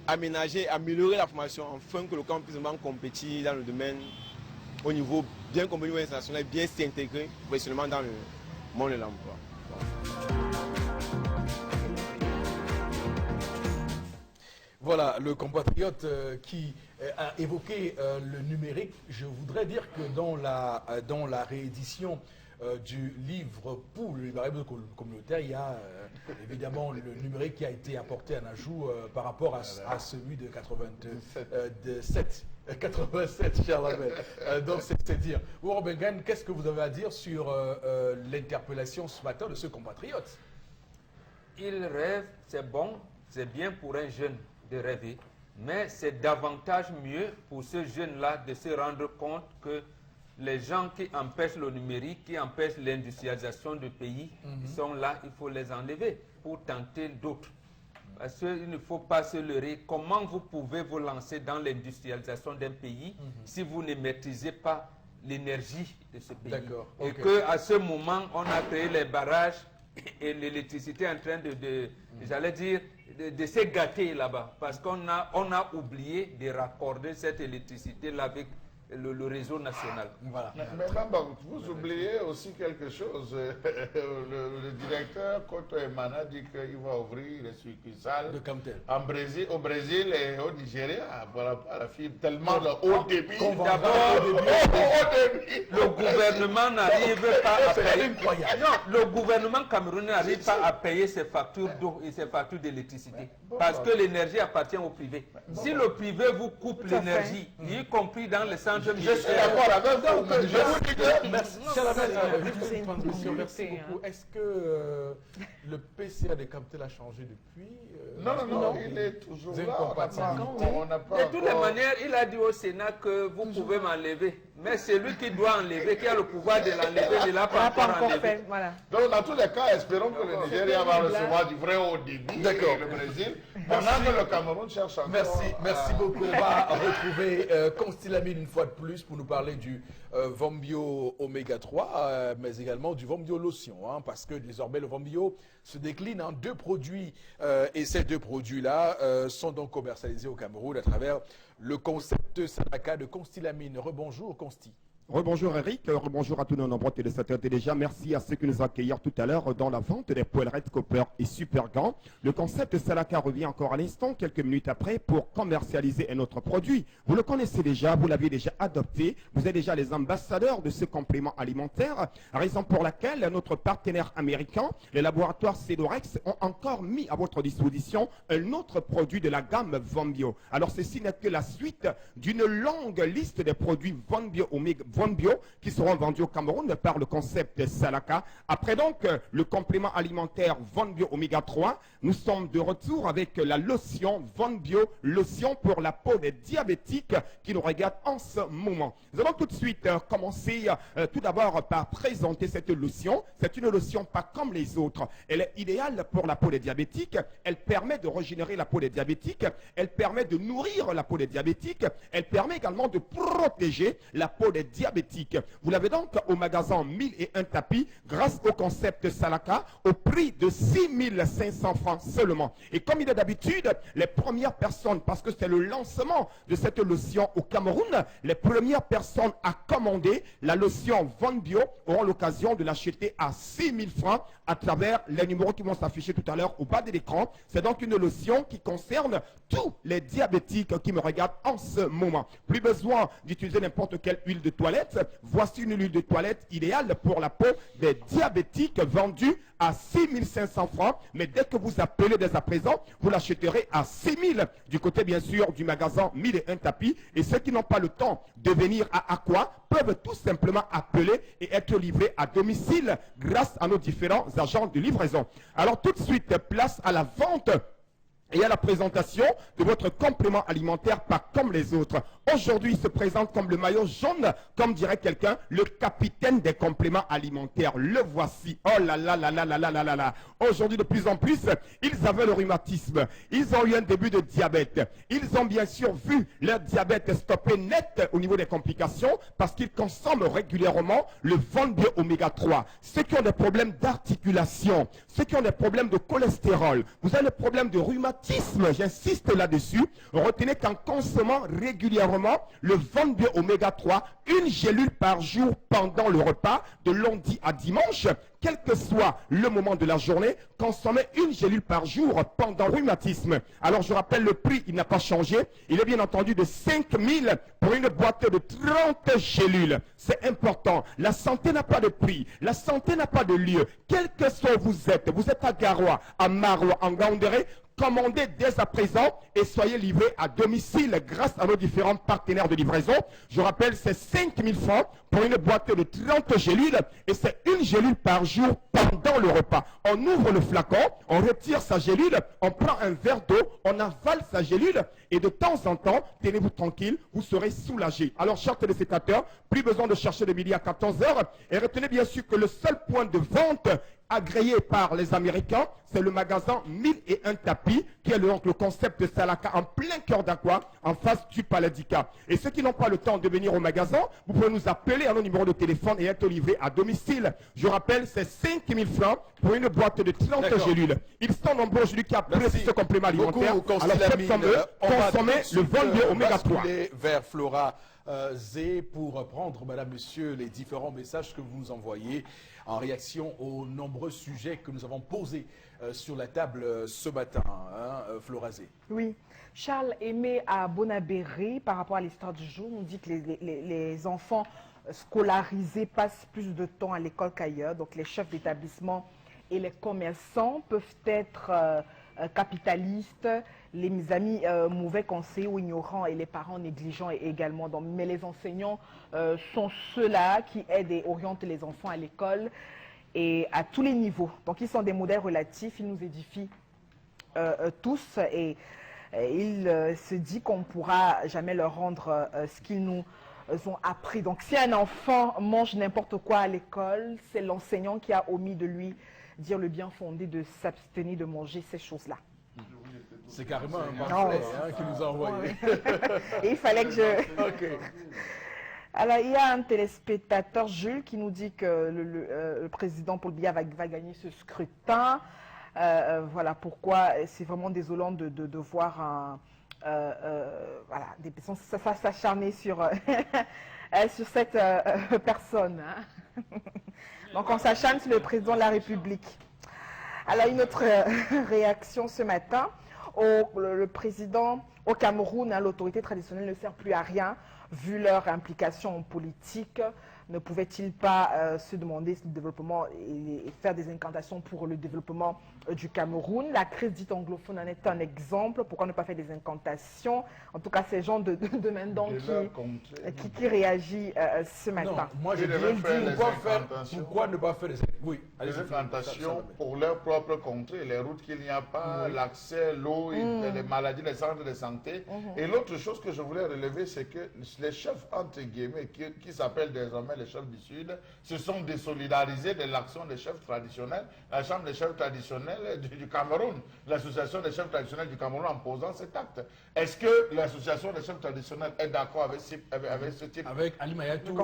aménager, améliorer la formation afin que le camp puisse vraiment compétir dans le domaine au niveau bien compris au niveau international, bien s'intégrer professionnellement dans le monde de l'emploi. Voilà, le compatriote qui a évoqué le numérique. Je voudrais dire que dans la réédition du livre pour le livre communautaire, il y a évidemment le numérique qui a été apporté en ajout par rapport à celui de 87. 87, cher Lamel. Donc, c'est dire. Vous, Robingan, qu'est-ce que vous avez à dire sur l'interpellation ce matin de ce compatriote? Il rêve, c'est bon, c'est bien pour un jeune de rêver, mais c'est davantage mieux pour ce jeune-là de se rendre compte que les gens qui empêchent le numérique, qui empêchent l'industrialisation du pays, sont là, il faut les enlever pour tenter d'autres. Parce qu'il ne faut pas se leurrer. Comment vous pouvez vous lancer dans l'industrialisation d'un pays si vous ne maîtrisez pas l'énergie de ce pays? Et qu'à ce moment, on a créé les barrages et l'électricité est en train j'allais dire, de se gâter là-bas. Parce qu'on a oublié de raccorder cette électricité-là avec le réseau national. Voilà. Mais vous oubliez aussi quelque chose. Le directeur Koto Emana dit qu'il va ouvrir les succursales en Brésil, au Brésil et au Nigeria. Voilà, à la fille, tellement le haut débit. D'abord, le gouvernement n'arrive pas à payer. Non, le gouvernement camerounais n'arrive pas à payer ses factures d'eau et ses factures d'électricité. Parce que l'énergie appartient au privé. Si le privé vous coupe l'énergie, y compris dans les centres militaires. Je suis d'accord avec vous. Je vous dis que... Merci. Merci beaucoup. Est-ce que le PCA de Camtel a changé depuis? Non, il est toujours là. De toutes les manières, il a dit au Sénat que vous pouvez m'enlever. Mais c'est lui qui doit enlever, qui a le pouvoir de l'enlever, il ne l'a pas encore enlevé. Voilà. Donc, dans tous les cas, espérons que le Nigeria va recevoir du vrai haut débit. D'accord. Le Brésil. Pendant que le Cameroun cherche encore. Merci beaucoup. On va retrouver Constilamine une fois de plus pour nous parler du Vombio Oméga 3, mais également du Vombio Lotion, hein, parce que désormais le Vombio se décline en deux produits et ces deux produits-là sont donc commercialisés au Cameroun à travers le concept Salaka de Constilamine. Rebonjour Consti. Rebonjour Eric, rebonjour à tous nos nombreux téléspectateurs. Déjà, merci à ceux qui nous accueillirent tout à l'heure dans la vente des poêles Red Copper et Super Gants. Le concept Salaka revient encore à l'instant, quelques minutes après, pour commercialiser un autre produit. Vous le connaissez déjà, vous l'aviez déjà adopté, vous êtes déjà les ambassadeurs de ce complément alimentaire, raison pour laquelle notre partenaire américain, les laboratoires Cedorex, ont encore mis à votre disposition un autre produit de la gamme Vombio. Alors ceci n'est que la suite d'une longue liste de produits Vombio qui seront vendus au Cameroun par le concept Salaka. Après donc le complément alimentaire Vombio Oméga 3, nous sommes de retour avec la lotion Vombio, lotion pour la peau des diabétiques qui nous regardent en ce moment. Nous allons tout de suite commencer tout d'abord par présenter cette lotion. C'est une lotion pas comme les autres. Elle est idéale pour la peau des diabétiques. Elle permet de régénérer la peau des diabétiques. Elle permet de nourrir la peau des diabétiques. Elle permet également de protéger la peau des diabétiques. Vous l'avez donc au magasin 1001 tapis grâce au concept Salaka au prix de 6500 francs seulement. Et comme il est d'habitude, les premières personnes, parce que c'est le lancement de cette lotion au Cameroun, les premières personnes à commander la lotion Vombio auront l'occasion de l'acheter à 6000 francs à travers les numéros qui vont s'afficher tout à l'heure au bas de l'écran. C'est donc une lotion qui concerne tous les diabétiques qui me regardent en ce moment. Plus besoin d'utiliser n'importe quelle huile de toilette. Voici une huile de toilette idéale pour la peau des diabétiques vendue à 6500 francs. Mais dès que vous appelez dès à présent, vous l'achèterez à 6000 du côté bien sûr du magasin 1001 tapis. Et ceux qui n'ont pas le temps de venir à Aqua peuvent tout simplement appeler et être livrés à domicile grâce à nos différents agents de livraison. Alors tout de suite, place à la vente et à la présentation de votre complément alimentaire pas comme les autres. Aujourd'hui, il se présente comme le maillot jaune, comme dirait quelqu'un, le capitaine des compléments alimentaires. Le voici. Oh là là là là là là là là là. Aujourd'hui, de plus en plus, ils avaient le rhumatisme. Ils ont eu un début de diabète. Ils ont bien sûr vu leur diabète stopper net au niveau des complications parce qu'ils consomment régulièrement le Vombio Oméga 3. Ceux qui ont des problèmes d'articulation, ceux qui ont des problèmes de cholestérol, vous avez des problèmes de rhumatisme, j'insiste là-dessus, retenez qu'en consommant régulièrement le Vombio Oméga 3, une gélule par jour pendant le repas, de lundi à dimanche, quel que soit le moment de la journée, consommer une gélule par jour pendant rhumatisme. Alors je rappelle, le prix, il n'a pas changé. Il est bien entendu de 5 000 pour une boîte de 30 gélules. C'est important. La santé n'a pas de prix. La santé n'a pas de lieu. Quel que soit où vous êtes à Garoua, à Maroua, en Gaoundéré, commandez dès à présent et soyez livrés à domicile grâce à nos différents partenaires de livraison. Je rappelle, c'est 5 000 francs pour une boîte de 30 gélules et c'est une gélule par jour pendant le repas. On ouvre le flacon, on retire sa gélule, on prend un verre d'eau, on avale sa gélule et de temps en temps, tenez-vous tranquille, vous serez soulagé. Alors, chers téléspectateurs, plus besoin de chercher de midi à 14 h et retenez bien sûr que le seul point de vente agréé par les Américains, c'est le magasin 1001 tapis, qui est donc le concept de Salaka en plein cœur d'Aqua, en face du Paladica. Et ceux qui n'ont pas le temps de venir au magasin, vous pouvez nous appeler à nos numéros de téléphone et être livrés à domicile. Je rappelle, c'est 5 000 francs pour une boîte de 30 gélules. Ils sont nombreux aujourd'hui qui apprécient ce complément alimentaire. Alors faites comme eux, consommez le vol de Oméga 3. Vers Flora Zé pour prendre, madame, monsieur, les différents messages que vous nous envoyez en réaction aux nombreux sujets que nous avons posés sur la table ce matin, hein, Flora Zé. Oui. Charles Aimé à Bonabéré, par rapport à l'histoire du jour, nous dit que les enfants scolarisés passent plus de temps à l'école qu'ailleurs. Donc les chefs d'établissement et les commerçants peuvent être capitalistes, les amis mauvais conseillers ou ignorants et les parents négligents également. Donc, mais les enseignants sont ceux-là qui aident et orientent les enfants à l'école et à tous les niveaux. Donc ils sont des modèles relatifs, ils nous édifient tous et il se dit qu'on ne pourra jamais leur rendre ce qu'ils nous ont appris. Donc si un enfant mange n'importe quoi à l'école, c'est l'enseignant qui a omis de lui dire le bien fondé de s'abstenir de manger ces choses-là. C'est carrément un pamphlet qui nous a envoyé. Et il fallait que je... Ok. Alors, il y a un téléspectateur, Jules, qui nous dit que le président Paul Biya va gagner ce scrutin. Voilà pourquoi c'est vraiment désolant de voir voilà, des personnes s'acharner sur, sur cette personne. Hein. Donc, on s'acharne sur le président de la République. Alors, une autre réaction ce matin. Le président au Cameroun, hein, l'autorité traditionnelle ne sert plus à rien, vu leur implication en politique. Ne pouvait-il pas se demander si le développement et faire des incantations pour le développement du Cameroun? La crise dite anglophone en est un exemple. Pourquoi ne pas faire des incantations? En tout cas, ces gens de Mendon qui réagit ce matin. Non, moi je dirais pourquoi ne pas faire des incantations pour leur propre contrée, les routes qu'il n'y a pas, l'accès, l'eau, les maladies, les centres de santé. Et l'autre chose que je voulais relever, c'est que les chefs, entre guillemets, qui s'appellent désormais les chefs du Sud, se sont désolidarisés de l'action des chefs traditionnels, la Chambre des chefs traditionnels du Cameroun, l'association des chefs traditionnels du Cameroun en posant cet acte. Est-ce que l'association des chefs traditionnels est d'accord avec ce type avec Ali Mayatou,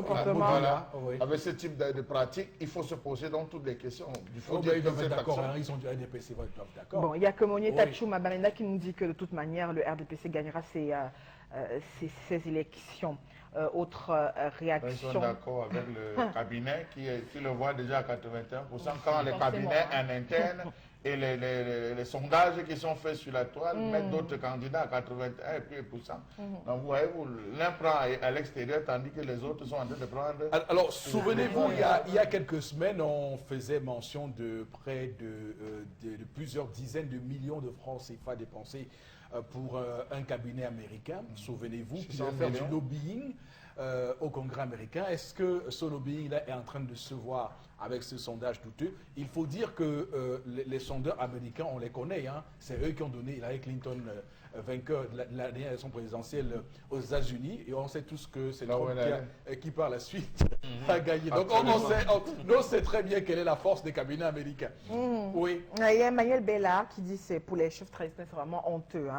avec ce type de pratique? Il faut se poser dans toutes les questions. Il faut dire qu'ils sont d'accord, ils sont du RDPC, ils doivent d'accord. Bon, il y a que Monier Tachou Mabamenda qui nous dit que de toute manière, le RDPC gagnera ces élections. Autre réaction. Ils sont d'accord avec le cabinet qui le voit déjà à 81%. Quand les cabinets en interne et les sondages qui sont faits sur la toile mettent d'autres candidats à 81%. Donc vous voyez, l'un prend à l'extérieur tandis que les autres sont en train de prendre... Alors, souvenez-vous, il y a quelques semaines, on faisait mention de près de plusieurs dizaines de millions de francs CFA dépensés pour un cabinet américain. Souvenez-vous, qui va faire du lobbying au Congrès américain. Est-ce que ce lobbying-là est en train de se voir avec ce sondage douteux? Il faut dire que les sondeurs américains, on les connaît. Hein. C'est eux qui ont donné Hillary Clinton vainqueur de la dernière élection présidentielle aux États-Unis. Et on sait tous que c'est Trump qui par la suite a gagné. Donc on sait très bien quelle est la force des cabinets américains. Oui. Il y a Emmanuel Bellard qui dit que pour les chefs traditionnels, c'est vraiment honteux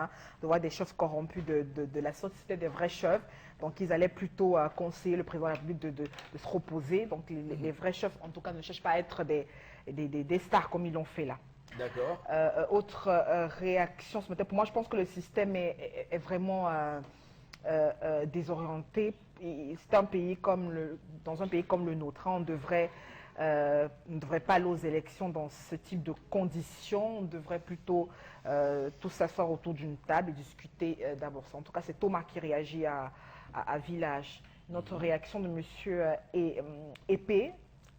de voir des chefs corrompus de la sorte. C'était des vrais chefs. Donc ils allaient plutôt conseiller le président de la République de se reposer. Donc les vrais chefs, en tout cas, ne cherchent pas à être des stars comme ils l'ont fait là. D'accord. Autre réaction ce matin, pour moi, je pense que le système est vraiment désorienté. C'est un pays dans un pays comme le nôtre. On devrait ne devrait pas aller aux élections dans ce type de conditions. On devrait plutôt tous s'asseoir autour d'une table et discuter d'abord ça. En tout cas, c'est Thomas qui réagit à Village. Notre réaction de M. Épée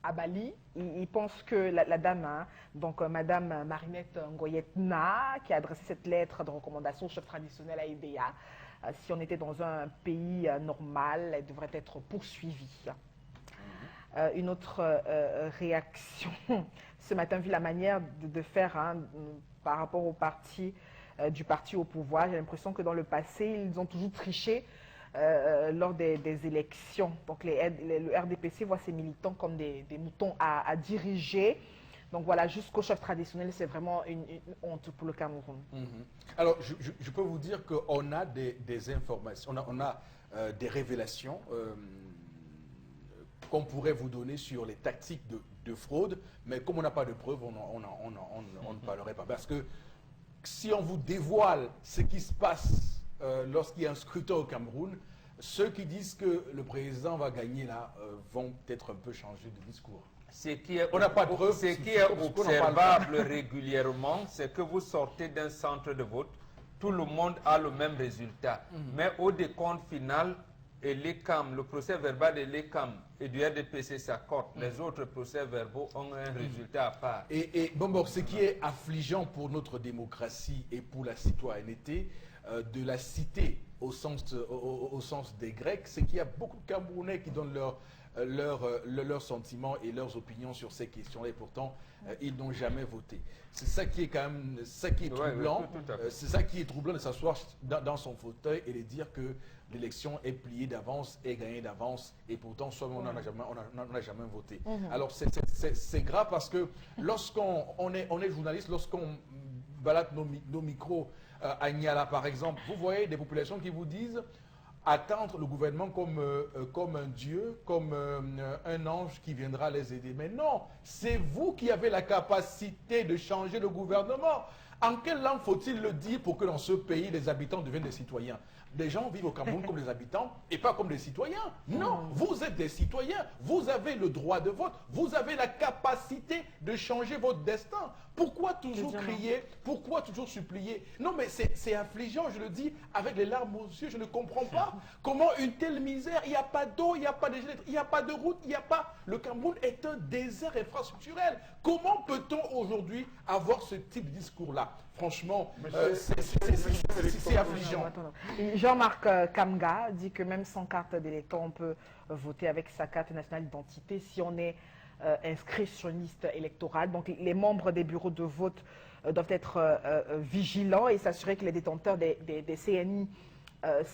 à Bali, il pense que la dame, hein, donc Madame Marinette Ngoyetna, qui a adressé cette lettre de recommandation au chef traditionnel à EDA, si on était dans un pays normal, elle devrait être poursuivie. Une autre réaction, ce matin, vu la manière de faire hein, par rapport au parti, du parti au pouvoir, j'ai l'impression que dans le passé, ils ont toujours triché lors des élections. Donc le RDPC voit ses militants comme des moutons à diriger. Donc voilà, jusqu'au chef traditionnel, c'est vraiment une honte pour le Cameroun. Alors, je peux vous dire qu'on a des informations, on a des révélations qu'on pourrait vous donner sur les tactiques de fraude, mais comme on n'a pas de preuves, on ne parlerait pas. Parce que si on vous dévoile ce qui se passe lorsqu'il y a un scrutin au Cameroun, ceux qui disent que le président va gagner là vont peut-être un peu changer de discours. Ce qui est, on n'a pas de preuves. Ce qui est observable régulièrement, c'est que vous sortez d'un centre de vote, tout le monde a le même résultat. Mais au décompte final, et l'ECAM, le procès verbal de l'ECAM et du RDPC s'accordent. Les autres procès verbaux ont un résultat à part. Et bon, ce qui est affligeant pour notre démocratie et pour la citoyenneté, de la cité au sens des Grecs, c'est qu'il y a beaucoup de Camerounais qui donnent leurs sentiments et leurs opinions sur ces questions-là, et pourtant ils n'ont jamais voté. C'est ça qui est quand même, ça qui est troublant. C'est ça qui est troublant de s'asseoir dans son fauteuil et de dire que l'élection est pliée d'avance et gagnée d'avance, et pourtant soi-même on n'a jamais voté. Alors c'est grave parce que lorsqu'on est journaliste, lorsqu'on balade nos micros à Niala par exemple, vous voyez des populations qui vous disent attendre le gouvernement comme un dieu, comme un ange qui viendra les aider. Mais non, c'est vous qui avez la capacité de changer le gouvernement. En quelle langue faut-il le dire pour que dans ce pays, les habitants deviennent des citoyens? Des gens vivent au Cameroun comme des habitants et pas comme des citoyens. Non, vous êtes des citoyens. Vous avez le droit de vote. Vous avez la capacité de changer votre destin. Pourquoi toujours crier? Pourquoi toujours supplier? Non, mais c'est affligeant, je le dis avec les larmes aux yeux. Je ne comprends pas comment une telle misère. Il n'y a pas d'eau, il n'y a pas de il n'y a pas de route, il n'y a pas... Le Cameroun est un désert infrastructurel. Comment peut-on aujourd'hui avoir ce type de discours-là? Franchement, c'est affligeant. Jean-Marc Kamga dit que même sans carte d'électeur, on peut voter avec sa carte nationale d'identité si on est inscrit sur une liste électorale. Donc les membres des bureaux de vote doivent être vigilants et s'assurer que les détenteurs des CNI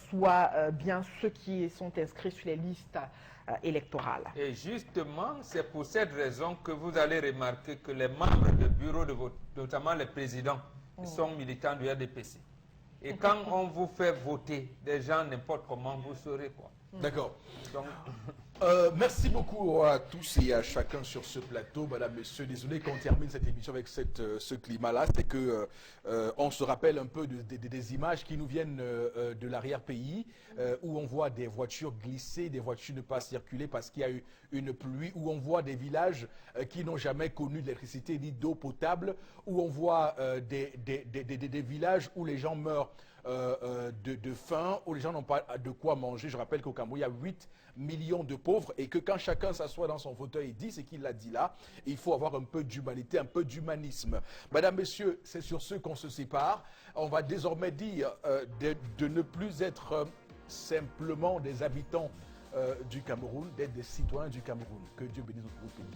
soient bien ceux qui sont inscrits sur les listes électorales. Et justement, c'est pour cette raison que vous allez remarquer que les membres de bureau de vote, notamment les présidents, sont militants du RDPC. Et quand on vous fait voter des gens n'importe comment, vous saurez quoi. D'accord. Merci beaucoup à tous et à chacun sur ce plateau. Madame, Monsieur, désolé qu'on termine cette émission avec ce climat-là. C'est que on se rappelle un peu des images qui nous viennent de l'arrière-pays, où on voit des voitures glisser, des voitures ne pas circuler parce qu'il y a eu une pluie, où on voit des villages qui n'ont jamais connu d'électricité ni d'eau potable, où on voit des villages où les gens meurent de faim, où les gens n'ont pas de quoi manger. Je rappelle qu'au Cameroun, il y a 8 millions de pauvres et que quand chacun s'assoit dans son fauteuil et dit ce qu'il a dit là, il faut avoir un peu d'humanité, un peu d'humanisme. Madame, Messieurs, c'est sur ce qu'on se sépare. On va désormais dire de ne plus être simplement des habitants du Cameroun, d'être des citoyens du Cameroun. Que Dieu bénisse notre pays.